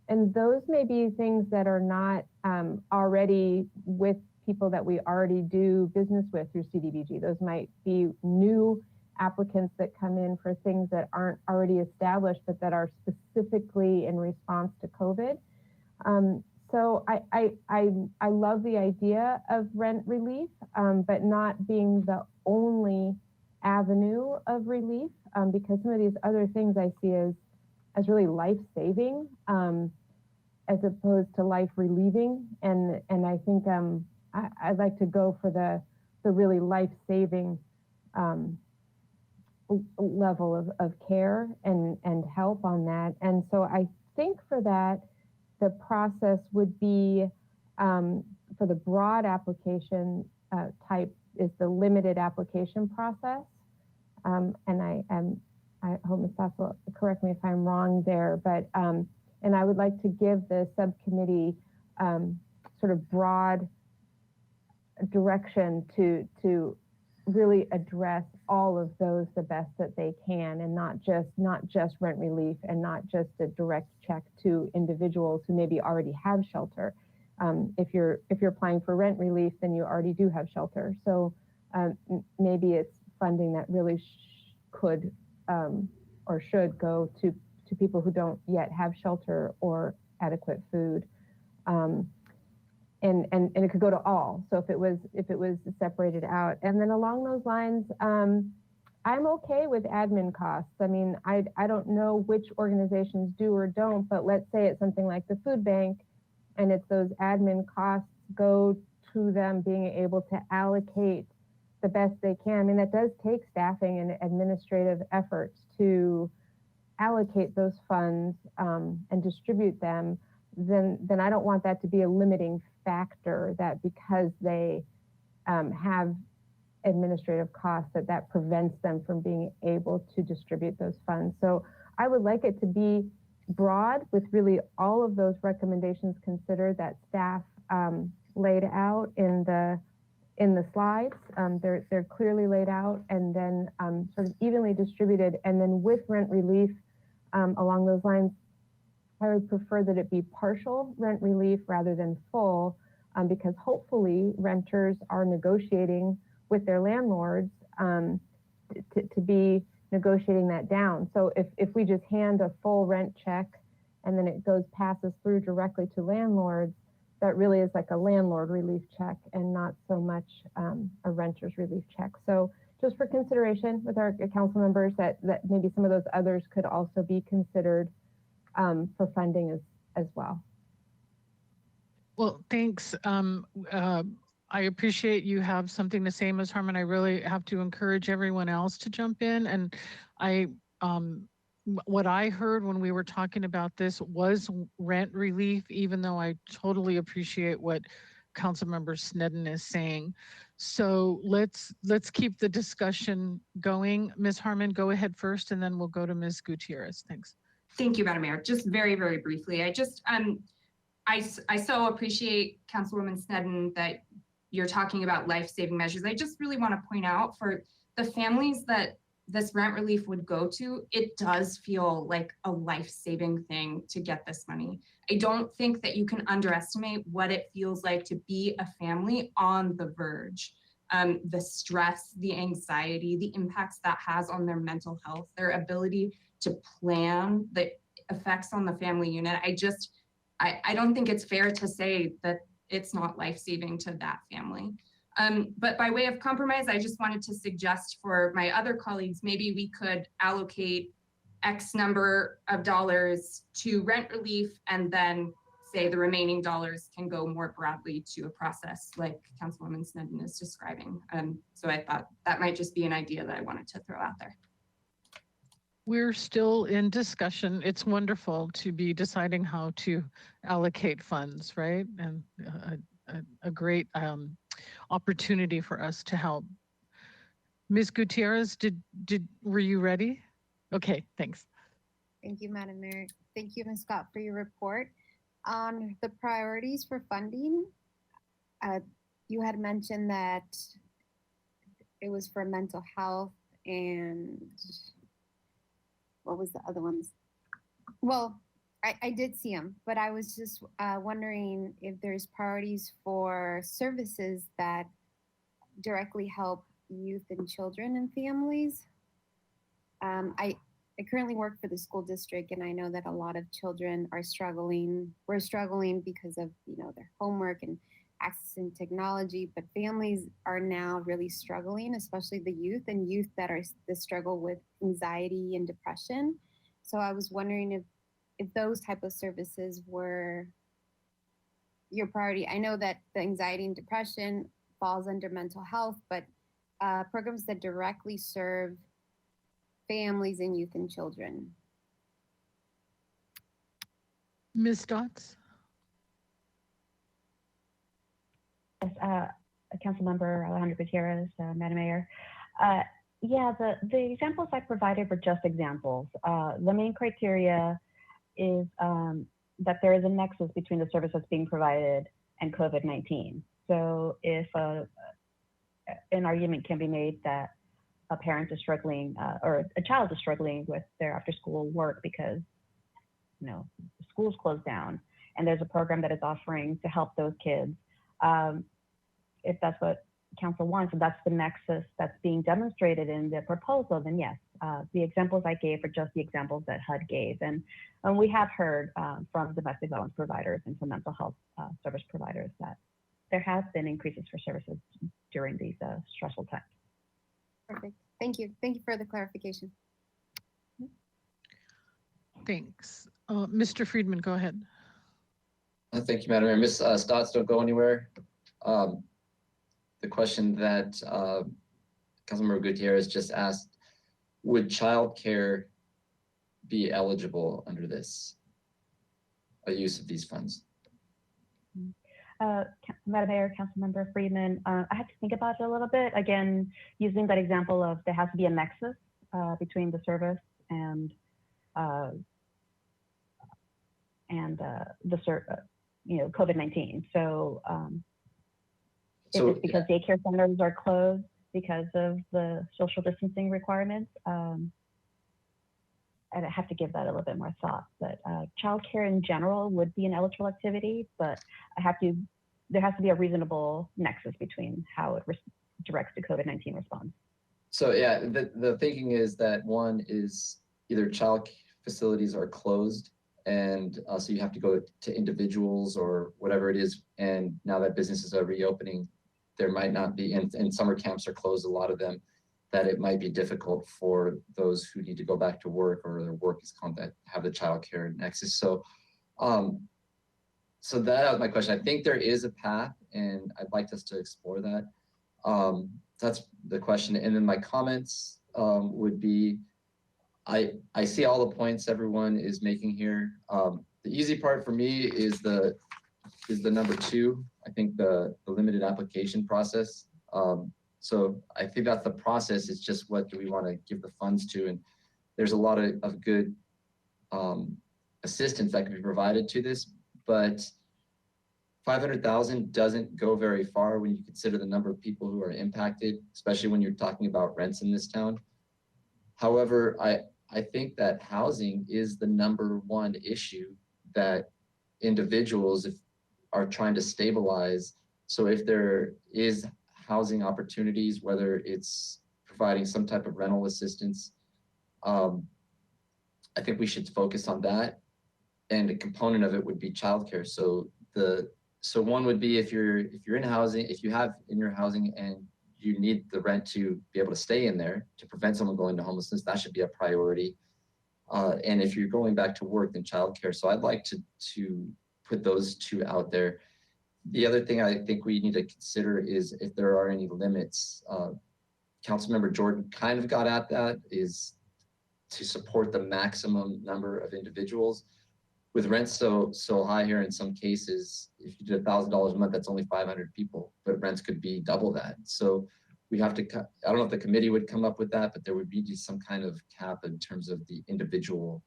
And those may be things that are not already with people that we already do business with through Cdbg. Those might be new applicants that come in for things that aren't already established, but that are specifically in response to COVID. So I love the idea of rent relief, but not being the only avenue of relief, because some of these other things I see as really life-saving, as opposed to life-relieving. And I think I'd like to go for the really life-saving level of care and help on that. And so I think for that, the process would be, for the broad application type, is the limited application process. And I hope Ms. Stoss will correct me if I'm wrong there, but and I would like to give the subcommittee sort of broad direction to really address all of those the best that they can, and not just rent relief, and not just a direct check to individuals who maybe already have shelter. If you're applying for rent relief, then you already do have shelter. So maybe it's funding that really could or should go to people who don't yet have shelter or adequate food. And it could go to all. So if it was separated out. And then along those lines, I'm okay with admin costs. I mean, I don't know which organizations do or don't, but let's say it's something like the food bank, and it's those admin costs go to them being able to allocate the best they can. I mean, that does take staffing and administrative efforts to allocate those funds and distribute them. Then I don't want that to be a limiting factor, that because they have administrative costs, that prevents them from being able to distribute those funds. So I would like it to be broad, with really all of those recommendations considered, that staff laid out in the in the slides. They're clearly laid out and then sort of evenly distributed. And then with rent relief along those lines, I would prefer that it be partial rent relief rather than full, because hopefully renters are negotiating with their landlords to be negotiating that down. So if we just hand a full rent check and then it passes through directly to landlords, that really is like a landlord relief check and not so much a renter's relief check. So just for consideration with our council members, that maybe some of those others could also be considered for funding as well. Well, thanks. I appreciate you have something to say, Ms. Harmon. I really have to encourage everyone else to jump in. And what I heard when we were talking about this was rent relief, even though I totally appreciate what Councilmember Sneddon is saying. So let's keep the discussion going. Ms. Harmon, go ahead first, and then we'll go to Ms. Gutierrez. Thanks. Thank you, Madam Mayor. Just very, very briefly, I so appreciate Councilwoman Sneddon that you're talking about life-saving measures. I just really want to point out for the families that this rent relief would go to, it does feel like a life-saving thing to get this money. I don't think that you can underestimate what it feels like to be a family on the verge. The stress, the anxiety, the impacts that has on their mental health, their ability to plan, the effects on the family unit. I don't think it's fair to say that it's not life-saving to that family. But by way of compromise, I just wanted to suggest for my other colleagues, maybe we could allocate X number of dollars to rent relief and then say the remaining dollars can go more broadly to a process like Councilwoman Sneddon is describing. So I thought that might just be an idea that I wanted to throw out there. We're still in discussion. It's wonderful to be deciding how to allocate funds, right? And a great opportunity for us to help. Ms. Gutierrez, were you ready? Okay, thanks. Thank you, Madam Mayor. Thank you, Ms. Scott, for your report. On the priorities for funding, you had mentioned that it was for mental health and what was the other ones? Well, I did see them, but I was just wondering if there's priorities for services that directly help youth and children and families. I currently work for the school district, and I know that a lot of children are struggling. We're struggling because of their homework and accessing technology, but families are now really struggling, especially the youth that are the struggle with anxiety and depression. So I was wondering if those type of services were your priority. I know that the anxiety and depression falls under mental health, but programs that directly serve families and youth and children. Ms. Stotts? Yes, Councilmember Alejandra Gutierrez, Madam Mayor. Yeah, the examples I provided were just examples. The main criteria is that there is a nexus between the services being provided and COVID-19. So if an argument can be made that a parent is struggling or a child is struggling with their after-school work because school's closed down, and there's a program that is offering to help those kids. If that's what council wants, and that's the nexus that's being demonstrated in the proposal, then yes, the examples I gave are just the examples that HUD gave. And we have heard from domestic violence providers and from mental health service providers that there has been increases for services during these stressful times. Perfect. Thank you. Thank you for the clarification. Thanks. Mr. Friedman, go ahead. Thank you, Madam Mayor. Ms. Stotts, don't go anywhere. The question that Councilmember Gutierrez just asked, would childcare be eligible under this, a use of these funds? Madam Mayor, Councilmember Friedman, I had to think about it a little bit. Again, using that example of there has to be a nexus between the service and COVID-19. So If So it's because daycare centers are closed because of the social distancing requirements, I'd have to give that a little bit more thought. But childcare in general would be an eligible activity, but there has to be a reasonable nexus between how it directs to COVID-19 response. So yeah, the thinking is that one is either child facilities are closed, and so you have to go to individuals or whatever it is. And now that businesses are reopening, there might not be, and summer camps are closed, a lot of them, that it might be difficult for those who need to go back to work or their work is that have the child care nexus. So, so that was my question. I think there is a path, and I'd like us to explore that. That's the question. And then my comments would be, I see all the points everyone is making here. The easy part for me is the number 2. I think the limited application process. So I think that's the process. It's just what do we want to give the funds to? And there's a lot of good assistance that can be provided to this, but 500,000 doesn't go very far when you consider the number of people who are impacted, especially when you're talking about rents in this town. However, I think that housing is the number 1 issue that individuals are trying to stabilize. So if there is housing opportunities, whether it's providing some type of rental assistance, I think we should focus on that. And a component of it would be childcare. So one would be if you're in housing, if you have in your housing and you need the rent to be able to stay in there to prevent someone going to homelessness, that should be a priority. And if you're going back to work, then childcare. So I'd like to put those 2 out there. The other thing I think we need to consider is if there are any limits. Councilmember Jordan kind of got at that, is to support the maximum number of individuals. With rents so high here in some cases, if you did $1,000 a month, that's only 500 people, but rents could be double that. So we have to, I don't know if the committee would come up with that, but there would be some kind of cap in terms of the individual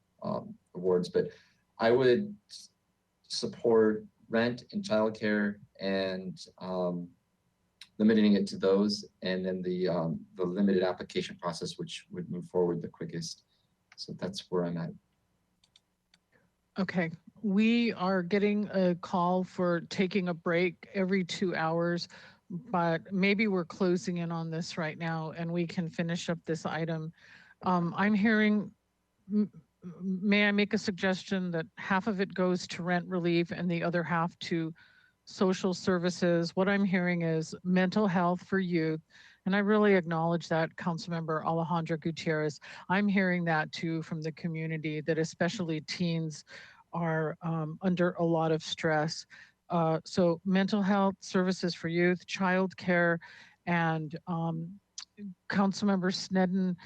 awards. But I would support rent and childcare and limiting it to those, and then the limited application process, which would move forward the quickest. So that's where I'm at. Okay, we are getting a call for taking a break every 2 hours, but maybe we're closing in on this right now and we can finish up this item. I'm hearing, may I make a suggestion that half of it goes to rent relief and the other half to social services? What I'm hearing is mental health for youth. And I really acknowledge that, Councilmember Alejandra Gutierrez. I'm hearing that too from the community, that especially teens are under a lot of stress. So mental health services for youth, childcare, and Councilmember Snedden,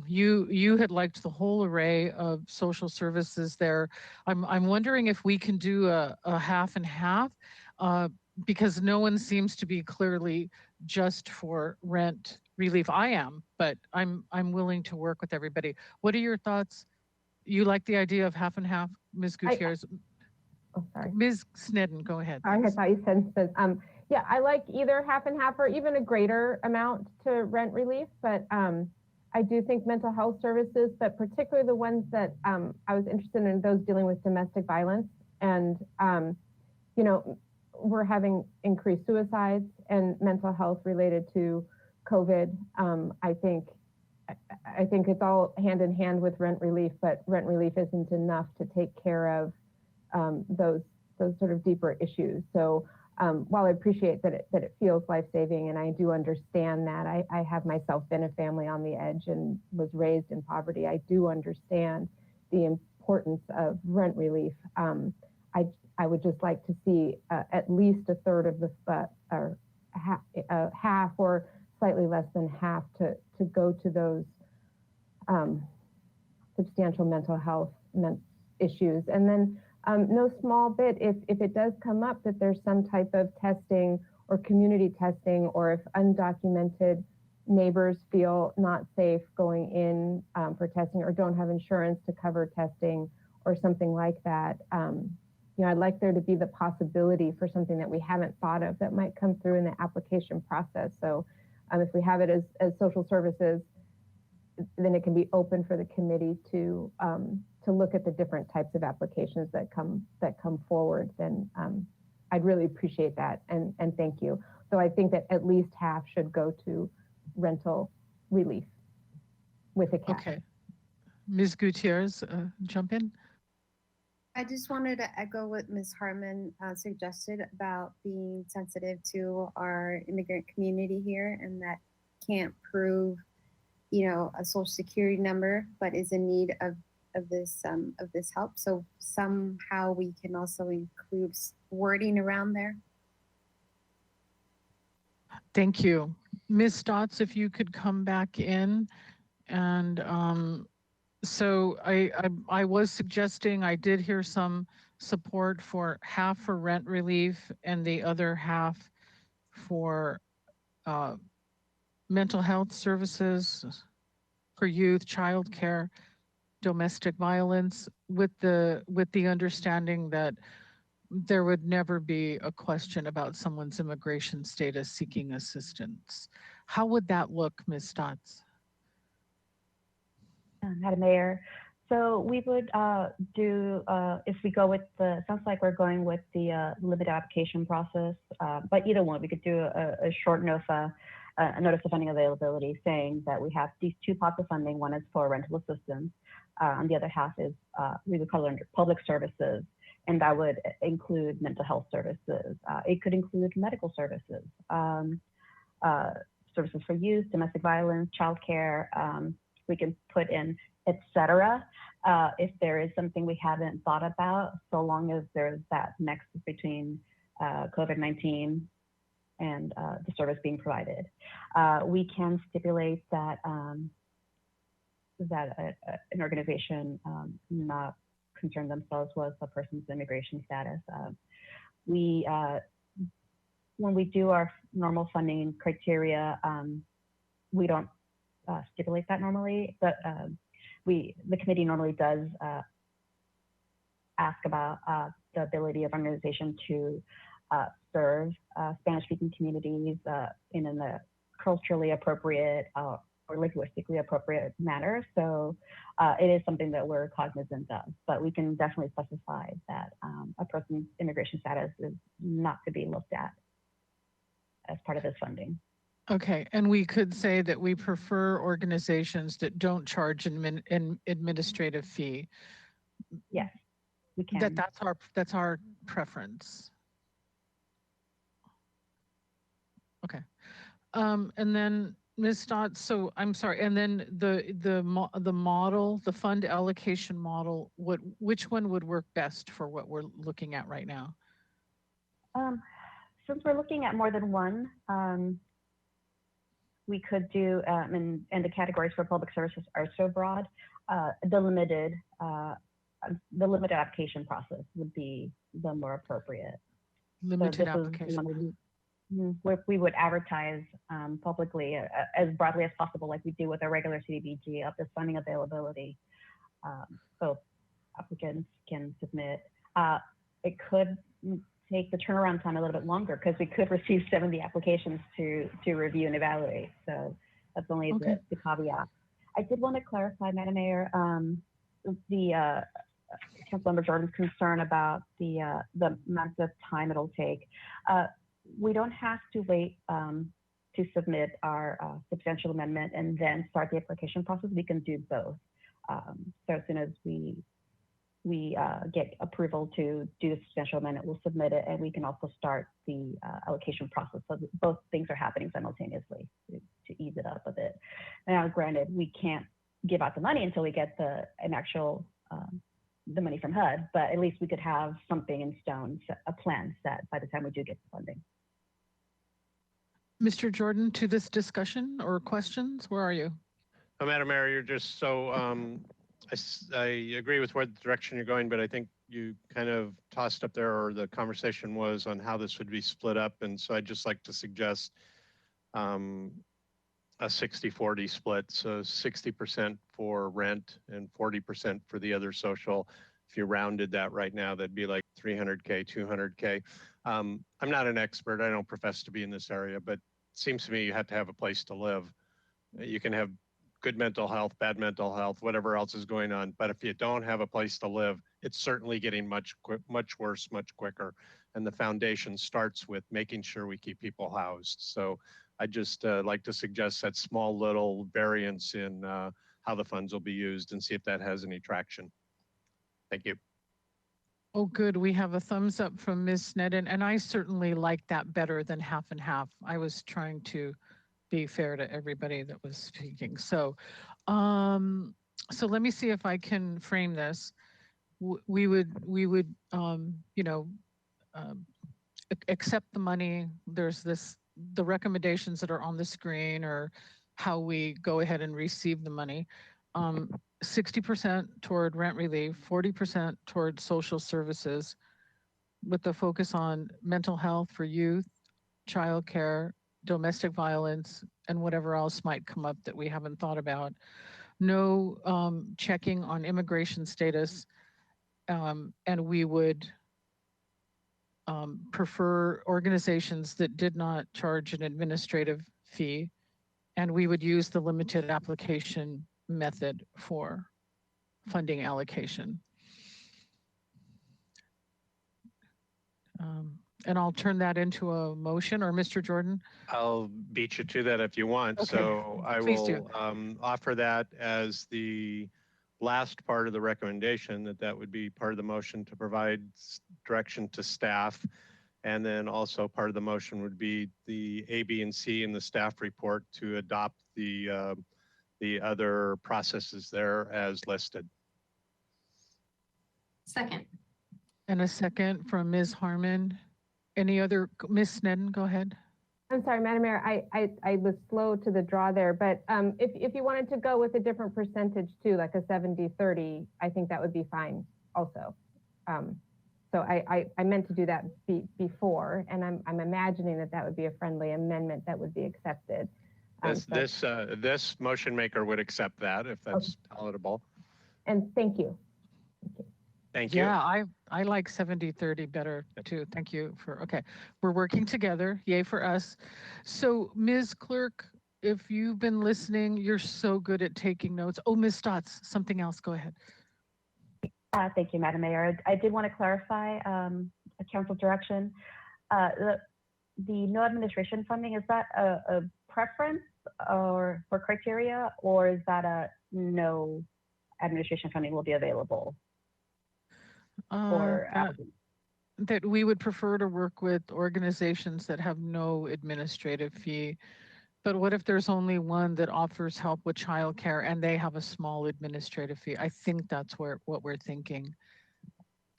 you had liked the whole array of social services there. I'm wondering if we can do a half and half, because no one seems to be clearly just for rent relief. I am, but I'm willing to work with everybody. What are your thoughts? You like the idea of half and half, Ms. Gutierrez? Sorry. Ms. Snedden, go ahead. I thought you said, yeah, I like either half and half or even a greater amount to rent relief, but I do think mental health services, but particularly the ones that I was interested in, those dealing with domestic violence. And, you know, we're having increased suicides and mental health related to COVID. I think it's all hand in hand with rent relief, but rent relief isn't enough to take care of those sort of deeper issues. So while I appreciate that it feels life-saving, and I do understand that, I have myself been a family on the edge and was raised in poverty. I do understand the importance of rent relief. I would just like to see at least a third of the, or half or slightly less than half to go to those substantial mental health issues. And then no small bit, if it does come up that there's some type of testing or community testing, or if undocumented neighbors feel not safe going in for testing or don't have insurance to cover testing or something like that, I'd like there to be the possibility for something that we haven't thought of that might come through in the application process. So if we have it as social services, then it can be open for the committee to look at the different types of applications that come forward. Then I'd really appreciate that, and thank you. So I think that at least half should go to rental relief with a cap. Okay. Ms. Gutierrez, jump in. I just wanted to echo what Ms. Harmon suggested about being sensitive to our immigrant community here, and that can't prove, a social security number, but is in need of this help. So somehow we can also include wording around there. Thank you. Ms. Stotts, if you could come back in. And so I was suggesting, I did hear some support for half for rent relief and the other half for mental health services for youth, childcare, domestic violence, with the understanding that there would never be a question about someone's immigration status seeking assistance. How would that look, Ms. Stotts? Madam Mayor, so we would do, if we go with sounds like we're going with the limited application process, but either one, we could do a short NOFA, a notice of funding availability, saying that we have these two pots of funding. One is for rental assistance, and the other half is, we would call it under public services, and that would include mental health services. It could include medical services, services for youth, domestic violence, childcare. We can put in, etc. If there is something we haven't thought about, so long as there's that nexus between COVID-19 and the service being provided. We can stipulate that an organization not concern themselves with a person's immigration status. When we do our normal funding criteria, we don't stipulate that normally, but the committee normally does ask about the ability of organization to serve Spanish-speaking communities in a culturally appropriate or linguistically appropriate manner. So it is something that we're cognizant of, but we can definitely specify that a person's immigration status is not to be looked at as part of this funding. Okay, and we could say that we prefer organizations that don't charge an administrative fee. Yes, we can. That's our preference. Okay, and then Ms. Stott, so I'm sorry, and then the model, the fund allocation model, which one would work best for what we're looking at right now? Since we're looking at more than one, we could do, and the categories for public services are so broad, the limited application process would be the more appropriate. Limited application. We would advertise publicly as broadly as possible, like we do with our regular CDBG, of this funding availability. So applicants can submit. It could take the turnaround time a little bit longer because we could receive 70 applications to review and evaluate. So that's only the caveat. I did want to clarify, Madam Mayor, the Councilmember Jordan's concern about the amount of time it'll take. We don't have to wait to submit our substantial amendment and then start the application process. We can do both. So as soon as we get approval to do the substantial amendment, we'll submit it, and we can also start the allocation process. So both things are happening simultaneously to ease it up a bit. Now, granted, we can't give out the money until we get the money from HUD, but at least we could have something in stone, a plan set by the time we do get the funding. Mr. Jordan, to this discussion or questions, where are you? Madam Mayor, you're just so, I agree with where the direction you're going, but I think you kind of tossed up there, or the conversation was on how this would be split up. And so I'd just like to suggest a 60-40 split. So 60% for rent and 40% for the other social. if you rounded that right now, that'd be like 300K, 200K. I'm not an expert. I don't profess to be in this area, but it seems to me you have to have a place to live. You can have good mental health, bad mental health, whatever else is going on. But if you don't have a place to live, it's certainly getting much worse, much quicker. And the foundation starts with making sure we keep people housed. So I just like to suggest that small little variance in how the funds will be used and see if that has any traction. Thank you. Oh, good. We have a thumbs up from Ms. Sneddon, and I certainly like that better than half and half. I was trying to be fair to everybody that was speaking. So, so let me see if I can frame this. We would, you know, accept the money. There's the recommendations that are on the screen, or how we go ahead and receive the money. 60% toward rent relief, 40% toward social services, with the focus on mental health for youth, childcare, domestic violence, and whatever else might come up that we haven't thought about. No checking on immigration status, and we would prefer organizations that did not charge an administrative fee, and we would use the limited application method for funding allocation. And I'll turn that into a motion, or Mr. Jordan? I'll beat you to that if you want. Okay. So I Please will do. offer that as the last part of the recommendation, that would be part of the motion to provide direction to staff. And then also part of the motion would be the A, B, and C in the staff report to adopt the other processes there as listed. Second. And a second from Ms. Harmon. Any other, Ms. Sneddon, go ahead. I'm sorry, Madam Mayor, I was slow to the draw there, but if you wanted to go with a different percentage too, like a 70-30, I think that would be fine also. So I meant to do that before, and I'm imagining that would be a friendly amendment that would be accepted. This motion maker would accept that if that's palatable. And thank you. Thank you. Yeah, I like 70-30 better too. Thank you for, okay. We're working together, yay for us. So Ms. Clerk, if you've been listening, you're so good at taking notes. Oh, Ms. Stotts, something else, go ahead. Thank you, Madam Mayor. I did want to clarify a council direction. The no administration funding, is that a preference or for criteria, or is that a no administration funding will be available? That we would prefer to work with organizations that have no administrative fee. But what if there's only one that offers help with childcare and they have a small administrative fee? I think that's what we're thinking.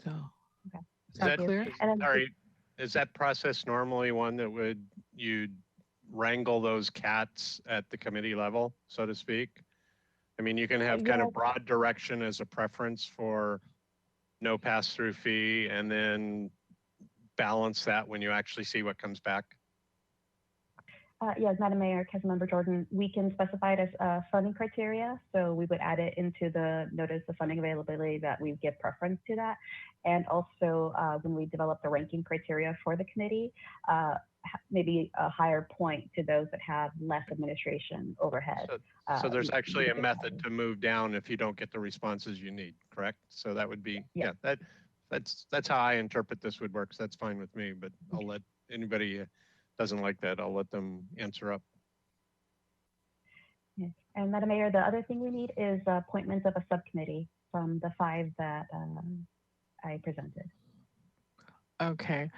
So, okay. Is that clear? Sorry, is that process normally one that you'd wrangle those cats at the committee level, so to speak? I mean, you can have kind of broad direction as a preference for no pass-through fee, and then balance that when you actually see what comes back. Yes, Madam Mayor, Councilmember Jordan, we can specify it as funding criteria. So we would add it into the notice of funding availability that we give preference to that. And also when we develop the ranking criteria for the committee, maybe a higher point to those that have less administration overhead. So there's actually a method to move down if you don't get the responses you need, correct? So that would be, yeah, that's how I interpret this would work. So that's fine with me, but I'll let anybody doesn't like that, I'll let them answer up. Yes. And Madam Mayor, the other thing we need is appointments of a subcommittee from the 5 that I presented. Okay.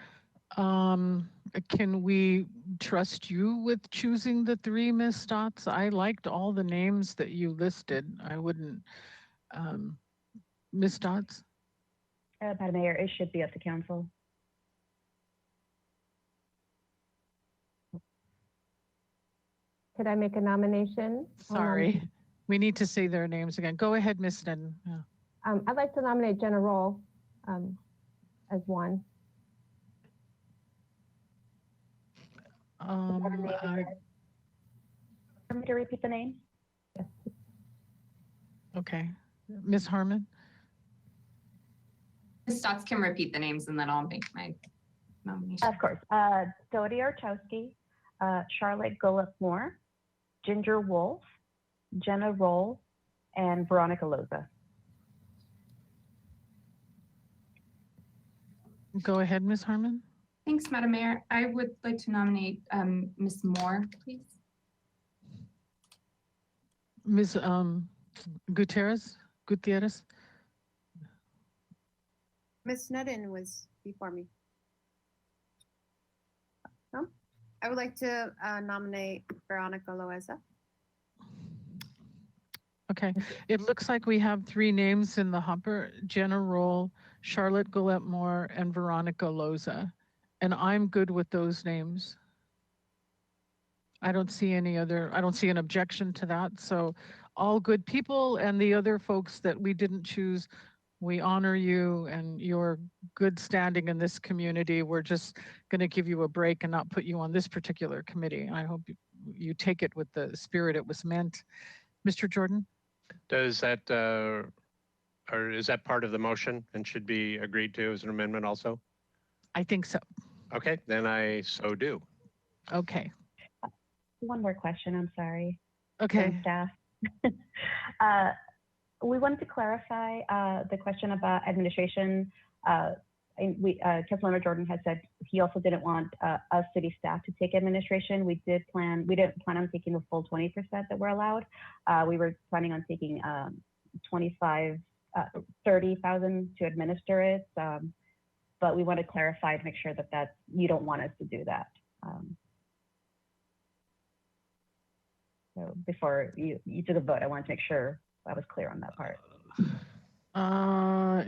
Can we trust you with choosing the 3, Ms. Stotts? I liked all the names that you listed. I wouldn't, Ms. Stotts? Madam Mayor, it should be up to council. Could I make a nomination? Sorry, we need to say their names again. Go ahead, Ms. Sneddon. Yeah. I'd like to nominate Jenna Roll as one. Want me to repeat the name? Okay, Ms. Harmon? Ms. Stotts can repeat the names and then I'll make my nomination. Of course. Dodie Archowski, Charlotte Gullip-Moore, Ginger Wolf, Jenna Roll, and Veronica Loza. Go ahead, Ms. Harmon. Thanks, Madam Mayor. I would like to nominate Ms. Moore, please. Ms. Gutierrez? Ms. Snedden was before me. No? I would like to nominate Veronica Loaiza. Okay, it looks like we have 3 names in the hopper: Jenna Roll, Charlotte Gullip-Moore, and Veronica Loza. And I'm good with those names. I don't see an objection to that. So all good people, and the other folks that we didn't choose, we honor you and your good standing in this community. We're just going to give you a break and not put you on this particular committee. I hope you take it with the spirit it was meant. Mr. Jordan? Does that, or is that part of the motion and should be agreed to as an amendment also? I think so. Okay, then I so do. Okay. One more question, I'm sorry. Okay. From staff. We wanted to clarify the question about administration. Councilmember Jordan had said he also didn't want us city staff to take administration. We didn't plan on taking the full 20% that we're allowed. We were planning on taking 30,000 to administer it. But we want to clarify to make sure that you don't want us to do that. So before you did a vote, I wanted to make sure I was clear on that part.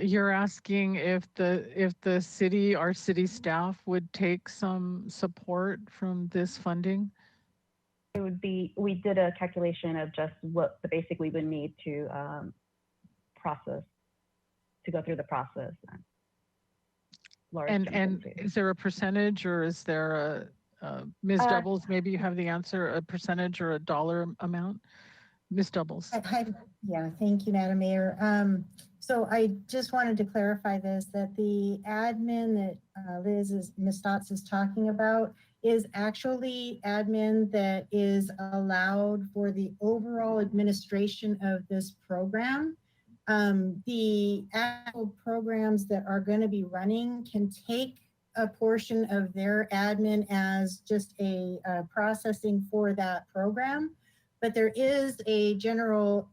You're asking if the city, our city staff would take some support from this funding? It would be, we did a calculation of just what the basic we would need to go through the process. And is there a percentage, or is there Ms. Doubles, maybe you have the answer, a percentage or a dollar amount? Ms. Doubles. Yeah, thank you, Madam Mayor. So I just wanted to clarify this, that the admin that Ms. Stotts is talking about is actually admin that is allowed for the overall administration of this program. The actual programs that are going to be running can take a portion of their admin as just a processing for that program, but there is a general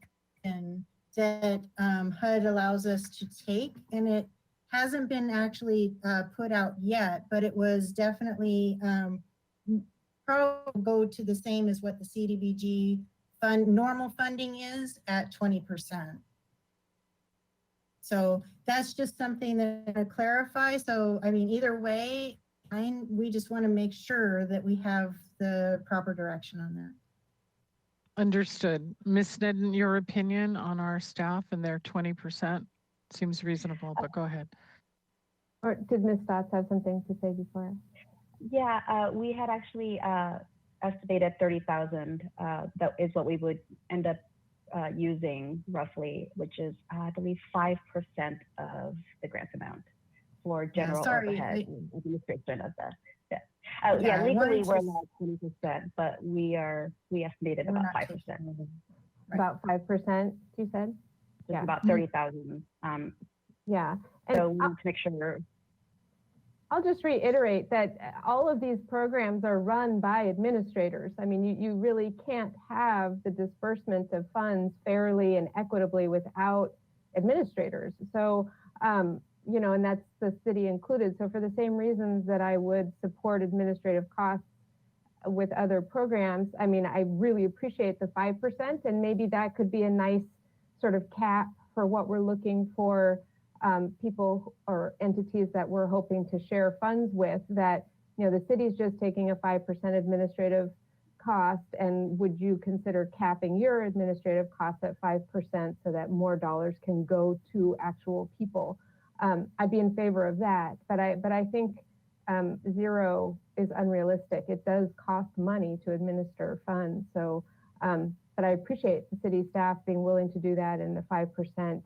that HUD allows us to take, and it hasn't been actually put out yet, but it was definitely probably go to the same as what the CDBG normal funding is at 20%. So that's just something that I clarify. So, I mean, either way, we just want to make sure that we have the proper direction on that. Understood. Ms. Snedden, your opinion on our staff and their 20% seems reasonable, but go ahead. Or did Ms. Stotts have something to say before? Yeah, we had actually estimated 30,000. That is what we would end up using roughly, which is I believe 5% of the grant amount for general overhead and administration of that. Yeah, legally we're allowed 20%, but we estimated about 5%. About 5%, you said? Just about 30,000. Yeah. And so we need to make sure. I'll just reiterate that all of these programs are run by administrators. I mean, you really can't have the disbursement of funds fairly and equitably without administrators. So, you know, and that's the city included. So for the same reasons that I would support administrative costs with other programs, I mean, I really appreciate the 5%, and maybe that could be a nice sort of cap for what we're looking for people or entities that we're hoping to share funds with, that, you know, the city's just taking a 5% administrative cost, and would you consider capping your administrative costs at 5% so that more dollars can go to actual people? I'd be in favor of that, but I think 0 is unrealistic. It does cost money to administer funds. So, but I appreciate the city staff being willing to do that, and the 5%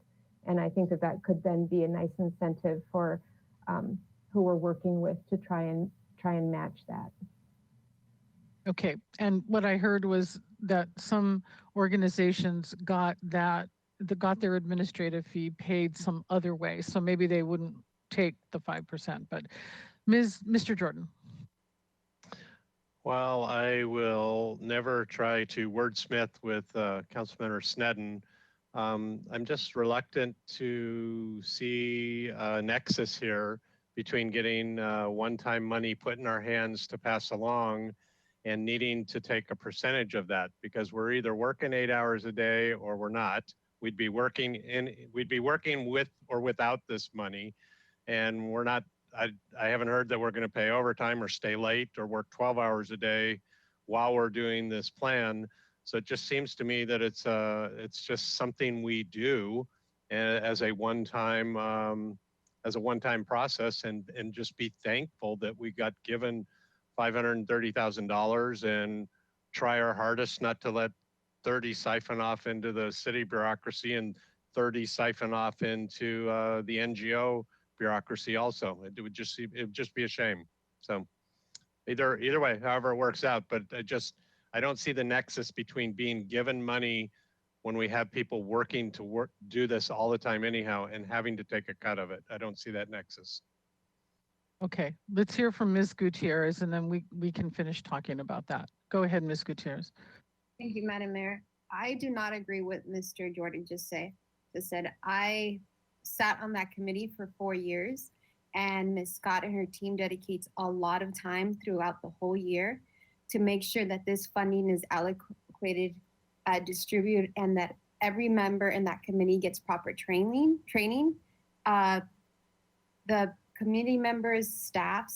And I think that that could then be a nice incentive for who we're working with to try and match that. Okay, and what I heard was that some organizations got their administrative fee paid some other way, so maybe they wouldn't take the 5%. But Mr. Jordan. Well, I will never try to wordsmith with Councilmember Sneddon. I'm just reluctant to see a nexus here between getting one-time money put in our hands to pass along and needing to take a percentage of that, because we're either working 8 hours a day or we're not. We'd be working with or without this money, and we're not. I haven't heard that we're going to pay overtime or stay late or work 12 hours a day while we're doing this plan. So it just seems to me that it's just something we do as a one-time process, and just be thankful that we got given $530,000 and try our hardest not to let 30 siphon off into the city bureaucracy and 30 siphon off into the NGO bureaucracy also. It would just be a shame. So either way, however it works out, but I don't see the nexus between being given money when we have people working to do this all the time anyhow and having to take a cut of it. I don't see that nexus. Okay, let's hear from Ms. Gutierrez, and then we can finish talking about that. Go ahead, Ms. Gutierrez. Thank you, Madam Mayor. I do not agree with Mr. Jordan just said. I sat on that committee for 4 years, and Ms. Scott and her team dedicates a lot of time throughout the whole year to make sure that this funding is allocated, distributed, and that every member in that committee gets proper training. The community members, staff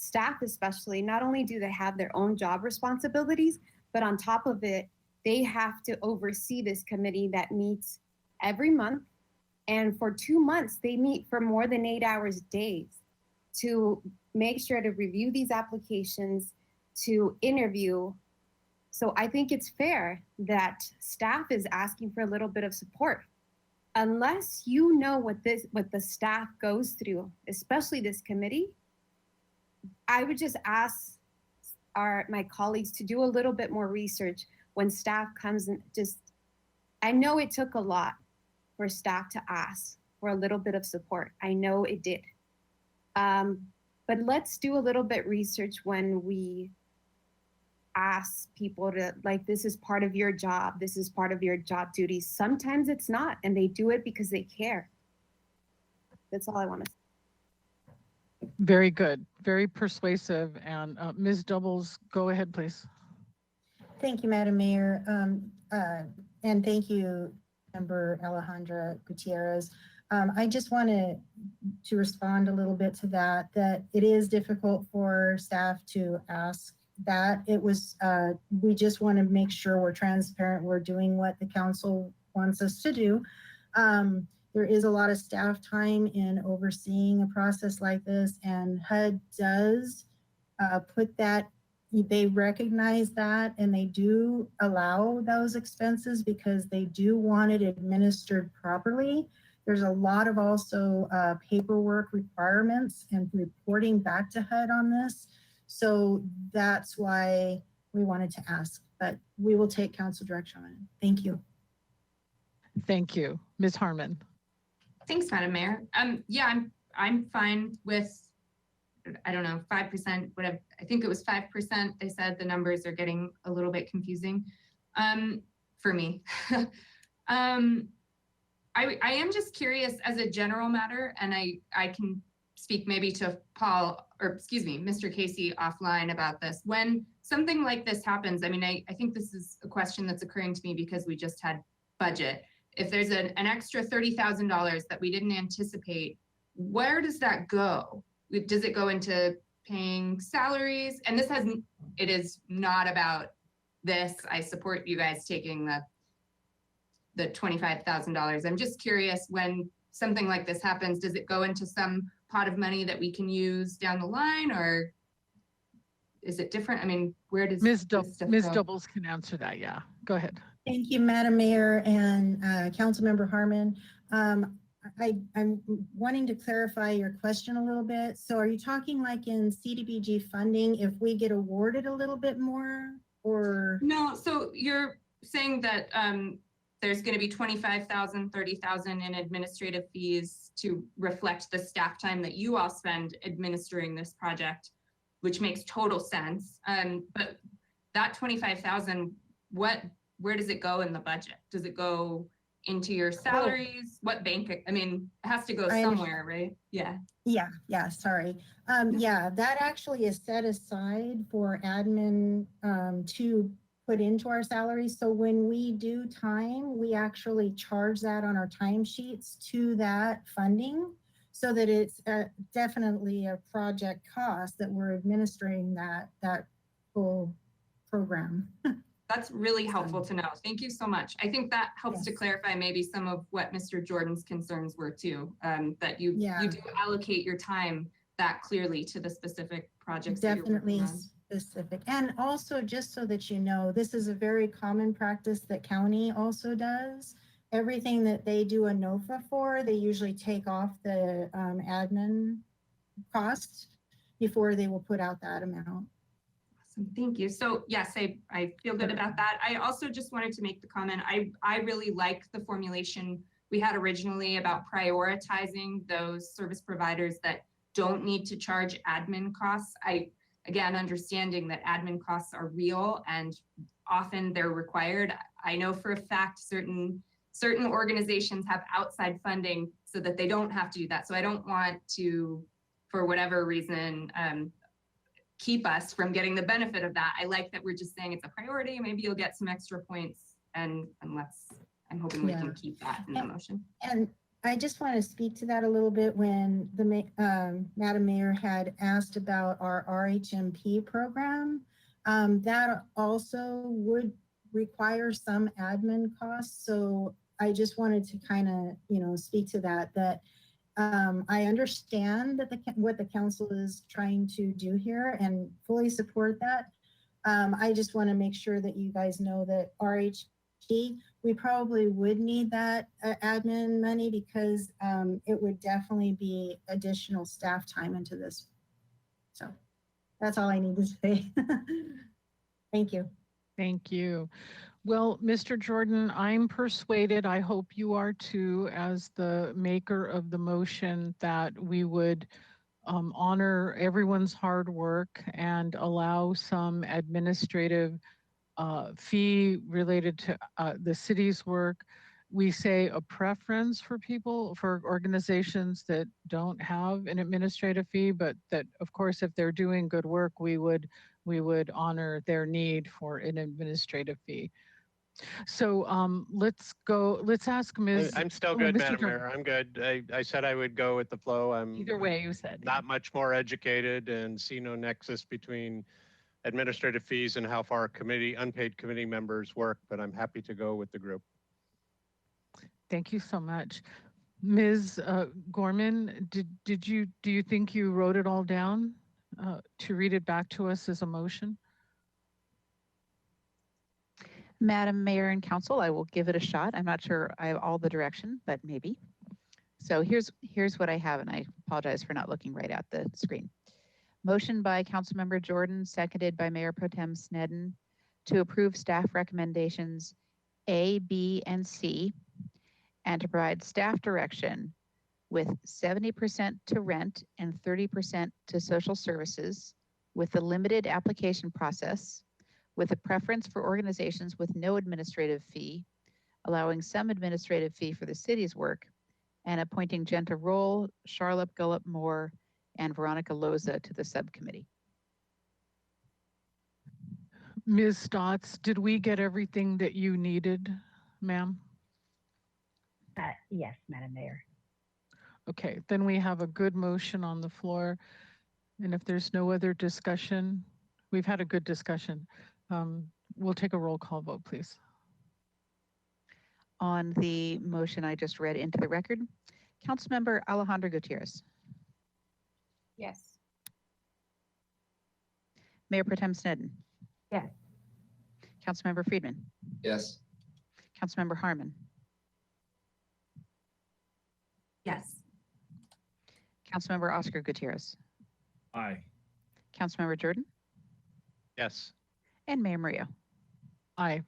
especially, not only do they have their own job responsibilities, but on top of it, they have to oversee this committee that meets every month. And for 2 months, they meet for more than 8 hours days to make sure to review these applications, to interview. So I think it's fair that staff is asking for a little bit of support. Unless you know what the staff goes through, especially this committee, I would just ask my colleagues to do a little bit more research when staff comes and I know it took a lot for staff to ask for a little bit of support. I know it did. But let's do a little bit research when we ask people to, this is part of your job. This is part of your job duties. Sometimes it's not, and they do it because they care. That's all I want to say. Very good, very persuasive. And Ms. Doubles, go ahead, please. Thank you, Madam Mayor. And thank you, Member Alejandra Gutierrez. I just wanted to respond a little bit to that it is difficult for staff to ask that. It was, we just want to make sure we're transparent, we're doing what the council wants us to do. There is a lot of staff time in overseeing a process like this, and HUD does put that, they recognize that, and they do allow those expenses because they do want it administered properly. There's a lot of also paperwork requirements and reporting back to HUD on this. So that's why we wanted to ask, but we will take council direction on it. Thank you. Thank you. Ms. Harmon. Thanks, Madam Mayor. Yeah, I'm fine with, I don't know, 5%, whatever. I think it was 5%. They said the numbers are getting a little bit confusing for me. I am just curious as a general matter, and I can speak maybe to Mr. Casey offline about this. When something like this happens, I mean, I think this is a question that's occurring to me because we just had budget. If there's an extra $30,000 that we didn't anticipate, where does that go? Does it go into paying salaries? And it is not about this. I support you guys taking the $25,000. I'm just curious, when something like this happens, does it go into some pot of money that we can use down the line, or is it different? I mean, where does Ms. Doubles can answer that. Yeah, go ahead. Thank you, Madam Mayor and Councilmember Harmon. I'm wanting to clarify your question a little bit. So are you talking like in CDBG funding, if we get awarded a little bit more, or? No, so you're saying that there's going to be 25,000, 30,000 in administrative fees to reflect the staff time that you all spend administering this project, which makes total sense. But that 25,000, where does it go in the budget? Does it go into your salaries? What bank? I mean, it has to go somewhere, right? Yeah. Yeah, sorry. Yeah, that actually is set aside for admin to put into our salaries. So when we do time, we actually charge that on our timesheets to that funding, so that it's definitely a project cost that we're administering that full program. That's really helpful to know. Thank you so much. I think that helps to clarify maybe some of what Mr. Jordan's concerns were too, that you do allocate your time that clearly to the specific projects. Definitely specific. And also, just so that you know, this is a very common practice that county also does. Everything that they do a NOFA for, they usually take off the admin cost before they will put out that amount. Awesome, thank you. So yes, I feel good about that. I also just wanted to make the comment, I really like the formulation we had originally about prioritizing those service providers that don't need to charge admin costs. Again, understanding that admin costs are real and often they're required. I know for a fact certain organizations have outside funding so that they don't have to do that. So I don't want to, for whatever reason, keep us from getting the benefit of that. I like that we're just saying it's a priority. Maybe you'll get some extra points, and I'm hoping we can keep that in the motion. And I just want to speak to that a little bit. When the Madam Mayor had asked about our RHMP program, that also would require some admin costs. So I just wanted to kind of, speak to that I understand that what the council is trying to do here and fully support that. I just want to make sure that you guys know that RHP, we probably would need that admin money, because it would definitely be additional staff time into this. So that's all I need to say. Thank you. Thank you. Well, Mr. Jordan, I'm persuaded, I hope you are too, as the maker of the motion, that we would honor everyone's hard work and allow some administrative fee related to the city's work. We say a preference for organizations that don't have an administrative fee, but that, of course, if they're doing good work, we would honor their need for an administrative fee. So let's ask Ms. I'm still good, Madam Mayor. I'm good. I said I would go with the flow. I'm either way, you said. Not much more educated and see no nexus between administrative fees and how far unpaid committee members work, but I'm happy to go with the group. Thank you so much. Ms. Gorman, do you think you wrote it all down to read it back to us as a motion? Madam Mayor and Council, I will give it a shot. I'm not sure I have all the direction, but maybe. So here's what I have, and I apologize for not looking right at the screen. Motion by Councilmember Jordan, seconded by Mayor Pro Tem Sneddon, to approve staff recommendations A, B, and C, and to provide staff direction with 70% to rent and 30% to social services, with the limited application process, with a preference for organizations with no administrative fee, allowing some administrative fee for the city's work, and appointing Genta Roll, Charlotte Gullop Moore, and Veronica Loza to the subcommittee. Ms. Stotts, did we get everything that you needed, ma'am? Yes, Madam Mayor. Okay, then we have a good motion on the floor. And if there's no other discussion, we've had a good discussion. We'll take a roll call vote, please. On the motion I just read into the record, Councilmember Alejandra Gutierrez. Yes. Mayor Pro Tem Sneddon. Yes. Councilmember Friedman. Yes. Councilmember Harmon. Yes. Councilmember Oscar Gutierrez, Aye. Councilmember Jordan, Yes. and Mayor Murillo. Aye.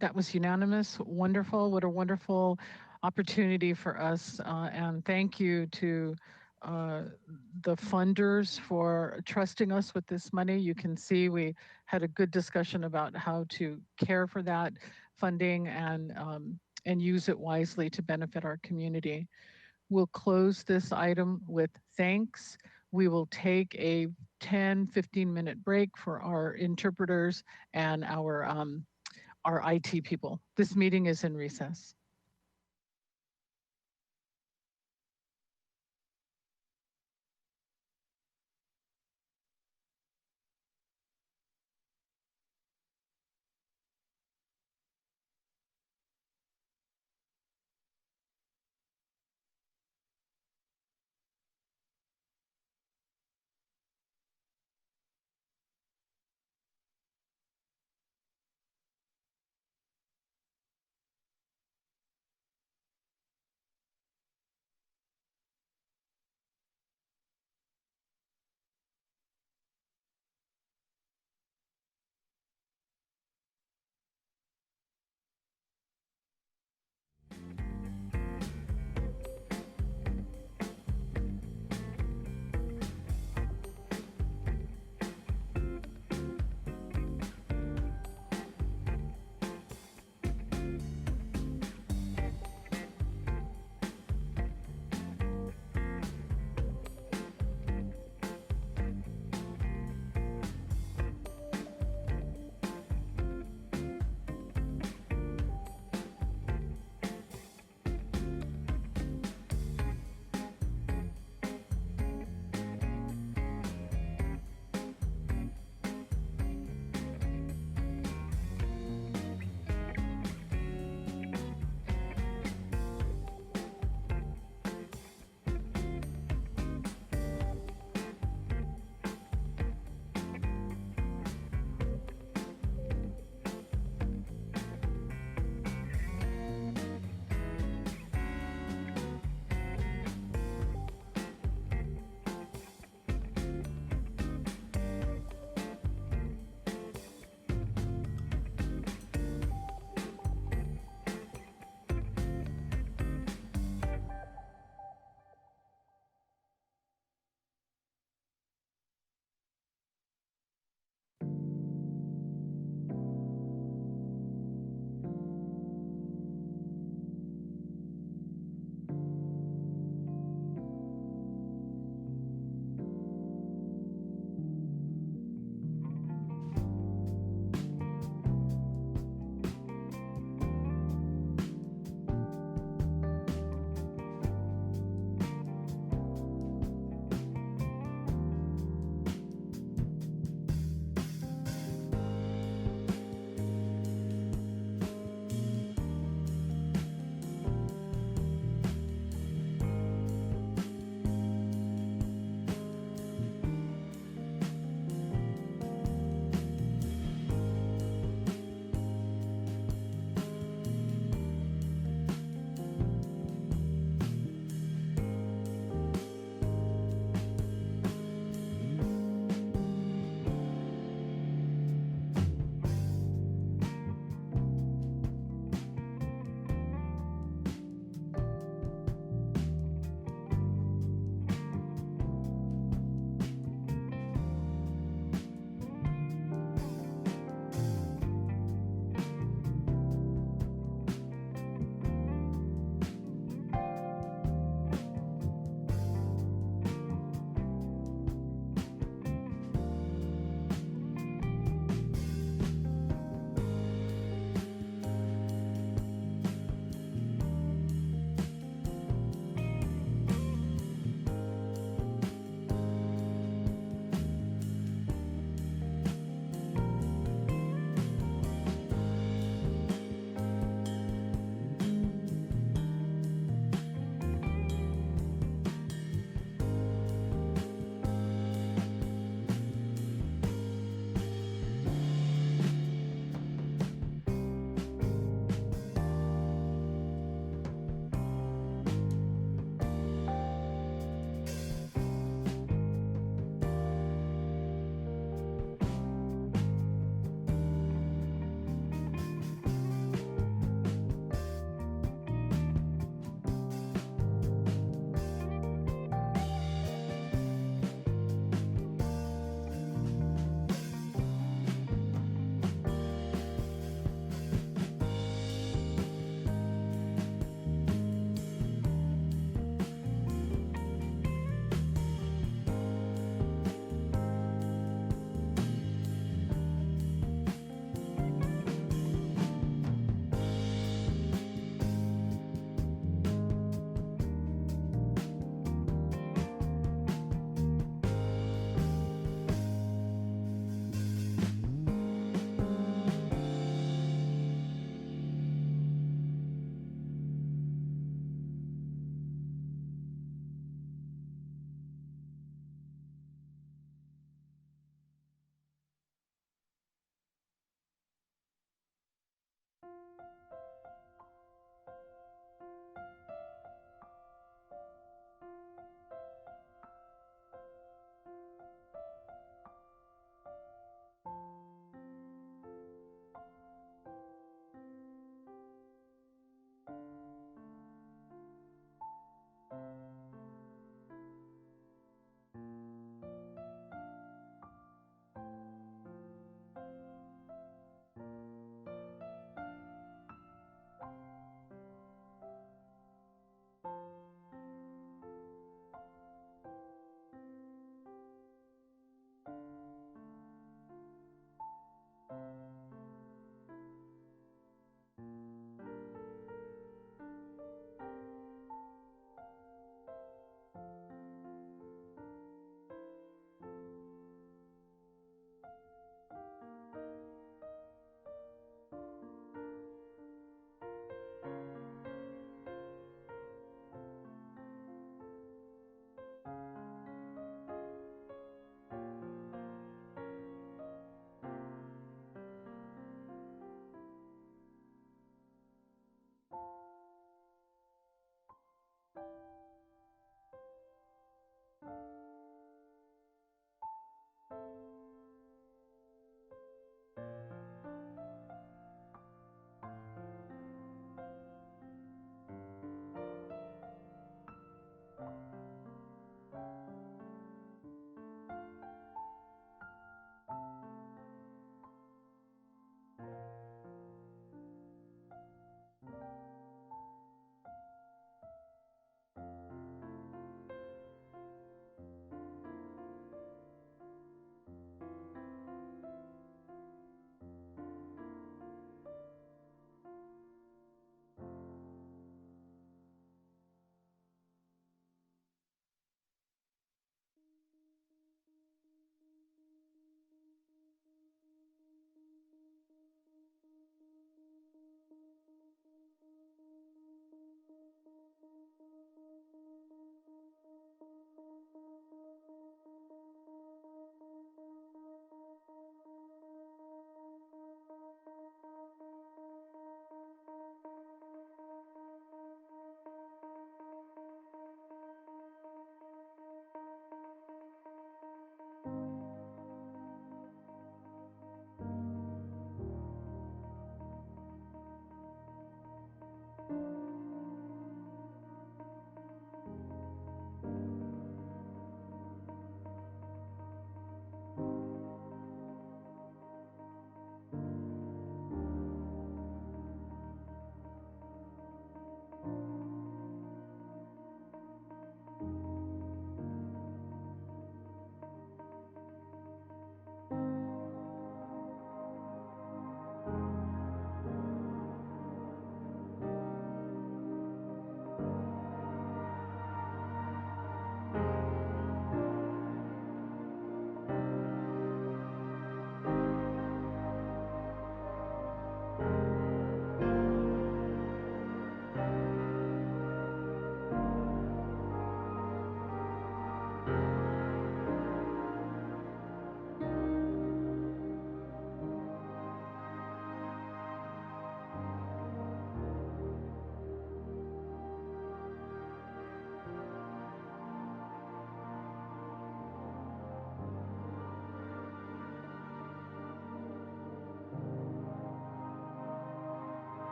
That was unanimous. Wonderful. What a wonderful opportunity for us. And thank you to the funders for trusting us with this money. You can see we had a good discussion about how to care for that funding and use it wisely to benefit our community. We'll close this item with thanks. We will take a 10-15-minute break for our interpreters and our IT people. This meeting is in recess.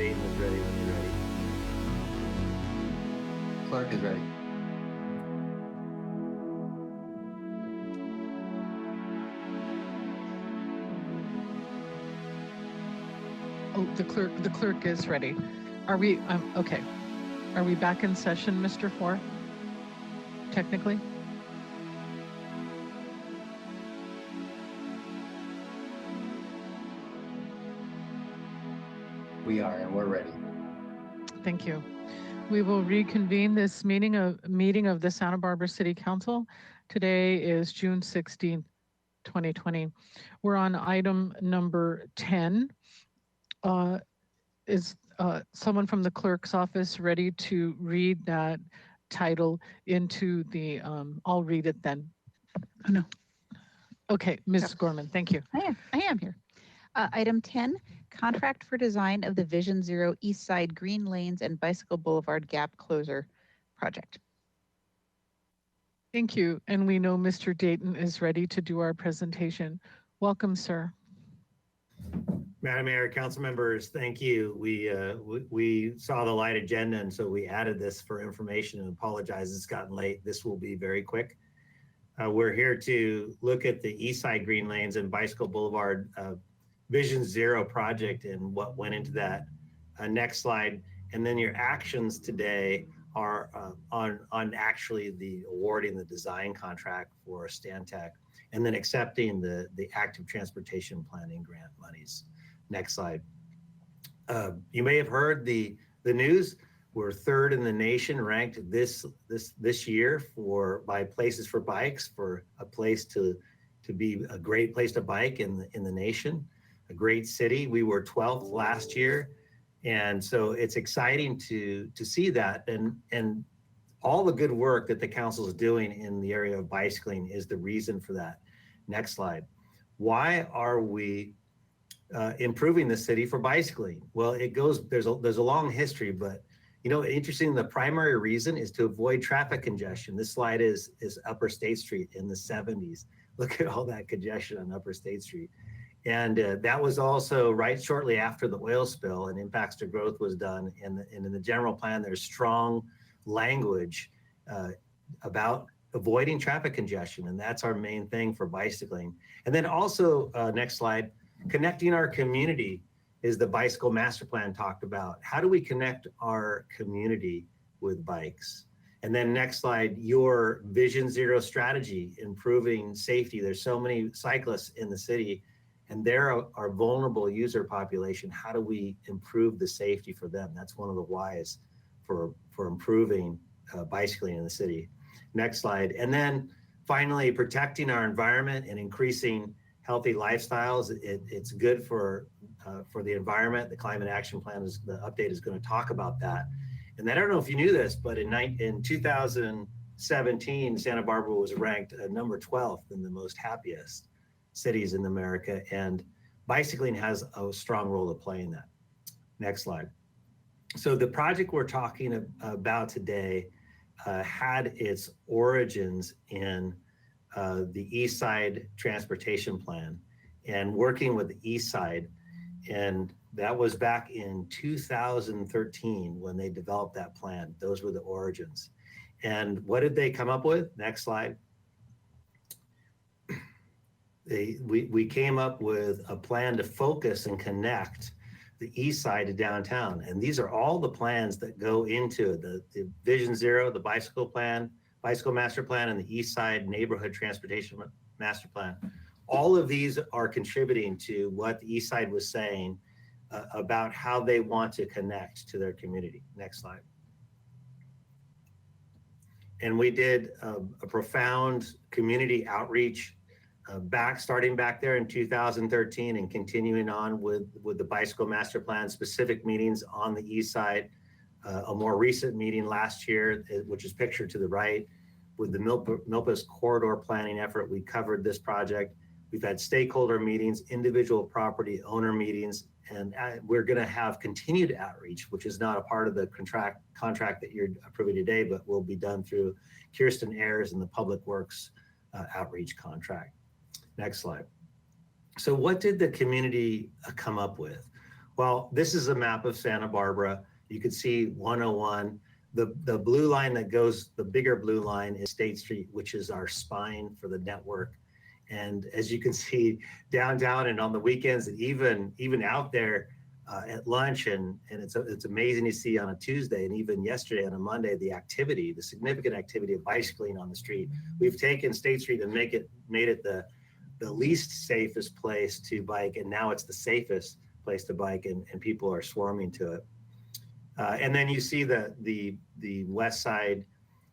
Dayton is ready when you're ready. Clerk is ready. Oh, the clerk is ready. Are we, okay. Are we back in session, Mr. Four? Technically? We are, and we're ready. Thank you. We will reconvene this meeting of the Santa Barbara City Council. Today is June 16th, 2020. We're on item number 10. Is someone from the clerk's office ready to read that title into the, I'll read it then. Oh, no. Okay, Ms. Gorman, thank you. I am here. Item 10, contract for design of the Vision Zero East Side Green Lanes and Bicycle Boulevard Gap Closer project. Thank you. And we know Mr. Dayton is ready to do our presentation. Welcome, sir. Madam Mayor, council members, thank you. We saw the light agenda, and so we added this for information, and apologize it's gotten late. This will be very quick. We're here to look at the East Side Green Lanes and Bicycle Boulevard Vision Zero project and what went into that. Next slide. And then your actions today are on actually the awarding the design contract for Stantec, and then accepting the active transportation planning grant monies. Next slide. You may have heard the news. We're third in the nation, ranked this year by Places for Bikes, for a place to be a great place to bike in the nation, a great city. We were 12th last year, and so it's exciting to see that, and all the good work that the council is doing in the area of bicycling is the reason for that. Next slide. Why are we improving the city for bicycling? Well, there's a long history, but interesting, the primary reason is to avoid traffic congestion. This slide is Upper State Street in the 70s. Look at all that congestion on Upper State Street. And that was also right shortly after the oil spill and impacts to growth was done. And in the general plan, there's strong language about avoiding traffic congestion. And that's our main thing for bicycling. And then also, next slide, connecting our community is the bicycle master plan talked about. How do we connect our community with bikes? And then next slide, your Vision Zero strategy, improving safety. There's so many cyclists in the city, and they're our vulnerable user population. How do we improve the safety for them? That's one of the whys for improving bicycling in the city. Next slide. And then finally, protecting our environment and increasing healthy lifestyles. It's good for the environment. The Climate Action Plan, the update is going to talk about that. And I don't know if you knew this, but in 2017, Santa Barbara was ranked number 12th in the most happiest cities in America, and bicycling has a strong role to play in that. Next slide. So the project we're talking about today had its origins in the East Side Transportation Plan and working with the East Side. And that was back in 2013 when they developed that plan. Those were the origins. And what did they come up with? Next slide. We came up with a plan to focus and connect the East Side to downtown. And these are all the plans that go into the Vision Zero, the bicycle plan, bicycle master plan, and the East Side neighborhood transportation master plan. All of these are contributing to what the East Side was saying about how they want to connect to their community. Next slide. And we did a profound community outreach starting back there in 2013 and continuing on with the bicycle master plan, specific meetings on the East Side. A more recent meeting last year, which is pictured to the right, with the Milpas corridor planning effort. We covered this project. We've had stakeholder meetings, individual property owner meetings, and we're going to have continued outreach, which is not a part of the contract that you're approving today, but will be done through Kirsten Ayers and the Public Works outreach contract. Next slide. So what did the community come up with? Well, this is a map of Santa Barbara. You can see 101. The blue line that goes, the bigger blue line is State Street, which is our spine for the network. And as you can see downtown and on the weekends, and even out there at lunch, and it's amazing to see on a Tuesday and even yesterday on a Monday, the significant activity of bicycling on the street. We've taken State Street and made it the least safest place to bike, and now it's the safest place to bike, and people are swarming to it. And then you see the west side,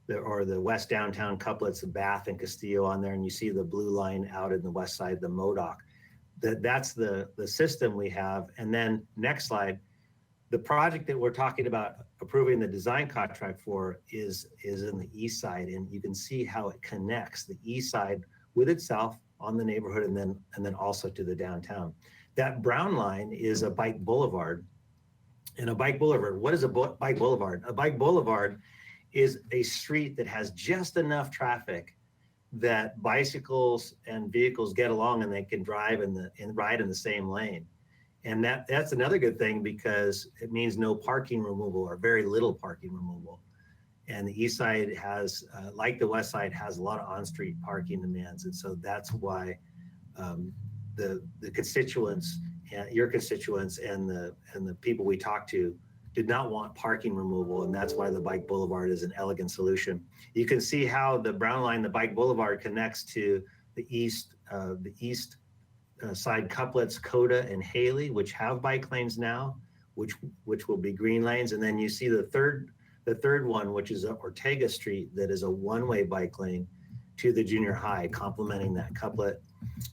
or the west downtown couplets of Bath and Castillo on there, and you see the blue line out in the west side, the MODOC. That's the system we have. And then next slide, the project that we're talking about approving the design contract for is in the east side, and you can see how it connects the east side with itself on the neighborhood, and then also to the downtown. That brown line is a bike boulevard. And a bike boulevard, what is a bike boulevard? A bike boulevard is a street that has just enough traffic that bicycles and vehicles get along and they can drive and ride in the same lane. And that's another good thing, because it means no parking removal or very little parking removal. And the east side has, like the west side, has a lot of on-street parking demands. And so that's why the constituents, your constituents and the people we talked to did not want parking removal, and that's why the bike boulevard is an elegant solution. You can see how the brown line, the bike boulevard, connects to the east side couplets, Coda and Haley, which have bike lanes now, which will be green lanes. And then you see the third one, which is Ortega Street, that is a one-way bike lane to the junior high, complementing that couplet.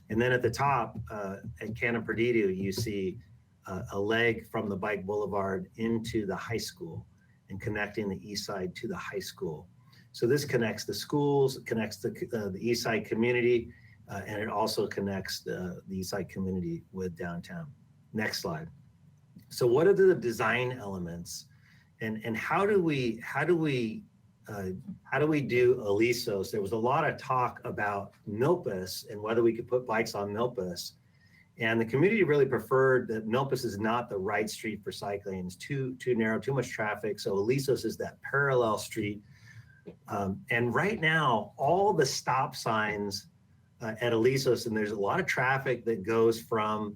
And then at the top, at Cannon Perdido, you see a leg from the bike boulevard into the high school and connecting the east side to the high school. So this connects the schools, it connects the east side community, and it also connects the east side community with downtown. Next slide. So what are the design elements, and how do we do Alisos? There was a lot of talk about Milpas and whether we could put bikes on Milpas. And the community really preferred that Milpas is not the right street for cycling. It's too narrow, too much traffic. So Alisos is that parallel street. And right now, all the stop signs at Alisos, and there's a lot of traffic that goes from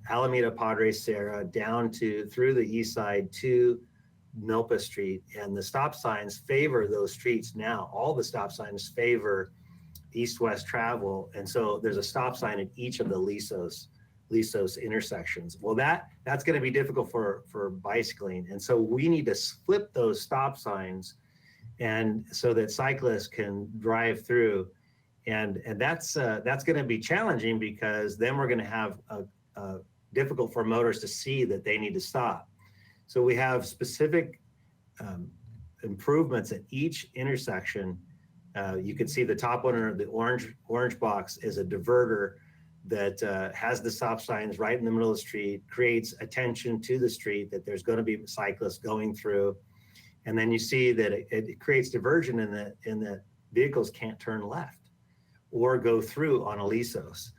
Alameda Padre Serra down through the east side to Milpa Street, and the stop signs favor those streets now. All the stop signs favor east-west travel, and so there's a stop sign at each of the Alisos intersections. Well, that's going to be difficult for bicycling, and so we need to flip those stop signs, and so that cyclists can drive through, and that's going to be challenging, because then we're going to have difficult for motors to see that they need to stop. So we have specific improvements at each intersection. You can see the top one, or the orange box, is a diverter that has the stop signs right in the middle of the street, creates attention to the street that there's going to be cyclists going through. And then you see that it creates diversion in that vehicles can't turn left or go through on Alisos.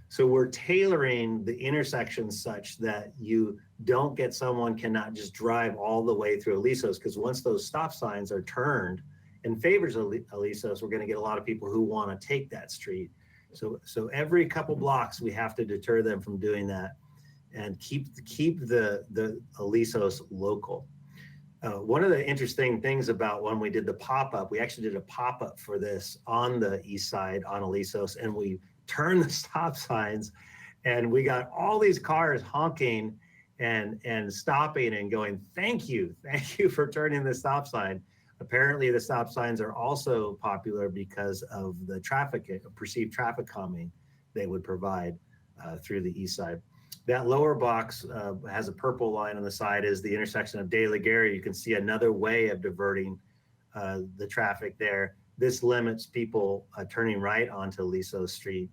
So we're tailoring the intersections such that you don't get someone cannot just drive all the way through Alisos, because once those stop signs are turned in favors of Alisos, we're going to get a lot of people who want to take that street. So every couple blocks, we have to deter them from doing that and keep the Alisos local. One of the interesting things about when we did the pop-up, we actually did a pop-up for this on the east side on Alisos, and we turned the stop signs, and we got all these cars honking and stopping and going, thank you for turning the stop sign. Apparently the stop signs are also popular because of the perceived traffic calming they would provide through the east side. That lower box has a purple line on the side, is the intersection of De La Guerra. You can see another way of diverting the traffic there. This limits people turning right onto Aliso Street,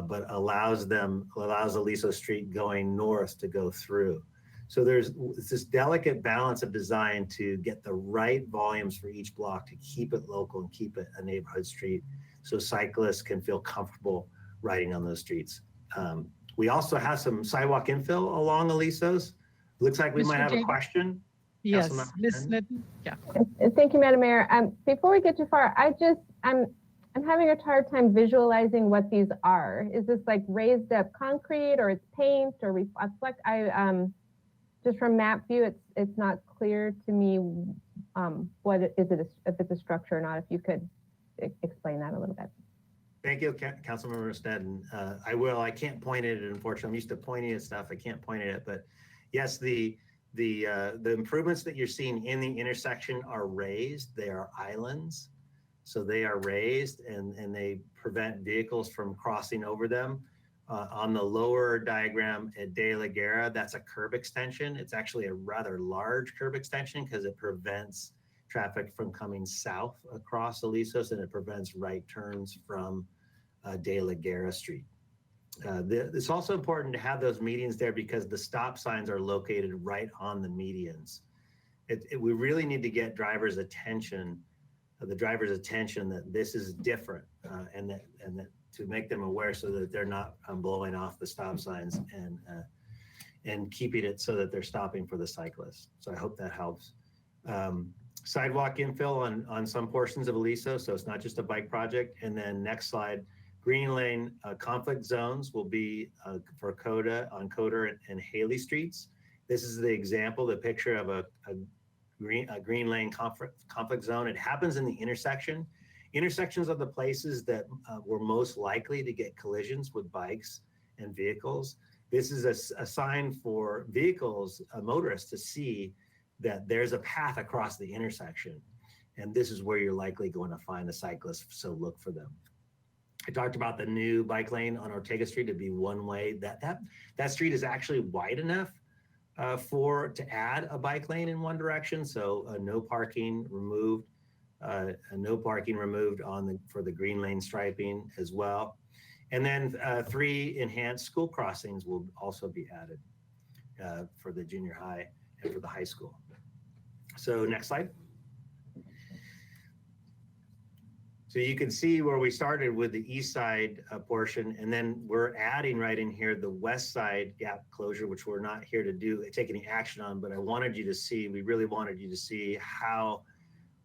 but allows Aliso Street going north to go through. So there's this delicate balance of design to get the right volumes for each block to keep it local and keep it a neighborhood street, so cyclists can feel comfortable riding on those streets. We also have some sidewalk infill along Alisos. Looks like we might have a question. Yes, Councilmember Ms. Sneddon? Sneddon? Yeah. Thank you, Madam Mayor. Before we get too far, I'm having a hard time visualizing what these are. Is this like raised up concrete, or it's paint, or reflect? Just from map view, it's not clear to me what is it, if it's a structure or not. If you could explain that a little bit. Thank you, Councilmember Sneddon. I will. I can't point at it, unfortunately. I'm used to pointing at stuff. I can't point at it, but yes, the improvements that you're seeing in the intersection are raised. They are islands, so they are raised and they prevent vehicles from crossing over them. On the lower diagram at De La Guerra, that's a curb extension. It's actually a rather large curb extension because it prevents traffic from coming south across Alisos, and it prevents right turns from De La Guerra Street. It's also important to have those medians there because the stop signs are located right on the medians. We really need to get drivers' attention, the driver's attention, that this is different, and that to make them aware so that they're not blowing off the stop signs and keeping it so that they're stopping for the cyclists. So I hope that helps. Sidewalk infill on some portions of Aliso, so it's not just a bike project. And then next slide, green lane conflict zones will be for Coda on Coder and Haley Streets. This is the example, the picture of a green lane conflict zone. It happens in the intersection. Intersections are the places that were most likely to get collisions with bikes and vehicles. This is a sign for vehicles, motorists, to see that there's a path across the intersection. And this is where you're likely going to find a cyclist, so look for them. I talked about the new bike lane on Ortega Street to be one way. That street is actually wide enough to add a bike lane in one direction. So no parking removed. No parking removed for the green lane striping as well. And then 3 enhanced school crossings will also be added for the junior high and for the high school. So next slide. So you can see where we started with the east side portion, and then we're adding right in here the west side gap closure, which we're not here to take any action on, but I wanted you to see, we really wanted you to see how,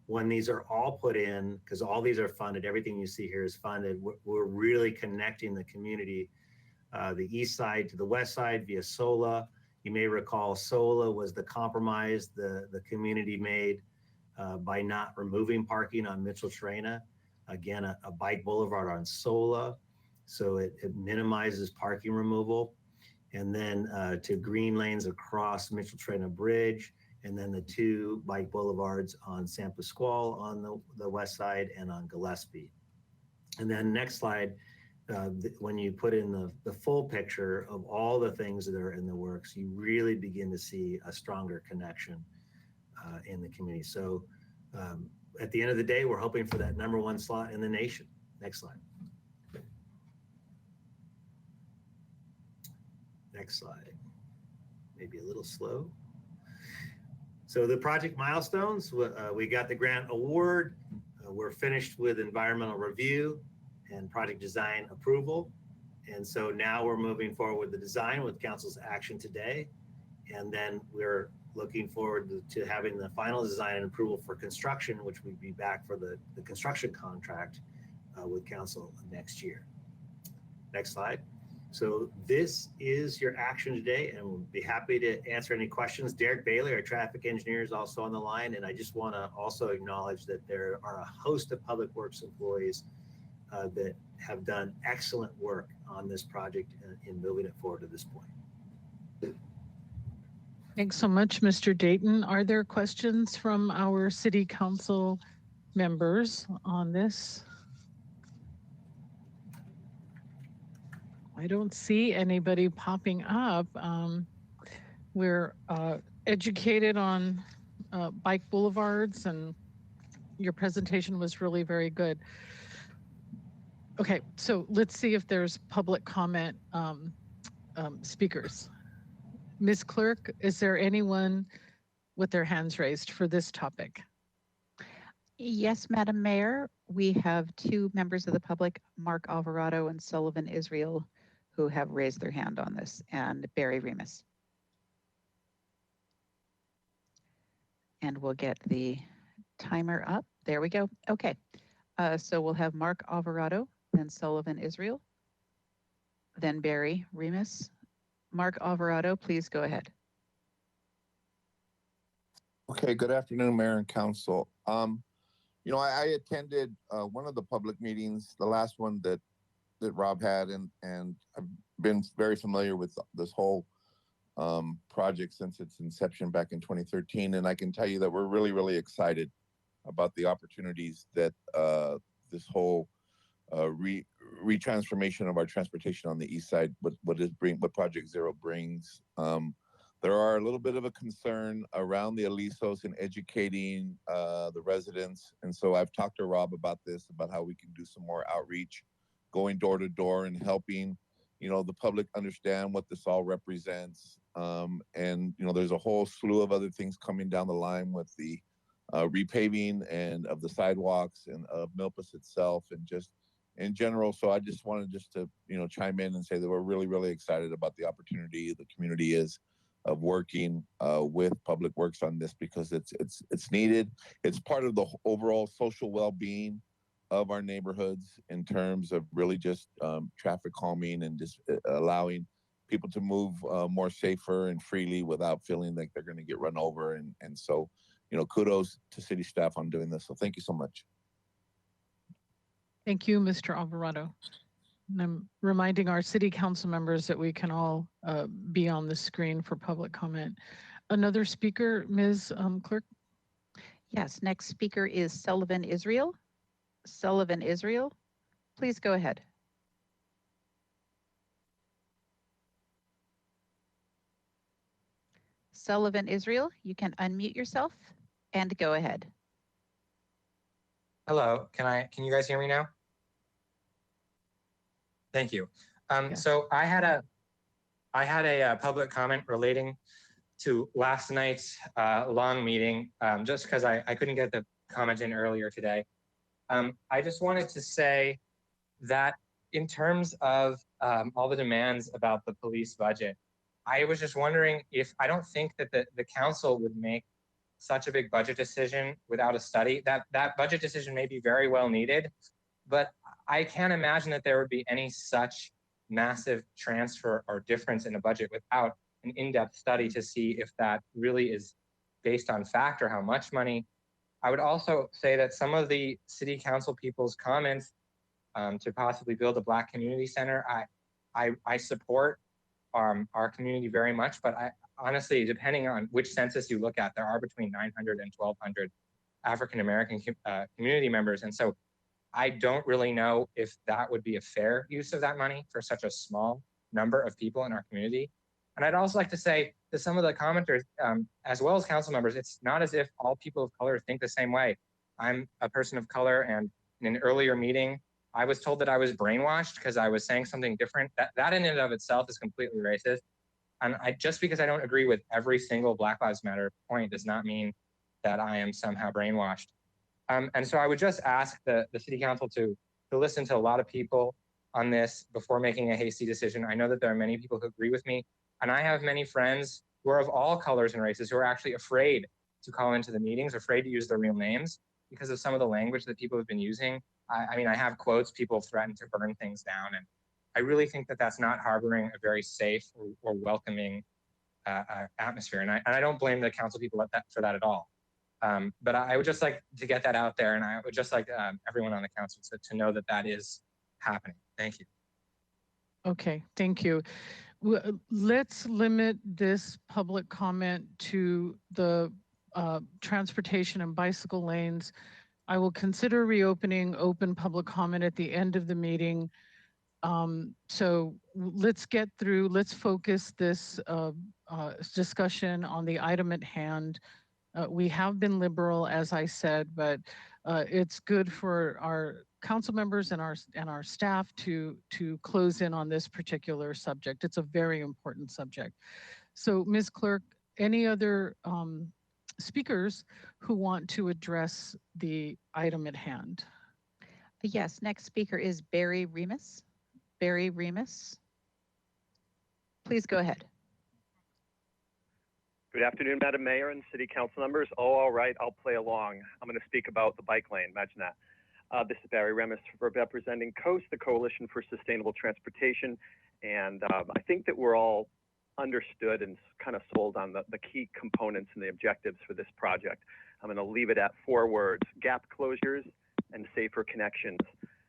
when these are all put in, because all these are funded, everything you see here is funded, we're really connecting the community, the east side to the west side via SOLA. You may recall SOLA was the compromise the community made by not removing parking on Mitchell-Trena. Again, a bike boulevard on SOLA, so it minimizes parking removal. And then to green lanes across Mitchell-Trena Bridge, and then the 2 bike boulevards on San Pasqual on the west side and on Gillespie. And then next slide, when you put in the full picture of all the things that are in the works, you really begin to see a stronger connection in the community. So at the end of the day, we're hoping for that #1 slot in the nation. Next slide. Next slide. Maybe a little slow. So the project milestones, we got the grant award. We're finished with environmental review and project design approval. And so now we're moving forward with the design with council's action today. And then we're looking forward to having the final design and approval for construction, which we'd be back for the construction contract with council next year. Next slide. So this is your action today, and we'll be happy to answer any questions. Derek Bailey, our traffic engineer, is also on the line. And I just want to also acknowledge that there are a host of public works employees that have done excellent work on this project in moving it forward to this point. Thanks so much, Mr. Dayton. Are there questions from our city council members on this? I don't see anybody popping up. We're educated on bike boulevards, and your presentation was really very good. Okay, so let's see if there's public comment speakers. Ms. Clerk, is there anyone with their hands raised for this topic? Yes, Madam Mayor, we have 2 members of the public, Mark Alvarado and Sullivan Israel, who have raised their hand on this, and Barry Remus. And we'll get the timer up. There we go. Okay. So we'll have Mark Alvarado, then Sullivan Israel, then Barry Remus. Mark Alvarado, please go ahead. Okay, good afternoon, Mayor and Council. You know, I attended one of the public meetings, the last one that Rob had, and I've been very familiar with this whole project since its inception back in 2013. And I can tell you that we're really, really excited about the opportunities that this whole retransformation of our transportation on the east side, what Project Zero brings. There are a little bit of a concern around the Alisos and educating the residents. And so I've talked to Rob about this, about how we can do some more outreach, going door to door and helping, you know, the public understand what this all represents. And, you know, there's a whole slew of other things coming down the line with the repaving and of the sidewalks and of Milpas itself and just in general. So I just wanted to, you know, chime in and say that we're really, really excited about the opportunity the community is of working with Public Works on this, because it's needed. It's part of the overall social well-being of our neighborhoods in terms of really just traffic calming and just allowing people to move more safer and freely without feeling like they're going to get run over. And so, you know, kudos to city staff on doing this. So thank you so much. Thank you, Mr. Alvarado. And I'm reminding our city council members that we can all be on the screen for public comment. Another speaker, Ms. Clerk? Yes, next speaker is Sullivan Israel. Sullivan Israel, please go ahead. Sullivan Israel, you can unmute yourself and go ahead. Hello, can you guys hear me now? Thank you. So I had a public comment relating to last night's long meeting, just because I couldn't get the comment in earlier today. I just wanted to say that in terms of all the demands about the police budget, I was just wondering if, I don't think that the council would make such a big budget decision without a study. That budget decision may be very well needed, but I can't imagine that there would be any such massive transfer or difference in a budget without an in-depth study to see if that really is based on fact or how much money. I would also say that some of the city council people's comments to possibly build a Black community center, I support our community very much, but honestly, depending on which census you look at, there are between 900 and 1,200 African-American community members. And so I don't really know if that would be a fair use of that money for such a small number of people in our community. And I'd also like to say to some of the commenters, as well as council members, it's not as if all people of color think the same way. I'm a person of color, and in an earlier meeting, I was told that I was brainwashed because I was saying something different. That in and of itself is completely racist. And just because I don't agree with every single Black Lives Matter point does not mean that I am somehow brainwashed. And so I would just ask the city council to listen to a lot of people on this before making a hasty decision. I know that there are many people who agree with me, and I have many friends who are of all colors and races who are actually afraid to call into the meetings, afraid to use their real names because of some of the language that people have been using. I mean, I have quotes, people threaten to burn things down, and I really think that that's not harboring a very safe or welcoming atmosphere. And I don't blame the council people for that at all. But I would just like to get that out there, and I would just like everyone on the council to know that that is happening. Thank you. Okay, thank you. Let's limit this public comment to the transportation and bicycle lanes. I will consider reopening open public comment at the end of the meeting. So let's get through, let's focus this discussion on the item at hand. We have been liberal, as I said, but it's good for our council members and our staff to close in on this particular subject. It's a very important subject. So, Ms. Clerk, any other speakers who want to address the item at hand? Yes, next speaker is Barry Remus. Barry Remus. Please go ahead. Good afternoon, Madam Mayor and City Council members. Oh, all right, I'll play along. I'm going to speak about the bike lane. Imagine that. This is Barry Remis representing COAST, the Coalition for Sustainable Transportation. And I think that we're all understood and kind of sold on the key components and the objectives for this project. I'm going to leave it at 4 words: gap closures and safer connections.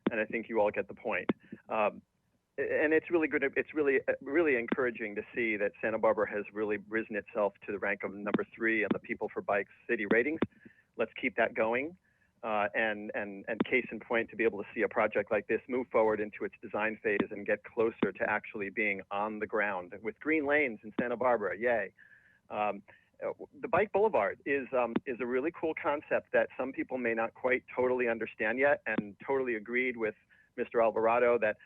And I think you all get the point. And it's really good. It's really encouraging to see that Santa Barbara has really risen itself to the rank of number 3 on the People for Bikes city ratings. Let's keep that going. And case in point, to be able to see a project like this move forward into its design phase and get closer to actually being on the ground with green lanes in Santa Barbara. Yay. The bike boulevard is a really cool concept that some people may not quite totally understand yet, and totally agreed with Mr. Alvarado that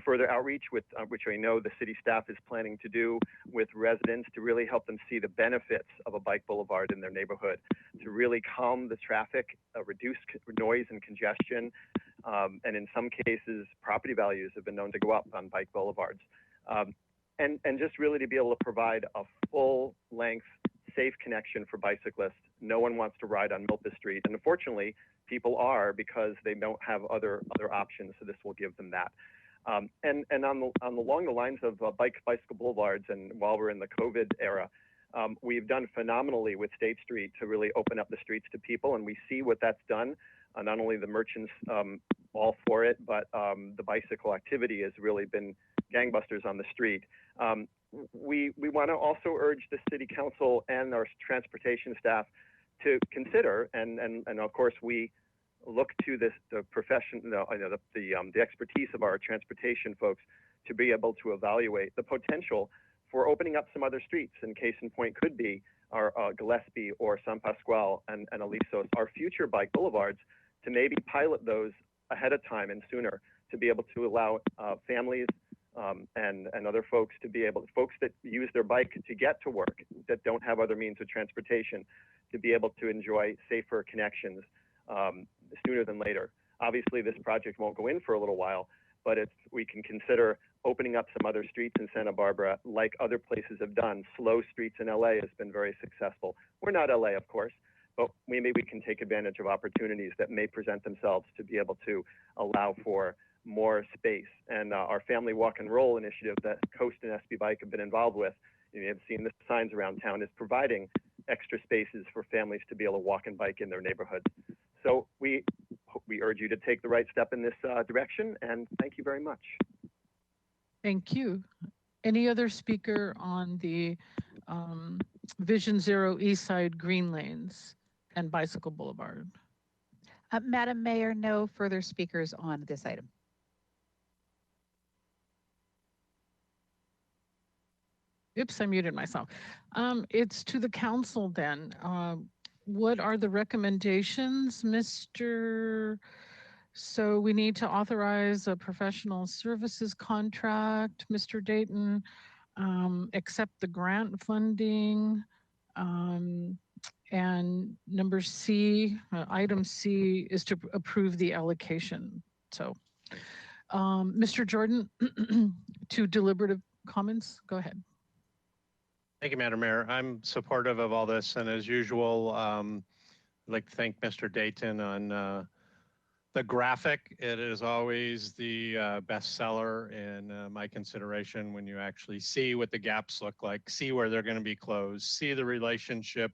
further outreach, with which I know the city staff is planning to do with residents to really help them see the benefits of a bike boulevard in their neighborhood, to really calm the traffic, reduce noise and congestion, and in some cases, property values have been known to go up on bike boulevards. And just really to be able to provide a full-length, safe connection for bicyclists. No one wants to ride on Milpa Street, and unfortunately, people are, because they don't have other options. So this will give them that. And along the lines of bicycle boulevards, and while we're in the COVID era, we've done phenomenally with State Street to really open up the streets to people, and we see what that's done. Not only the merchants all for it, but the bicycle activity has really been gangbusters on the street. We want to also urge the City Council and our transportation staff to consider, and of course we look to the profession, the expertise of our transportation folks to be able to evaluate the potential for opening up some other streets. And case in point could be our Gillespie or San Pasqual and Alisos, our future bike boulevards, to maybe pilot those ahead of time and sooner, to be able to allow families and other folks to be able, folks that use their bike to get to work, that don't have other means of transportation, to be able to enjoy safer connections sooner than later. Obviously, this project won't go in for a little while, but we can consider opening up some other streets in Santa Barbara, like other places have done. Slow streets in LA has been very successful. We're not LA, of course, but maybe we can take advantage of opportunities that may present themselves to be able to allow for more space. And our family walk and roll initiative that Coast and SB Bike have been involved with, you have seen the signs around town, is providing extra spaces for families to be able to walk and bike in their neighborhoods. So we urge you to take the right step in this direction, and thank you very much. Thank you. Any other speaker on the Vision Zero East Side Green Lanes and Bicycle Boulevard? Madam Mayor, no further speakers on this item. Oops, I muted myself. It's to the council then. What are the recommendations, Mr.? So we need to authorize a professional services contract, Mr. Dayton, accept the grant funding, and number C, item C is to approve the allocation. So, Mr. Jordan, to deliberative comments, go ahead. Thank you, Madam Mayor. I'm supportive of all this, and as usual, I'd like to thank Mr. Dayton on the graphic. It is always the best seller in my consideration when you actually see what the gaps look like, see where they're going to be closed, see the relationship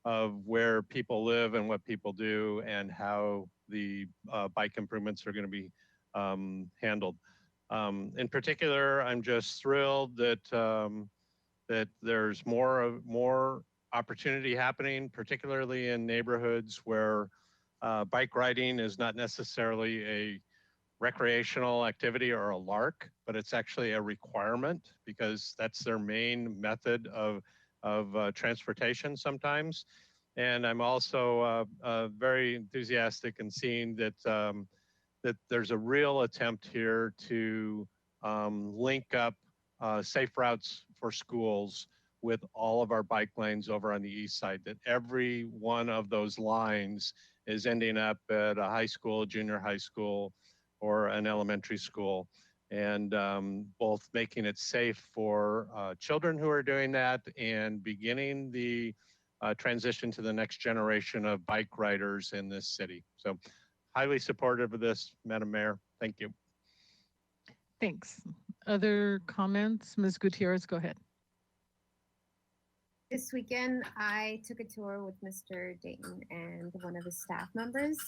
of where people live and what people do, and how the bike improvements are going to be handled. In particular, I'm just thrilled that that there's more opportunity happening, particularly in neighborhoods where bike riding is not necessarily a recreational activity or a lark, but it's actually a requirement because that's their main method of transportation sometimes. And I'm also very enthusiastic in seeing that that there's a real attempt here to link up safe routes for schools with all of our bike lanes over on the east side, that every one of those lines is ending up at a high school, junior high school, or an elementary school. and both making it safe for children who are doing that and beginning the transition to the next generation of bike riders in this city. So highly supportive of this, Madam Mayor. Thank you. Thanks. Other comments? Ms. Gutierrez, go ahead. This weekend, I took a tour with Mr. Dayton and one of his staff members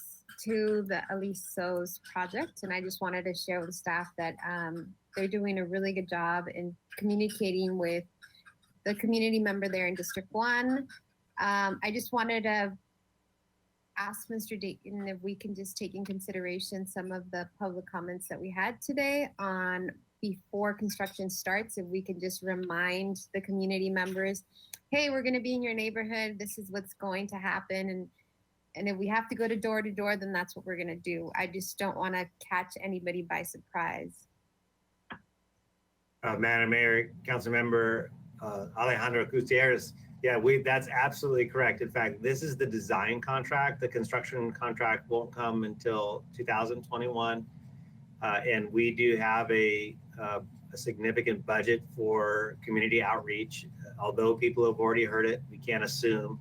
to the Alisos project. And I just wanted to share with the staff that they're doing a really good job in communicating with the community member there in District 1. I just wanted to ask Mr. Dayton if we can just take in consideration some of the public comments that we had today on before construction starts, if we can just remind the community members, hey, we're going to be in your neighborhood. This is what's going to happen. And if we have to go to door, then that's what we're going to do. I just don't want to catch anybody by surprise. Madam Mayor, Council Member Alejandro Gutierrez, yeah, that's absolutely correct. In fact, this is the design contract. The construction contract won't come until 2021. And we do have a significant budget for community outreach. Although people have already heard it, we can't assume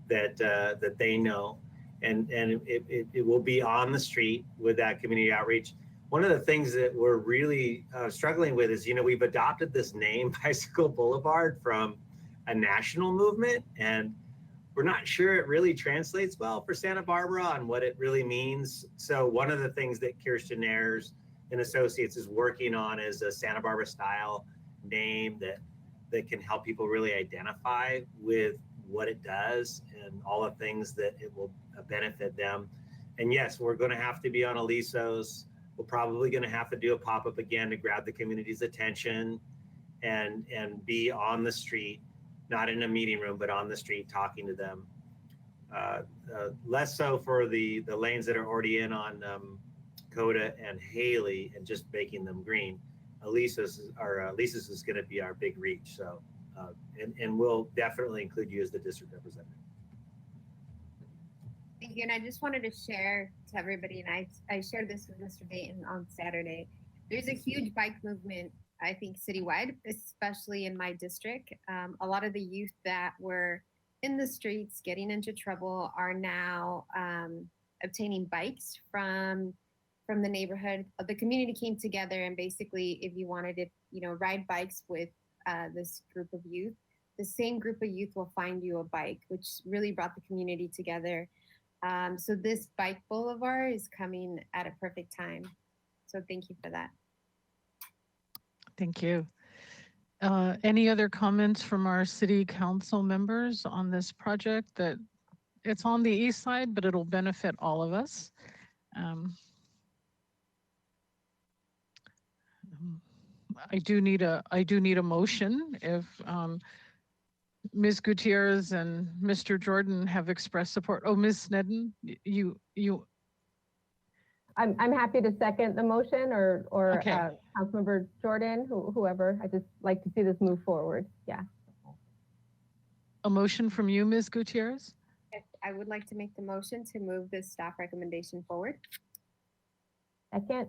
that that they know. And it will be on the street with that community outreach. One of the things that we're really struggling with is, we've adopted this name, Bicycle Boulevard, from a national movement, and we're not sure it really translates well for Santa Barbara on what it really means. So one of the things that Kirsten Ayers and Associates is working on is a Santa Barbara style name that can help people really identify with what it does and all the things that it will benefit them. And yes, we're going to have to be on Alisos. We're probably going to have to do a pop-up again to grab the community's attention and be on the street, not in a meeting room, but on the street talking to them. Less so for the lanes that are already in on Coda and Haley and just making them green. Alisos is going to be our big reach. So, and we'll definitely include you as the district representative. Thank you. And I just wanted to share to everybody, and I shared this with Mr. Dayton on Saturday. There's a huge bike movement, I think, citywide, especially in my district. A lot of the youth that were in the streets getting into trouble are now obtaining bikes from the neighborhood. The community came together, and basically, if you wanted to, ride bikes with this group of youth, the same group of youth will find you a bike, which really brought the community together. So this bike boulevard is coming at a perfect time. So thank you for that. Thank you. Any other comments from our city council members on this project? That it's on the east side, but it'll benefit all of us. I do need a motion if Ms. Gutierrez and Mr. Jordan have expressed support. Oh, Ms. Snedden, you. I'm happy to second the motion, or okay. Councilmember Jordan, whoever. I just like to see this move forward. Yeah. A motion from you, Ms. Gutierrez? Yes, I would like to make the motion to move this staff recommendation forward. Second.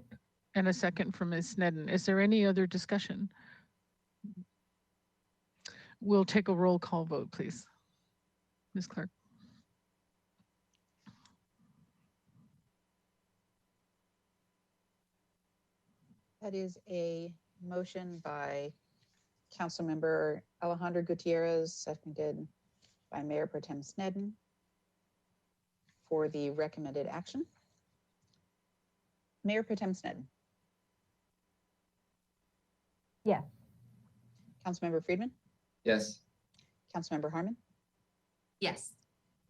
And a second from Ms. Snedden. Is there any other discussion? We'll take a roll call vote, please. Ms. Clark. That is a motion by Councilmember Alejandro Gutierrez, seconded by Mayor Pro Tem Snedden for the recommended action. Mayor Pro Tem Snedden. Yes. Councilmember Friedman. Yes. Councilmember Harmon. Yes.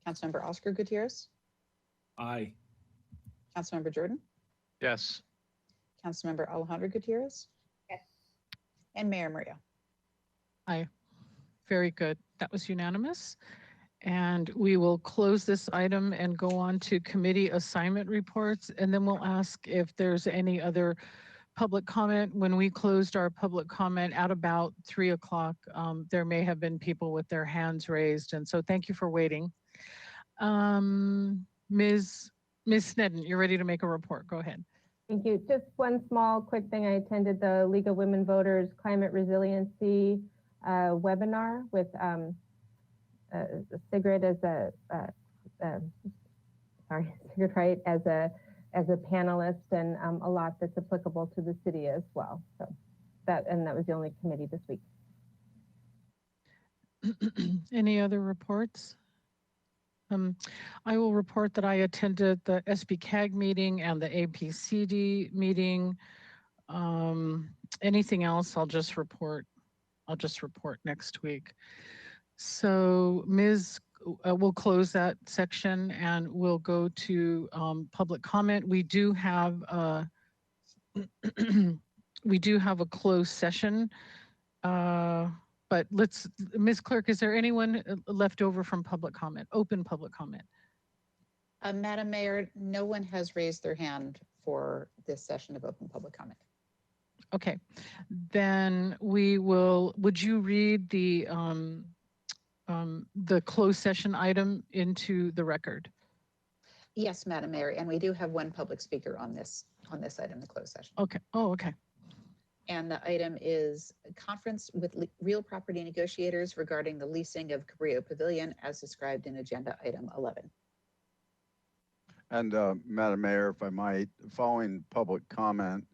Councilmember Oscar Gutierrez. Aye. Councilmember Jordan. Yes. Councilmember Alejandro Gutierrez. Yes. And Mayor Murillo. Aye. Very good. That was unanimous. And we will close this item and go on to committee assignment reports. And then we'll ask if there's any other public comment. When we closed our public comment at about 3 o'clock, there may have been people with their hands raised. And so thank you for waiting. Ms. Snedden, you're ready to make a report. Go ahead. Thank you. Just one small quick thing. I attended the League of Women Voters Climate Resiliency webinar with Sigrid as Sigrid Wright as a panelist, and a lot that's applicable to the city as well. So that was the only committee this week. Any other reports? I will report that I attended the SBCAG meeting and the APCD meeting. Anything else, I'll just report next week. So Ms. We'll close that section and we'll go to public comment. We do have a closed session. But Ms. Clerk, is there anyone left over from public comment, open public comment? Madam Mayor, no one has raised their hand for this session of open public comment. Okay, then would you read the closed session item into the record? Yes, Madam Mayor, and we do have one public speaker on this item, the closed session. Okay, oh, okay. And the item is a conference with real property negotiators regarding the leasing of Cabrillo Pavilion as described in agenda item 11. And Madam Mayor, if I might, following public comment,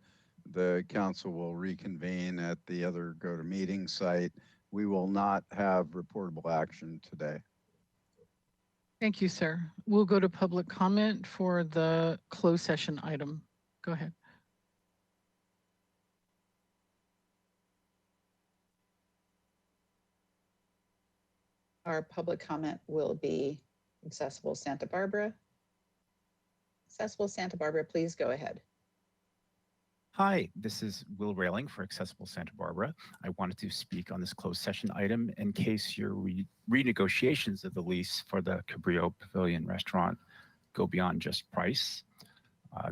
the council will reconvene at the other go-to-meeting site. We will not have reportable action today. Thank you, sir. We'll go to public comment for the closed session item. Go ahead. Our public comment will be Accessible Santa Barbara. Accessible Santa Barbara, please go ahead. Hi, this is Will Railing for Accessible Santa Barbara. I wanted to speak on this closed session item in case your renegotiations of the lease for the Cabrillo Pavilion restaurant go beyond just price.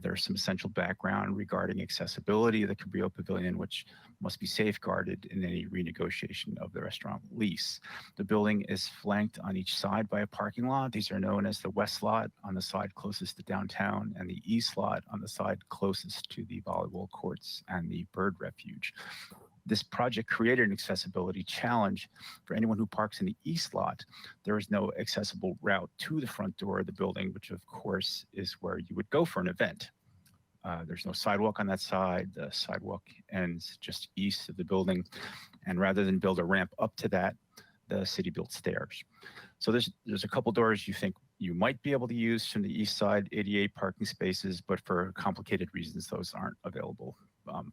There's some essential background regarding accessibility of the Cabrillo Pavilion, which must be safeguarded in any renegotiation of the restaurant lease. The building is flanked on each side by a parking lot. These are known as the west lot on the side closest to downtown and the east lot on the side closest to the volleyball courts and the bird refuge. This project created an accessibility challenge for anyone who parks in the east lot. There is no accessible route to the front door of the building, which of course is where you would go for an event. There's no sidewalk on that side. The sidewalk ends just east of the building. And rather than build a ramp up to that, the city built stairs. So there's a couple doors you think you might be able to use from the east side, 88 parking spaces, but for complicated reasons, those aren't available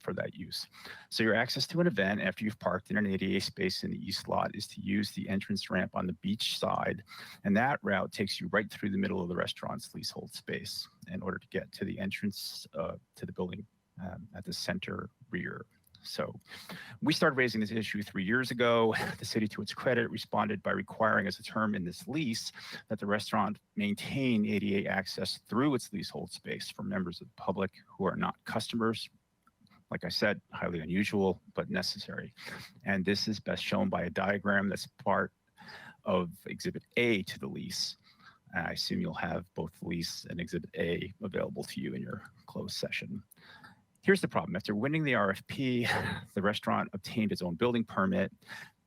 for that use. So your access to an event after you've parked in an ADA space in the east lot is to use the entrance ramp on the beach side. And that route takes you right through the middle of the restaurant's leasehold space in order to get to the entrance to the building at the center rear. So we started raising this issue 3 years ago. The city, to its credit, responded by requiring as a term in this lease that the restaurant maintain ADA access through its leasehold space for members of the public who are not customers. Like I said, highly unusual, but necessary. And this is best shown by a diagram that's part of Exhibit A to the lease. I assume you'll have both the lease and Exhibit A available to you in your closed session. Here's the problem. After winning the RFP, the restaurant obtained its own building permit,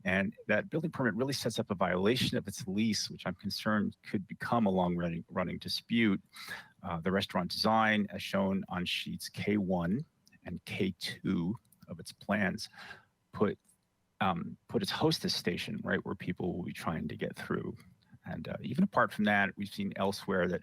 and that building permit really sets up a violation of its lease, which I'm concerned could become a long-running dispute. The restaurant design, as shown on sheets K1 and K2 of its plans, put its hostess station right where people will be trying to get through. And even apart from that, we've seen elsewhere that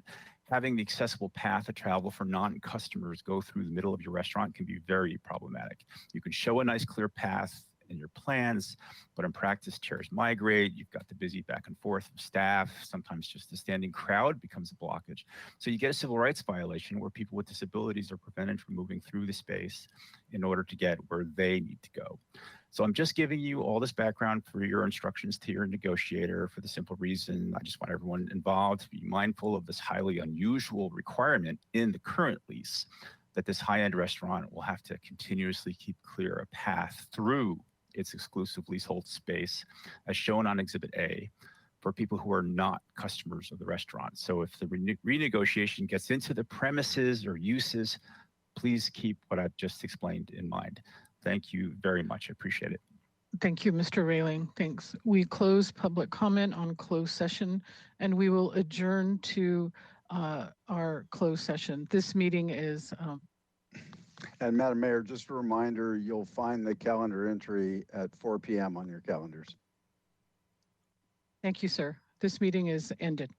having the accessible path of travel for non-customers go through the middle of your restaurant can be very problematic. You can show a nice clear path in your plans, but in practice, chairs migrate. You've got the busy back and forth of staff. Sometimes just the standing crowd becomes a blockage. So you get a civil rights violation where people with disabilities are prevented from moving through the space in order to get where they need to go. So I'm just giving you all this background for your instructions to your negotiator for the simple reason I just want everyone involved to be mindful of this highly unusual requirement in the current lease that this high-end restaurant will have to continuously keep clear a path through its exclusive leasehold space, as shown on Exhibit A, for people who are not customers of the restaurant. So if the renegotiation gets into the premises or uses please keep what I've just explained in mind. Thank you very much. I appreciate it. Thank you, Mr. Railing. Thanks. We close public comment on closed session, and we will adjourn to our closed session. This meeting is. And Madam Mayor, just a reminder, you'll find the calendar entry at 4 p.m. on your calendars. Thank you, sir. This meeting is ended.